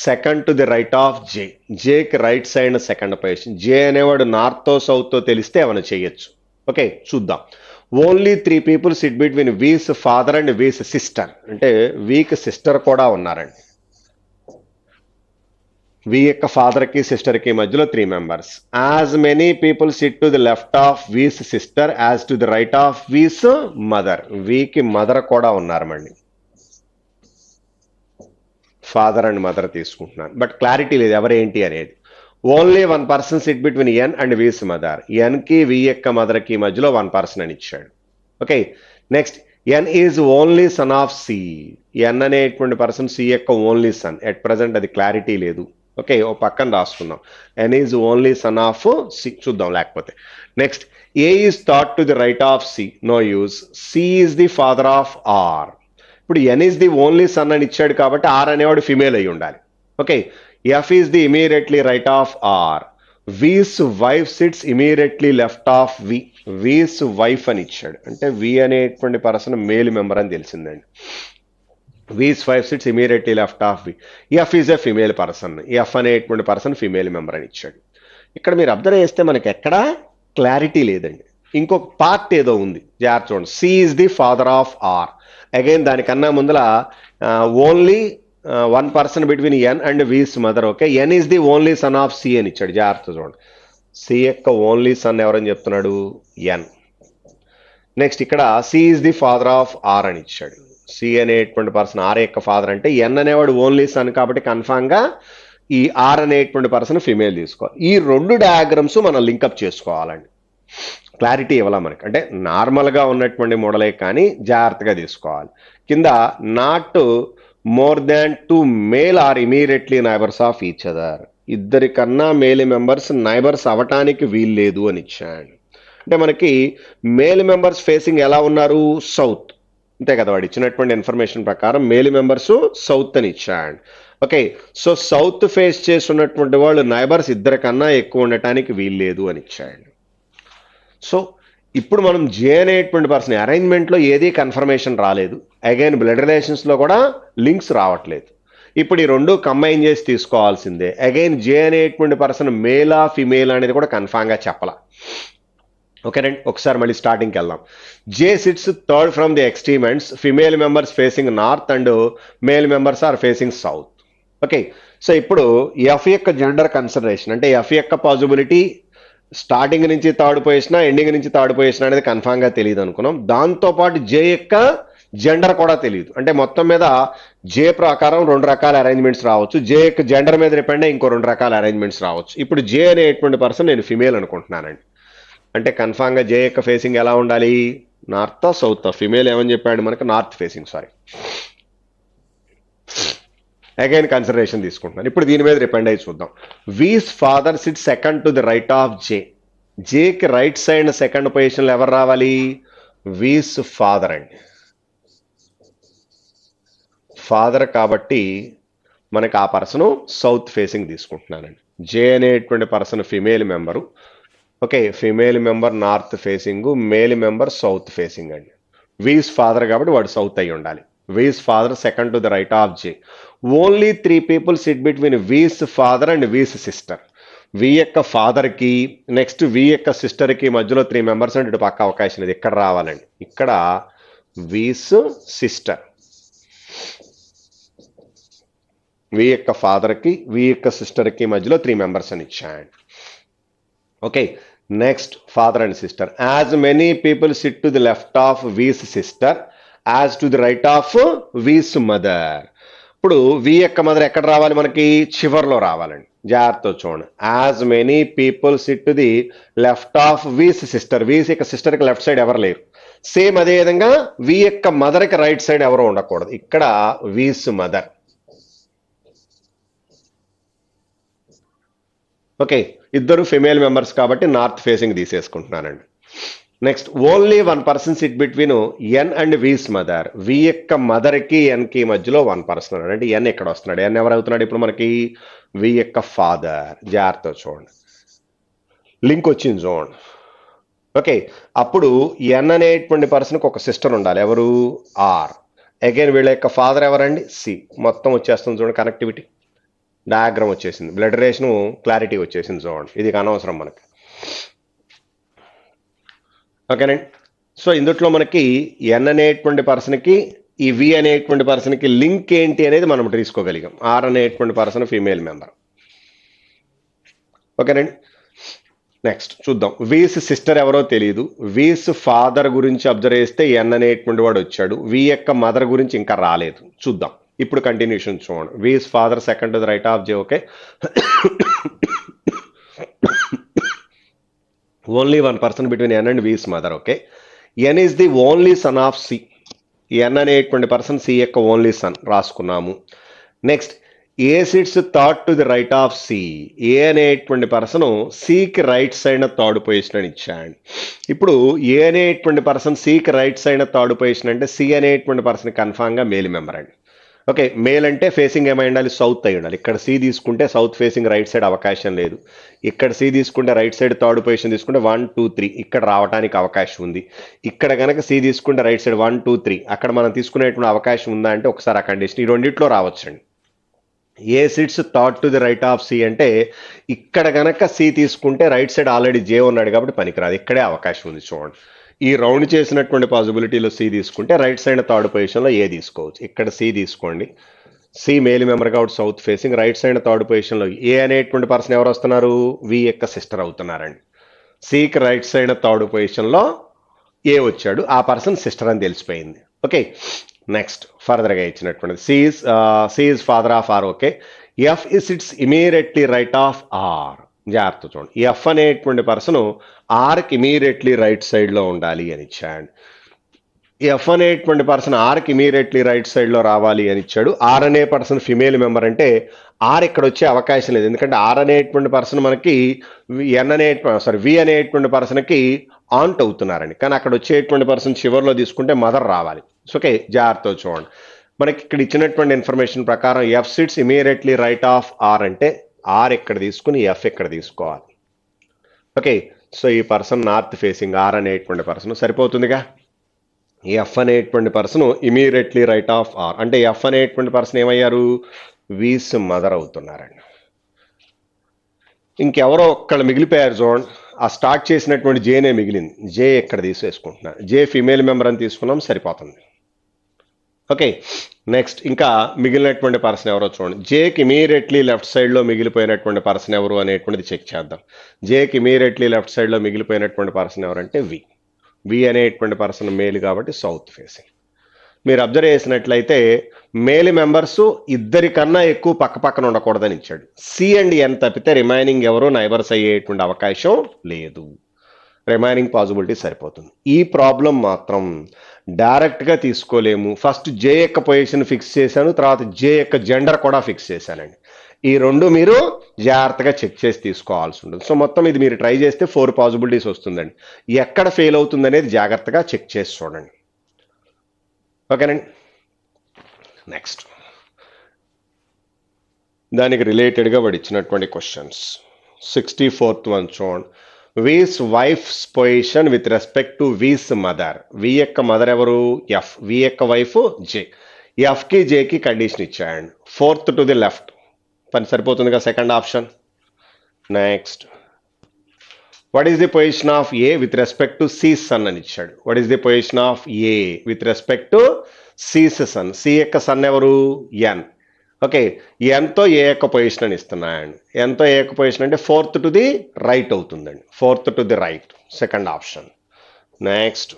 second to the right of J. జేకి right side second position. J అనేవాడు నార్త్తో సౌత్తో తెలిస్తే ఏమైనా చేయొచ్చు. ఓకే, చూద్దాం. Only 3 people sit between V's father and V's sister. అంటే వీక్ సిస్టర్ కూడా ఉన్నారండి. వి యొక్క ఫాదర్ కి సిస్టర్ కి మధ్యలో 3 members. As many people sit to the left of V's sister as to the right of V's mother. వీకి mother కూడా ఉన్నారు మళ్ళీ. ఫాదర్ అండ్ మదర్ తీసుకుంటున్నాను, బట్ క్లారిటీ లేదు ఎవరేంటి అనేది. Only 1 person sit between N and V's mother. N కి V యొక్క మదర్ కి మధ్యలో 1 person అని ఇచ్చాడు. Okay, next N is only son of C. N అనేటువంటి పర్సన్ సి యొక్క ఓన్లీ సన్. ఎట్ ప్రజెంట్ అది క్లారిటీ లేదు. ఓకే, ఓ పక్కన రాసుకుందాం. N is only son of C. చూద్దాం లేకపోతే. Next A is thought to the right of C. No use. C is the father of R. ఇప్పుడు N is the only son అని ఇచ్చాడు కాబట్టి ఆర్ అనేవాడు ఫిమేల్ అయి ఉండాలి. Okay, F is the immediately right of R. V's wife sits immediately left of V. V's wife అని ఇచ్చాడు. అంటే వి అనేటువంటి పర్సన్ మేల్ మెంబర్ అని తెలిసిందండి. V's 5 sits immediately left of V. F is a female person. F అనేటువంటి person female member అని ఇచ్చాడు. ఇక్కడ మీరు అబ్జర్వ్ చేస్తే మనకి ఎక్కడా క్లారిటీ లేదండి. ఇంకొక పార్ట్ ఏదో ఉంది, జాగ్రత్త చూడండి. C is the father of R. Again దానికన్నా ముందల only 1 person between N and V's mother. Okay, N is the only son of C అని ఇచ్చాడు. జాగ్రత్త చూడండి. సి యొక్క ఓన్లీ సన్ ఎవరని చెప్తున్నాడు? ఎన్. నెక్స్ట్ ఇక్కడ C is the father of R అని ఇచ్చాడు. సి అనేటువంటి పర్సన్ ఆర్ యొక్క ఫాదర్. అంటే ఎన్ అనేవాడు ఓన్లీ సన్ కాబట్టి కన్ఫామ్ గా ఈ ఆర్ అనేటువంటి పర్సన్ ఫిమేల్ తీసుకోవాలి. ఈ 2 డయాగ్రామ్స్ మనం లింకప్ చేసుకోవాలండి. క్లారిటీ ఇవ్వాల మనకి. అంటే నార్మల్గా ఉన్నటువంటి మోడలే కానీ జాగ్రత్తగా తీసుకోవాలి. కింద not more than 2 male are immediately neighbours of each other. ఇద్దరికన్నా మేల్ మెంబర్స్ నైబర్స్ అవటానికి వీల్లేదు అని ఇచ్చాడు. అంటే మనకి మేల్ మెంబర్స్ ఫేసింగ్ ఎలా ఉన్నారు? సౌత్. అంతే కదా, వాడు ఇచ్చినటువంటి ఇన్ఫర్మేషన్ ప్రకారం మేల్ మెంబర్స్ సౌత్ అని ఇచ్చాడు. ఓకే, సో సౌత్ ఫేస్ చేస్తున్నటువంటి వాళ్ళు నైబర్స్ ఇద్దరికన్నా ఎక్కువ ఉండటానికి వీల్లేదు అని ఇచ్చాడు. సో ఇప్పుడు మనం జే అనేటువంటి పర్సన్ అరేంజ్మెంట్లో ఏదీ కన్ఫర్మేషన్ రాలేదు. అగైన్ బ్లడ్ రిలేషన్స్లో కూడా లింక్స్ రావట్లేదు. ఇప్పుడు ఈ రెండు కంబైన్ చేసి తీసుకోవాల్సిందే. అగైన్ జే అనేటువంటి పర్సన్ మేలా ఫిమేల్ అనేది కూడా కన్ఫామ్గా చెప్పాల. ఓకేనండి, ఒకసారి మళ్ళీ స్టార్టింగ్కి వెళ్దాం. J sits third from the extreme ends, female members facing north and male members are facing south. Okay, so ఇప్పుడు ఎఫ్ యొక్క జెండర్ కన్సిడరేషన్ అంటే ఎఫ్ యొక్క పాజిబిలిటీ స్టార్టింగ్ నుంచి థర్డ్ పొజిషన్ ఎండింగ్ నుంచి థర్డ్ పొజిషన్ అనేది కన్ఫామ్గా తెలియదు అనుకున్నాం. దాంతోపాటు జే యొక్క జెండర్ కూడా తెలియదు. అంటే మొత్తం మీద జే ప్రకారం 2 రకాల అరేంజ్మెంట్స్ రావచ్చు, జే యొక్క జెండర్ మీద డిపెండ్ ఇంకో 2 రకాల అరేంజ్మెంట్స్ రావచ్చు. ఇప్పుడు జే అనేటువంటి పర్సన్ నేను ఫిమేల్ అనుకుంటున్నానండి. అంటే కన్ఫామ్గా జే యొక్క ఫేసింగ్ ఎలా ఉండాలి, నార్త్ సౌత్. ఫిమేల్ ఏమని చెప్పాడు మనకు, north facing. Sorry, again consideration తీసుకుంటున్నాను. ఇప్పుడు దీని మీద డిపెండ్ అయ్యి చూద్దాం. V's father sit second to the right of J. జేకి రైట్ సైడ్ సెకండ్ పొజిషన్లో ఎవరు రావాలి, వీస్ ఫాదర్ అండి. ఫాదర్ కాబట్టి మనకి ఆ పర్సన్ సౌత్ ఫేసింగ్ తీసుకుంటున్నానండి. జే అనేటువంటి person female member. Okay, female member north facing, male member south facing అండి. వీస్ ఫాదర్ కాబట్టి వాడు సౌత్ అయి ఉండాలి. V's father second to the right of J. Only 3 people sit between V's father and V's sister. V యొక్క ఫాదర్కి next వి యొక్క సిస్టర్కి మధ్యలో 3 members అంటే ఇటు పక్క అవకాశం లేదు. ఇక్కడ రావాలండి, ఇక్కడ వీస్ సిస్టర్. వి యొక్క ఫాదర్కి వి యొక్క సిస్టర్కి మధ్యలో 3 members అని ఇచ్చాడు. Okay, next father and sister. As many people sit to the left of V's sister as to the right of V's mother. ఇప్పుడు వి యొక్క మదర్ ఎక్కడ రావాలి మనకి, చివర్లో రావాలండి. జాగ్రత్త చూడండి. As many people sit to the left of V's sister. V's యొక్క సిస్టర్కి లెఫ్ట్ సైడ్ ఎవరు లేరు. సేమ్ అదే విధంగా వి యొక్క మదర్కి రైట్ సైడ్ ఎవరు ఉండకూడదు. ఇక్కడ వీస్ మదర్. ఓకే, ఇద్దరు ఫిమేల్ మెంబర్స్ కాబట్టి నార్త్ ఫేసింగ్ తీసేసుకుంటున్నానండి. Next only 1 person sit between N and V's mother. V యొక్క మదర్కి ఎన్కి మధ్యలో 1 person ఉన్నాడు. అంటే ఎన్ ఎక్కడ వస్తున్నాడు, ఎన్ ఎవరు అవుతున్నాడు ఇప్పుడు మనకి, వి యొక్క ఫాదర్. జాగ్రత్త చూడండి, లింక్ వచ్చింది చూడండి. ఓకే, అప్పుడు ఎన్ అనేటువంటి పర్సన్కి ఒక సిస్టర్ ఉండాలి. ఎవరు, ఆర్. అగైన్ వీళ్ళ యొక్క ఫాదర్ ఎవరండి, సి. మొత్తం వచ్చేస్తుంది చూడండి, కనెక్టివిటీ డయాగ్రామ్ వచ్చేసింది, బ్లడ్ రిలేషన్ క్లారిటీ వచ్చేసింది చూడండి. ఇది అనవసరం మనకి. ఓకేనండి, సో ఇందుట్లో మనకి ఎన్ అనేటువంటి పర్సన్కి ఈ వి అనేటువంటి పర్సన్కి లింక్ ఏంటి అనేది మనం తీసుకోగలిగాం. ఆర్ అనేటువంటి పర్సన్ ఫీమేల్ మెంబర్. ఓకేనండి, నెక్స్ట్ చూద్దాం. వీస్ సిస్టర్ ఎవరో తెలియదు. వీస్ ఫాదర్ గురించి అబ్జర్వ్ చేస్తే ఎన్ అనేటువంటి వాడు వచ్చాడు. వి యొక్క మదర్ గురించి ఇంకా రాలేదు. చూద్దాం ఇప్పుడు కంటిన్యూషన్ చూడండి. V's father second to the right of J. Okay, only 1 person between N and V's mother. Okay, N is the only son of C. N అనేటువంటి పర్సన్ సి యొక్క ఓన్లీ సన్ రాసుకున్నాము. Next A sits third to the right of C. A అనేటువంటి person సికి right side third position అని ఇచ్చాడు. ఇప్పుడు ఏ అనేటువంటి person సికి రైట్ సైడ్ థర్డ్ పొజిషన్ అంటే సి అనేటువంటి పర్సన్ కన్ఫామ్గా మేల్ మెంబర్ అండి. ఓకే, మేల్ అంటే ఫేసింగ్ ఏమై ఉండాలి, సౌత్ అయి ఉండాలి. ఇక్కడ సి తీసుకుంటే సౌత్ ఫేసింగ్ రైట్ సైడ్ అవకాశం లేదు. ఇక్కడ సి తీసుకుంటే రైట్ సైడ్ థర్డ్ పొజిషన్ తీసుకుంటే 1, 2, 3 ఇక్కడ రావడానికి అవకాశం ఉంది. ఇక్కడ కనుక సి తీసుకుంటే రైట్ సైడ్ 1, 2, 3 అక్కడ మనం తీసుకునేటువంటి అవకాశం ఉందా అంటే ఒకసారి ఆ కండిషన్ ఈ రెండిట్లో రావచ్చండి. A sits third to the right of C అంటే ఇక్కడ కనుక సి తీసుకుంటే రైట్ సైడ్ ఆల్రెడీ జే ఉన్నాడు కాబట్టి పనికిరాదు. ఇక్కడే అవకాశం ఉంది చూడండి. ఈ రౌండ్ చేసినటువంటి పాసిబిలిటీలో సి తీసుకుంటే రైట్ సైడ్ థర్డ్ పొజిషన్లో ఏ తీసుకోవచ్చు. ఇక్కడ సి తీసుకోండి. సి మేల్ మెంబర్ కాబట్టి south facing. Right side third పొజిషన్లో ఏ అనేటువంటి పర్సన్ ఎవరు వస్తున్నారు, వి యొక్క సిస్టర్ అవుతున్నారండి. సికి రైట్ సైడ్ థర్డ్ పొజిషన్లో ఏ వచ్చాడు, ఆ పర్సన్ సిస్టర్ అని తెలిసిపోయింది. ఓకే, నెక్స్ట్ ఫర్దర్గా ఇచ్చినటువంటిది C is father of R. Okay, F is it's immediately right of R. జాగ్రత్త చూడండి, ఎఫ్ అనేటువంటి పర్సన్ ఆర్కి ఇమీడియట్లీ రైట్ సైడ్లో ఉండాలి అని ఇచ్చాడు. ఎఫ్ అనేటువంటి పర్సన్ ఆర్కి ఇమీడియట్లీ రైట్ సైడ్లో రావాలి అని ఇచ్చాడు. ఆర్ అనే పర్సన్ ఫిమేల్ మెంబర్ అంటే ఆర్ ఇక్కడ వచ్చే అవకాశం లేదు. ఎందుకంటే ఆర్ అనేటువంటి పర్సన్ మనకి వి అనేటువంటి పర్సన్కి ఆంట్ అవుతున్నారండి. కానీ అక్కడ వచ్చేటువంటి పర్సన్ చివర్లో తీసుకుంటే మదర్ రావాలి. ఓకే, జాగ్రత్త చూడండి. మనకి ఇక్కడ ఇచ్చినటువంటి ఇన్ఫర్మేషన్ ప్రకారం F sits immediately right of R అంటే ఆర్ ఇక్కడ తీసుకుని ఎఫ్ ఇక్కడ తీసుకోవాలి. ఓకే, సో ఈ పర్సన్ నార్త్ ఫేసింగ్ ఆర్ అనేటువంటి పర్సన్ సరిపోతుందిగా. ఎఫ్ అనేటువంటి person immediately right of R అంటే ఎఫ్ అనేటువంటి పర్సన్ ఏమయ్యారు, వీస్ మదర్ అవుతున్నారండి. ఇంకెవరో ఒక్కళ్ళు మిగిలిపోయారు చూడండి. ఆ స్టార్ట్ చేసినటువంటి జేనే మిగిలింది. జే ఎక్కడ తీసేసుకుంటున్నారు. జే ఫీమేల్ మెంబర్ అని తీసుకున్నాం, సరిపోతుంది. ఓకే, నెక్స్ట్ ఇంకా మిగిలినటువంటి పర్సన్ ఎవరో చూడండి. జేకి ఇమీడియట్లీ లెఫ్ట్ సైడ్లో మిగిలిపోయినటువంటి పర్సన్ ఎవరు అనేటువంటిది చెక్ చేద్దాం. జేకి ఇమీడియట్లీ లెఫ్ట్ సైడ్లో మిగిలిపోయినటువంటి పర్సన్ ఎవరంటే వి. వి అనేటువంటి పర్సన్ మేల్ కాబట్టి సౌత్ ఫేసింగ్. మీరు అబ్జర్వ్ చేసినట్లయితే మేల్ మెంబర్స్ ఇద్దరికన్నా ఎక్కువ పక్క పక్కన ఉండకూడదని ఇచ్చాడు. సి అండ్ ఎన్ తప్పితే రిమైనింగ్ ఎవరో నైబర్స్ అయ్యేటువంటి అవకాశం లేదు. రిమైనింగ్ పాసిబిలిటీ సరిపోతుంది. ఈ ప్రాబ్లం మాత్రం డైరెక్ట్గా తీసుకోలేము. ఫస్ట్ జే యొక్క పొజిషన్ ఫిక్స్ చేశాను, తర్వాత జే యొక్క జెండర్ కూడా ఫిక్స్ చేశానండి. ఈ రెండు మీరు జాగ్రత్తగా చెక్ చేసి తీసుకోవాల్సి ఉంటుంది. సో మొత్తం ఇది మీరు ట్రై చేస్తే 4 పాసిబిలిటీస్ వస్తుందండి. ఎక్కడ ఫెయిల్ అవుతుంది అనేది జాగ్రత్తగా చెక్ చేసి చూడండి. ఓకేనండి. నెక్స్ట్ దానికి రిలేటెడ్గా వాడు ఇచ్చినటువంటి క్వశ్చన్స్. 64th వన్ చూడండి. V's wife's position with respect to V's mother. V యొక్క మదర్ ఎవరు? ఎఫ్. వి యొక్క వైఫ్ జే. ఎఫ్కి జేకి కండిషన్ ఇచ్చాయండి. 4th టు ది లెఫ్ట్ పని సరిపోతుందిగా, second option. Next what is the position of A with respect to C's son అని ఇచ్చాడు. What is the position of A with respect to C's son. C యొక్క son ఎవరు? N. Okay, ఎంతో ఏ యొక్క position అని ఇస్తున్నాయండి. ఎంతో ఏ యొక్క పొజిషన్ అంటే 4th టు ది రైట్ అవుతుందండి. 4th to the right, second option. Next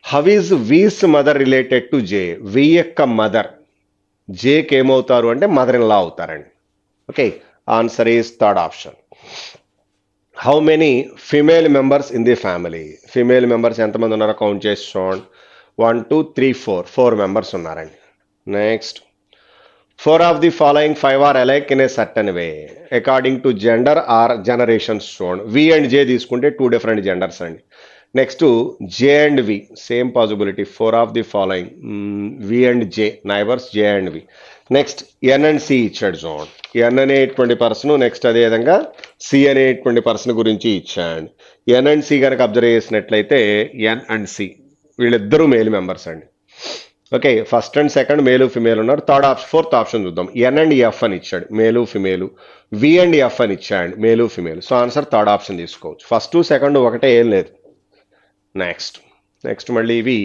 how is V's mother related to J. V యొక్క మదర్ జేకి ఏమవుతారు అంటే మదర్ ఇన్ లా అవుతారండి. Okay, answer is third option. How many female members in the family. Female members ఎంతమంది ఉన్నారో count చేసి చూడండి. 1 2 3 4 members ఉన్నారండి. Next 4 of the following 5 are alike in a certain way according to gender or generations చూడండి. V and J తీసుకుంటే 2 different genders అండి. Next J and V same possibility. 4 of the following V and J neighbours J and V. Next N and C ఇచ్చాడు చూడండి. N అనేటువంటి person, next అదేవిధంగా C అనేటువంటి person గురించి ఇచ్చాడు. ఎన్ అండ్ సి కనుక అబ్జర్వ్ చేసినట్లయితే ఎన్ అండ్ సి వీళ్ళిద్దరూ మేల్ మెంబర్స్ అండి. ఓకే, ఫస్ట్ అండ్ సెకండ్ మేలు ఫిమేల్ ఉన్నారు. ఫోర్త్ ఆప్షన్ చూద్దాం. ఎన్ అండ్ ఎఫ్ అని ఇచ్చాడు, మేలు ఫిమేలు. వి అండ్ ఎఫ్ అని ఇచ్చాడు, మేలు female. So answer third option తీసుకోవచ్చు. ఫస్ట్ సెకండ్ ఒకటే, ఏం లేదు. నెక్స్ట్ మళ్ళీ ఇవి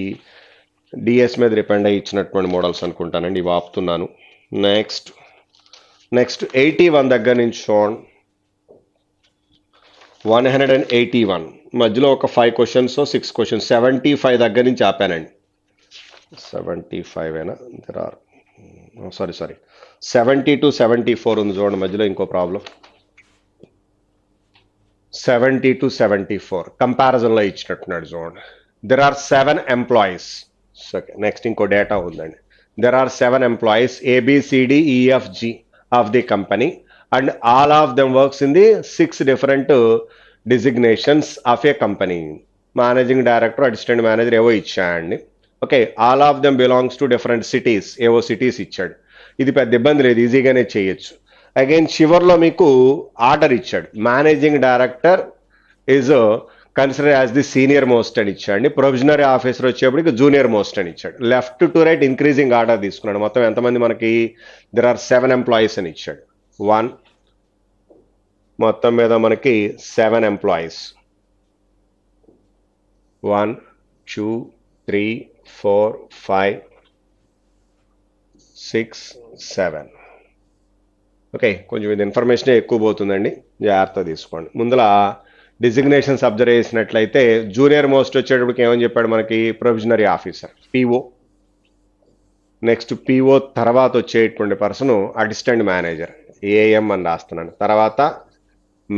డిఎస్ మీద డిపెండ్ అయ్యి ఇచ్చినటువంటి మోడల్స్ అనుకుంటానండి, ఇవి ఆపుతున్నాను. నెక్స్ట్ 81 దగ్గర నుంచి చూడండి. 181 మధ్యలో ఒక 5 క్వశ్చన్స్ 6 క్వశ్చన్స్. 75 దగ్గర నుంచి ఆపానండి. 75 అయినా సారీ 70 to 74 ఉంది చూడండి. మధ్యలో ఇంకో ప్రాబ్లం. 70 to 74 కంపారిజన్లో ఇచ్చినట్టున్నాడు చూడండి. There are 7 employees. నెక్స్ట్ ఇంకో డేటా ఉందండి. There are 7 employees A, B, C, D, E, F, G of the company and all of them works in the 6 different designations of a company. Managing director, assistant manager ఏవో ఇచ్చాయండి. Okay, all of them belongs to different cities. ఏవో cities ఇచ్చాడు. ఇది పెద్ద ఇబ్బంది లేదు, ఈజీగానే చేయొచ్చు. అగైన్ చివర్లో మీకు ఆర్డర్ ఇచ్చాడు. Managing director is consider as the senior most అని ఇచ్చాడు. ప్రొవిజనరీ ఆఫీసర్ వచ్చేప్పటికి జూనియర్ మోస్ట్ అని ఇచ్చాడు. Left to right increasing order తీసుకున్నాడు. మొత్తం ఎంతమంది మనకి? దెర్ ఆర్ 7 ఎంప్లాయీస్ అని ఇచ్చాడు. 1 మొత్తం మీద మనకి 7 ఎంప్లాయీస్. 1 2 3 4 5 6 7. ఓకే, కొంచెం ఇది ఇన్ఫర్మేషన్ ఎక్కువ పోతుందండి, జాగ్రత్త తీసుకోండి. ముందల డిజిగ్నేషన్స్ అబ్జర్వ్ చేసినట్లయితే జూనియర్ మోస్ట్ వచ్చేటప్పటికి ఏమని చెప్పాడు మనకి? Provisionary officer, PO. Next PO తర్వాత వచ్చేటువంటి పర్సన్ అసిస్టెంట్ మేనేజర్, ఏఎం అని రాస్తున్నాను. తర్వాత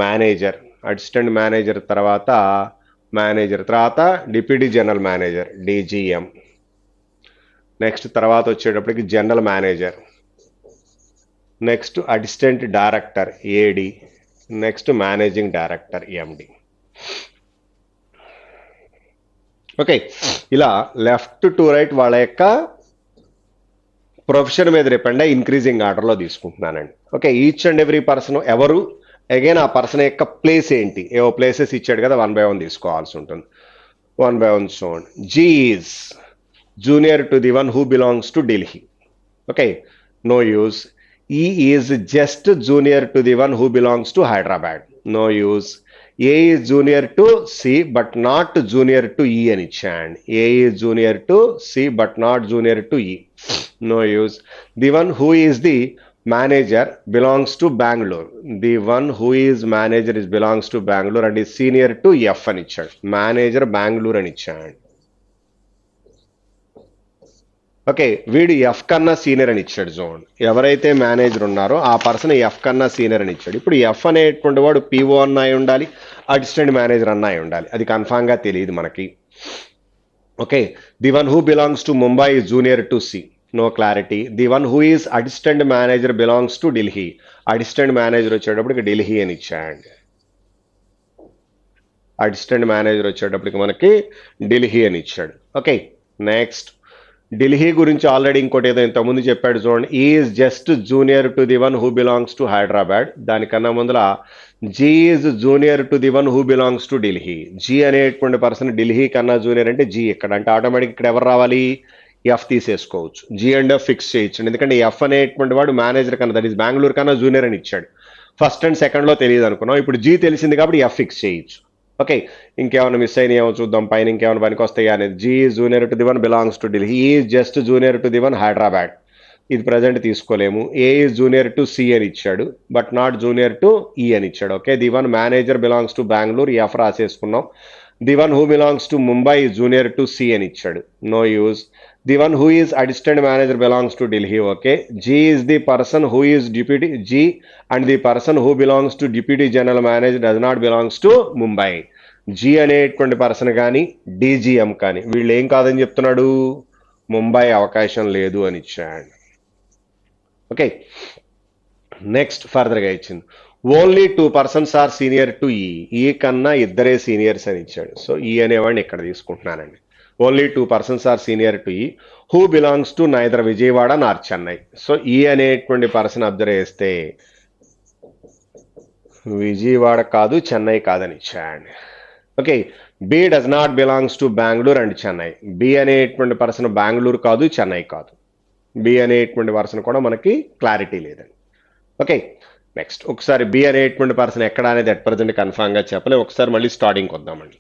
మేనేజర్, అసిస్టెంట్ మేనేజర్ తర్వాత మేనేజర్, తర్వాత deputy general manager, DGM. Next తర్వాత వచ్చేటప్పటికి general manager. Next assistant director, AD. Next managing director, MD. Okay, ఇలా లెఫ్ట్ టు రైట్ వాళ్ళ యొక్క ప్రొఫెషన్ మీద డిపెండ్ అయ్యి ఇంక్రీజింగ్ ఆర్డర్లో తీసుకుంటున్నానండి. Okay, each and every person ఎవరు, అగైన్ ఆ పర్సన్ యొక్క ప్లేస్ ఏంటి, ఏవో ప్లేసెస్ ఇచ్చాడు కదా, 1 by 1 తీసుకోవాల్సి ఉంటుంది. 1 by 1 చూడండి. G is junior to the one who belongs to Delhi. Okay, no use. E is just junior to the one who belongs to Hyderabad. No use. A is junior to C but not junior to E అని ఇచ్చాండ్. A is junior to C but not junior to E. No use. The one who is the manager belongs to Bengaluru. The one who is manager is belongs to Bengaluru and is senior to F అని ఇచ్చాడు. Manager Bengaluru అని ఇచ్చాడు. Okay, వీడు F కన్నా senior అని ఇచ్చాడు. Zone ఎవరైతే manager ఉన్నారో ఆ పర్సన్ ఎఫ్ కన్నా సీనియర్ అని ఇచ్చాడు. ఇప్పుడు ఎఫ్ అనేటువంటి వాడు పిఓ అన్న అయి ఉండాలి, అసిస్టెంట్ మేనేజర్ అన్న అయి ఉండాలి. అది కన్ఫామ్గా తెలియదు మనకి. Okay, the one who belongs to Mumbai is junior to C. No clarity. The one who is assistant manager belongs to Delhi. Assistant manager వచ్చేటప్పటికి ఢిల్లీ అని ఇచ్చాడు. అసిస్టెంట్ మేనేజర్ వచ్చేటప్పటికి మనకి ఢిల్లీ అని ఇచ్చాడు. ఓకే, నెక్స్ట్ ఢిల్లీ గురించి ఆల్రెడీ ఇంకోటి ఏదో ఇంతకుముందు చెప్పాడు చూడండి. Is just junior to the one who belongs to Hyderabad. దానికన్నా ముందర G is junior to the one who belongs to Delhi. G అనేటువంటి పర్సన్ ఢిల్లీ కన్నా జూనియర్ అంటే జీ ఇక్కడ అంటే ఆటోమేటిక్ ఇక్కడ ఎవరు రావాలి? ఎఫ్ తీసేసుకోవచ్చు. జీ అండ్ ఎఫ్ ఫిక్స్ చేయొచ్చు. ఎందుకంటే ఎఫ్ అనేటువంటి వాడు మేనేజర్ కన్నా, దట్ ఈస్ బెంగళూరు కన్నా జూనియర్ అని ఇచ్చాడు. ఫస్ట్ అండ్ సెకండ్లో తెలియదు అనుకున్నాం. ఇప్పుడు జీ తెలిసింది కాబట్టి ఎఫ్ ఫిక్స్ చేయొచ్చు. ఓకే, ఇంకేమైనా మిస్ అయినాయేమో చూద్దాం. పైన ఇంకేమైనా పనికి వస్తాయా అనేది. G junior to the one belongs to Delhi. E just junior to the one Hyderabad. ఇది ప్రజెంట్ తీసుకోలేము. A is junior to C అని ఇచ్చాడు but not junior to E అని ఇచ్చాడు. Okay, the one manager belongs to Bengaluru. F రాసేసుకున్నాం. The one who belongs to Mumbai junior to C అని ఇచ్చాడు. No use. The one who is assistant manager belongs to Delhi. Okay, G is the person who is deputy G and the person who belongs to deputy general manager does not belongs to Mumbai. G అనేటువంటి person కానీ DGM కానీ వీళ్ళు ఏం కాదని చెప్తున్నాడు? ముంబై అవకాశం లేదు అని ఇచ్చాడు. ఓకే, నెక్స్ట్ ఫర్దర్గా ఇచ్చింది. Only 2 persons are senior to E. E కన్నా ఇద్దరే సీనియర్స్ అని ఇచ్చాడు. సో ఈ అనేవాడిని ఇక్కడ తీసుకుంటున్నానండి. Only 2 persons are senior to E who belongs to neither Vijayawada nor Chennai. So ఈ అనేటువంటి పర్సన్ అబ్జర్వ్ చేస్తే విజయవాడ కాదు చెన్నై కాదని ఇచ్చాడు. Okay, B does not belongs to Bengaluru and Chennai. B అనేటువంటి పర్సన్ బెంగళూరు కాదు చెన్నై కాదు. బి అనేటువంటి పర్సన్ కూడా మనకి క్లారిటీ లేదండి. ఓకే, నెక్స్ట్ ఒకసారి బి అనేటువంటి పర్సన్ ఎక్కడ అనేది అట్ ప్రజెంట్ కన్ఫామ్గా చెప్పలేదు. ఒకసారి మళ్ళీ స్టార్టింగ్కి వద్దామండి.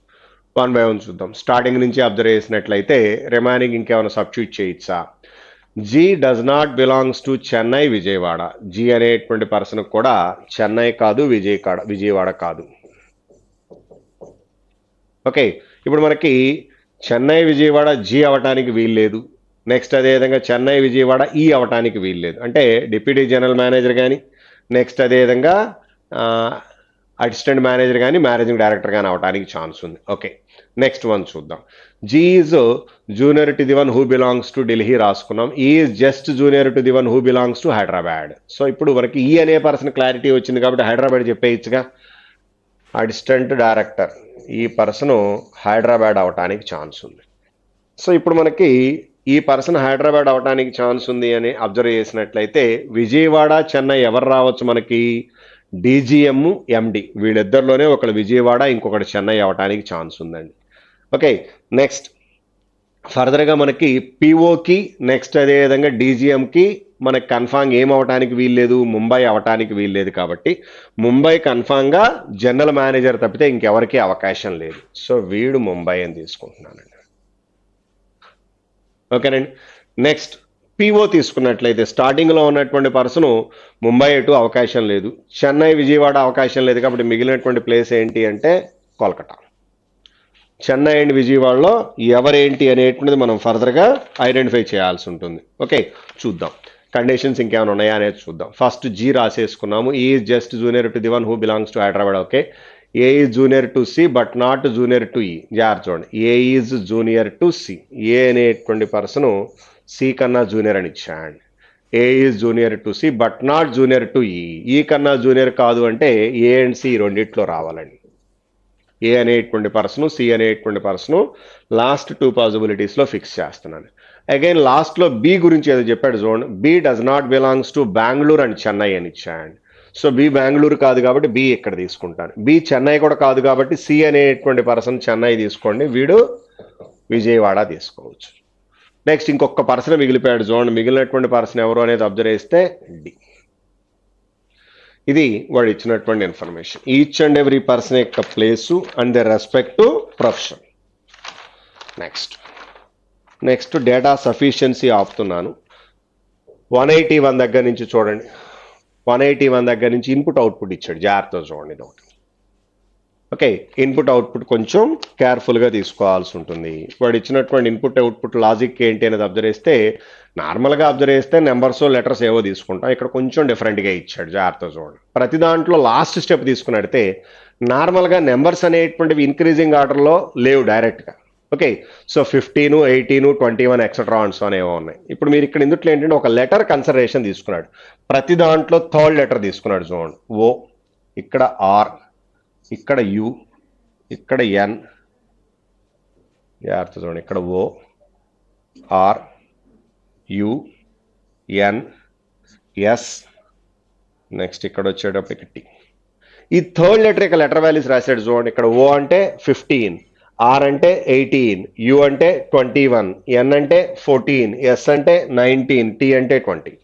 1 by 1 చూద్దాం. స్టార్టింగ్ నుంచి అబ్జర్వ్ చేసినట్లయితే రిమైనింగ్ ఇంకేమైనా సబ్స్టిట్యూట్ చేయొచ్చా? G does not belongs to Chennai Vijayawada. G అనేటువంటి పర్సన్ కూడా చెన్నై కాదు విజయవాడ కాదు. ఓకే, ఇప్పుడు మనకి చెన్నై విజయవాడ జీ అవటానికి వీల్లేదు. నెక్స్ట్ అదేవిధంగా చెన్నై విజయవాడ ఈ అవటానికి వీల్లేదు. అంటే డిప్యూటీ జనరల్ మేనేజర్ కానీ నెక్స్ట్ అదేవిధంగా అసిస్టెంట్ మేనేజర్ కానీ మేనేజింగ్ డైరెక్టర్ కానీ అవటానికి ఛాన్స్ ఉంది. ఓకే, నెక్స్ట్ వన్ చూద్దాం. G is junior to the one who belongs to Delhi రాసుకున్నాం. E is just junior to the one who belongs to Hyderabad. So ఇప్పుడు మనకి ఈ అనే పర్సన్ క్లారిటీ వచ్చింది కాబట్టి హైదరాబాద్ చెప్పేయచ్చుగా. Assistant director E person Hyderabad అవటానికి ఛాన్స్ ఉంది. సో ఇప్పుడు మనకి ఈ పర్సన్ హైదరాబాద్ అవటానికి ఛాన్స్ ఉంది అని అబ్జర్వ్ చేసినట్లయితే విజయవాడ చెన్నై ఎవరు రావచ్చు మనకి? డీజీఎం ఎండి వీళ్ళిద్దరిలోనే ఒకడు విజయవాడ ఇంకొకటి చెన్నై అవటానికి ఛాన్స్ ఉందండి. ఓకే, నెక్స్ట్ ఫర్దర్గా మనకి పిఓకి నెక్స్ట్ అదేవిధంగా డీజీఎంకి మనకి కన్ఫామ్ ఏం అవటానికి వీల్లేదు? ముంబై అవటానికి వీల్లేదు. కాబట్టి ముంబై కన్ఫామ్గా జనరల్ మేనేజర్ తప్పితే ఇంకెవరికి అవకాశం లేదు. సో వీడు ముంబై అని తీసుకుంటున్నానండి. ఓకేనండి, నెక్స్ట్ పిఓ తీసుకున్నట్లయితే స్టార్టింగ్లో ఉన్నటువంటి పర్సన్ ముంబై ఎటు అవకాశం లేదు, చెన్నై విజయవాడ అవకాశం లేదు. కాబట్టి మిగిలినటువంటి ప్లేస్ ఏంటి అంటే కోల్కతా. చెన్నై అండ్ విజయవాడలో ఎవరేంటి అనేటువంటిది మనం ఫర్దర్గా ఐడెంటిఫై చేయాల్సి ఉంటుంది. ఓకే, చూద్దాం కండిషన్స్ ఇంకేమైనా ఉన్నాయా అనేది చూద్దాం. ఫస్ట్ జీ రాసేసుకున్నాము. E just junior to the one who belongs to Hyderabad. Okay, A is junior to C but not junior to E. జాగ్రత్త చూడండి, A is junior to C. A అనేటువంటి పర్సన్ సి కన్నా junior అని ఇచ్చాడు. A is junior to C but not junior to E. E కన్నా junior కాదు అంటే ఏ and C రెండిట్లో రావాలండి. ఏ అనేటువంటి పర్సన్ సి అనేటువంటి పర్సన్ లాస్ట్ 2 పాసిబిలిటీస్లో ఫిక్స్ చేస్తున్నాను. అగైన్ లాస్ట్లో బి గురించి ఏదో చెప్పాడు చూడండి. B does not belongs to Bengaluru and Chennai అని ఇచ్చాడు. సో బి బెంగళూరు కాదు కాబట్టి బి ఇక్కడ తీసుకుంటాను. బి చెన్నై కూడా కాదు కాబట్టి సి అనేటువంటి పర్సన్ చెన్నై తీసుకోండి, వీడు విజయవాడ తీసుకోవచ్చు. నెక్స్ట్ ఇంకొక పర్సన్ మిగిలిపోయాడు చూడండి, మిగిలినటువంటి పర్సన్ ఎవరు అనేది అబ్జర్వ్ చేస్తే డి. ఇది వాడు ఇచ్చినటువంటి information. Each and every person యొక్క place and the respect to profession. Next data sufficiency ఆపుతున్నాను. 181 దగ్గర నుంచి చూడండి, 181 దగ్గర నుంచి ఇన్పుట్ అవుట్పుట్ ఇచ్చాడు, జాగ్రత్తగా చూడండి ఇది ఒకటి. ఓకే, ఇన్పుట్ అవుట్పుట్ కొంచెం కేర్ఫుల్గా తీసుకోవాల్సి ఉంటుంది. వాడు ఇచ్చినటువంటి ఇన్పుట్ అవుట్పుట్ లాజిక్ ఏంటి అనేది అబ్జర్వ్ చేస్తే, నార్మల్గా అబ్జర్వ్ చేస్తే నెంబర్స్ లెటర్స్ ఏవో తీసుకుంటాం, ఇక్కడ కొంచెం డిఫరెంట్గా ఇచ్చాడు, జాగ్రత్తగా చూడండి. ప్రతి దాంట్లో లాస్ట్ స్టెప్ తీసుకున్నట్టే నార్మల్గా నెంబర్స్ అనేటువంటివి ఇంక్రీజింగ్ ఆర్డర్లో లేవు డైరెక్ట్గా. ఓకే, సో 15, 18, 21 ఎక్సెట్రా ఆన్స్ అనేవో ఉన్నాయి. ఇప్పుడు మీరు ఇక్కడ ఇందుట్లో ఏంటంటే ఒక లెటర్ కన్సిడరేషన్ తీసుకున్నాడు, ప్రతి దాంట్లో థర్డ్ లెటర్ తీసుకున్నాడు చూడండి. ఓ, ఇక్కడ ఆర్, ఇక్కడ యు, ఇక్కడ ఎన్, జాగ్రత్త చూడండి, ఇక్కడ O, R, U, N, S, next ఇక్కడ వచ్చేటప్పటికి టి. ఈ థర్డ్ లెటర్ ఇక లెటర్ వాల్యూస్ రాశాడు చూడండి. ఇక్కడ ఓ అంటే 15, ఆర్ అంటే 18, యు అంటే 21, ఎన్ అంటే 14, ఎస్ అంటే 19, టి అంటే 20.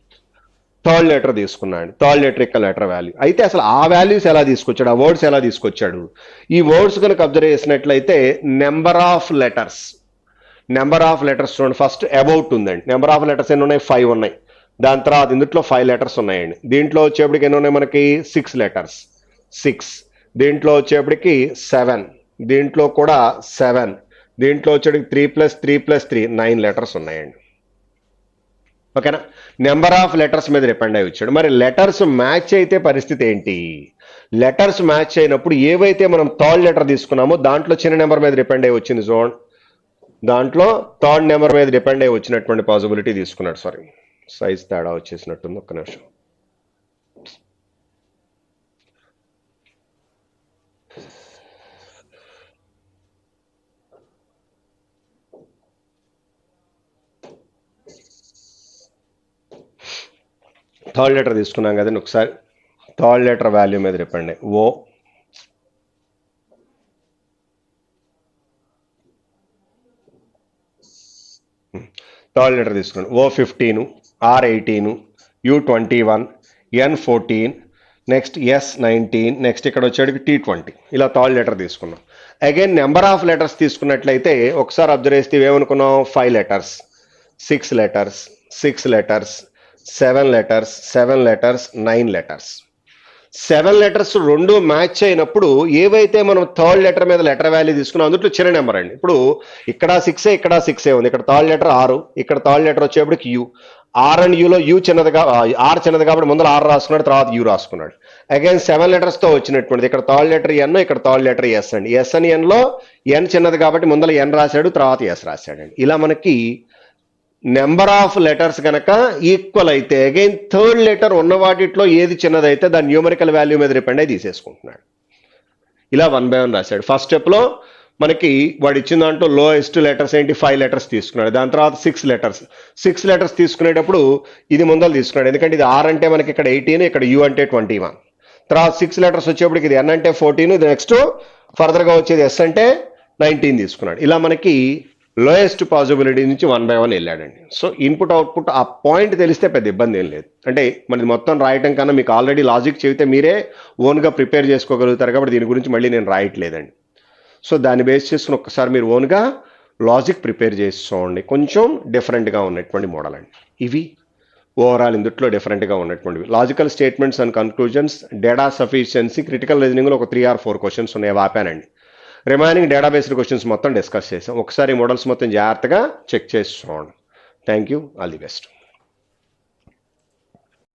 థర్డ్ లెటర్ తీసుకున్నాడు, థర్డ్ లెటర్ యొక్క లెటర్ వాల్యూ. అయితే అసలు ఆ వాల్యూస్ ఎలా తీసుకొచ్చాడు, ఆ వర్డ్స్ ఎలా తీసుకొచ్చాడు? ఈ వర్డ్స్ కనుక అబ్జర్వ్ చేసినట్లయితే నెంబర్ ఆఫ్ లెటర్స్ చూడండి. ఫస్ట్ అబౌట్ ఉందండి, నెంబర్ ఆఫ్ లెటర్స్ ఎన్ని ఉన్నాయి? 5 ఉన్నాయి. దాని తర్వాత ఇందులో 5 లెటర్స్ ఉన్నాయండి. దీంట్లో వచ్చేప్పటికి ఎన్ని ఉన్నాయి మనకి? 6 లెటర్స్, 6. దీంట్లో వచ్చేప్పటికి 7, దీంట్లో కూడా 7, దీంట్లో వచ్చేటికి 3+3+3 9 లెటర్స్ ఉన్నాయండి. ఓకేనా? నెంబర్ ఆఫ్ లెటర్స్ మీద డిపెండ్ అయి వచ్చాడు. మరి లెటర్స్ మ్యాచ్ అయితే పరిస్థితి ఏంటి? లెటర్స్ మ్యాచ్ అయినప్పుడు ఏవైతే మనం థర్డ్ లెటర్ తీసుకున్నామో దాంట్లో చిన్న నెంబర్ మీద డిపెండ్ అయి వచ్చింది జోన్, దాంట్లో థర్డ్ నెంబర్ మీద డిపెండ్ అయి వచ్చినటువంటి పాసిబిలిటీ తీసుకున్నాడు. సారీ, సైజ్ తేడా వచ్చేసినట్టుంది, ఒక్క నిమిషం. థర్డ్ లెటర్ తీసుకున్నాం కదండి, ఒకసారి థర్డ్ లెటర్ వాల్యూ మీద డిపెండ్ అయ్యి ఓ, థర్డ్ లెటర్ తీసుకున్నాం. O 15, R 18, U 21, N 14, next S 19, next ఇక్కడ వచ్చేటికి T20. ఇలా థర్డ్ లెటర్ తీసుకున్నాం. అగైన్ నెంబర్ ఆఫ్ లెటర్స్ తీసుకున్నట్లయితే ఒకసారి అబ్జర్వ్ చేస్తే ఏమనుకున్నాం? 5 letters, 6 letters, 6 letters, 7 letters, 7 letters, 9 letters. 7 letters రెండు మ్యాచ్ అయినప్పుడు ఏవైతే మనం థర్డ్ లెటర్ మీద లెటర్ వాల్యూ తీసుకున్నాం అందులో చిన్న నెంబర్ అండి. ఇప్పుడు ఇక్కడ 6 ఇక్కడ 6 ఉంది, ఇక్కడ థర్డ్ లెటర్ 6, ఇక్కడ థర్డ్ లెటర్ వచ్చేప్పటికి యూ. ఆర్ అండ్ యూలో యూ చిన్నదిగా, ఆర్ చిన్నది కాబట్టి ముందర ఆర్ రాసుకున్నాడు, తర్వాత యూ రాసుకున్నాడు. అగైన్ 7 లెటర్స్తో వచ్చినటువంటిది ఇక్కడ థర్డ్ లెటర్ ఎన్, ఇక్కడ థర్డ్ లెటర్ ఎస్ అండి. ఎస్ అని ఎన్లో ఎన్ చిన్నది కాబట్టి ముందర ఎన్ రాశాడు, తర్వాత ఎస్ రాశాడండి. ఇలా మనకి నెంబర్ ఆఫ్ లెటర్స్ కనుక ఈక్వల్ అయితే అగైన్ థర్డ్ లెటర్ ఉన్న వాటిలో ఏది చిన్నదైతే దాని న్యూమరికల్ వాల్యూ మీద డిపెండ్ అయి తీసేసుకుంటున్నాడు. ఇలా 1 by 1 రాశాడు. ఫస్ట్ స్టెప్లో మనకి వాడు ఇచ్చిన దాంట్లో లోయెస్ట్ లెటర్స్ ఏంటి? 5 లెటర్స్ తీసుకున్నాడు. దాని తర్వాత 6 లెటర్స్ తీసుకునేటప్పుడు ఇది ముందర తీసుకున్నాడు, ఎందుకంటే ఇది ఆర్ అంటే మనకి ఇక్కడ 18, ఇక్కడ యూ అంటే 21. తర్వాత 6 లెటర్స్ వచ్చేప్పటికి ఇది ఎన్ అంటే 14, నెక్స్ట్ ఫర్దర్గా వచ్చేది ఎస్ అంటే 19 తీసుకున్నాడు. ఇలా మనకి లోయెస్ట్ పాసిబిలిటీ నుంచి 1 by 1 వెళ్ళాడండి. సో ఇన్పుట్ అవుట్పుట్ ఆ పాయింట్ తెలిస్తే పెద్ద ఇబ్బంది ఏం లేదు. అంటే మనది మొత్తం రాయటం కన్నా మీకు ఆల్రెడీ లాజిక్ చెబితే మీరే ఓన్గా ప్రిపేర్ చేసుకోగలుగుతారు కాబట్టి దీని గురించి మళ్ళీ నేను రాయట్లేదండి. సో దాన్ని బేస్ చేసుకుని ఒక్కసారి మీరు ఓన్గా లాజిక్ ప్రిపేర్ చేసి చూడండి. కొంచెం డిఫరెంట్గా ఉన్నటువంటి మోడల్ అండి. ఇవి ఓవరాల్ ఇందుట్లో డిఫరెంట్గా ఉన్నటువంటివి. Logical statements and conclusions, data sufficiency, critical రీజనింగ్లో ఒక 3 or 4 క్వశ్చన్స్ ఉన్నాయి, ఆపానండి. రిమైనింగ్ డేటాబేస్డ్ క్వశ్చన్స్ మొత్తం డిస్కస్ చేసాం. ఒకసారి మోడల్స్ మొత్తం జాగ్రత్తగా చెక్ చేసి చూడండి. Thank you, all the best.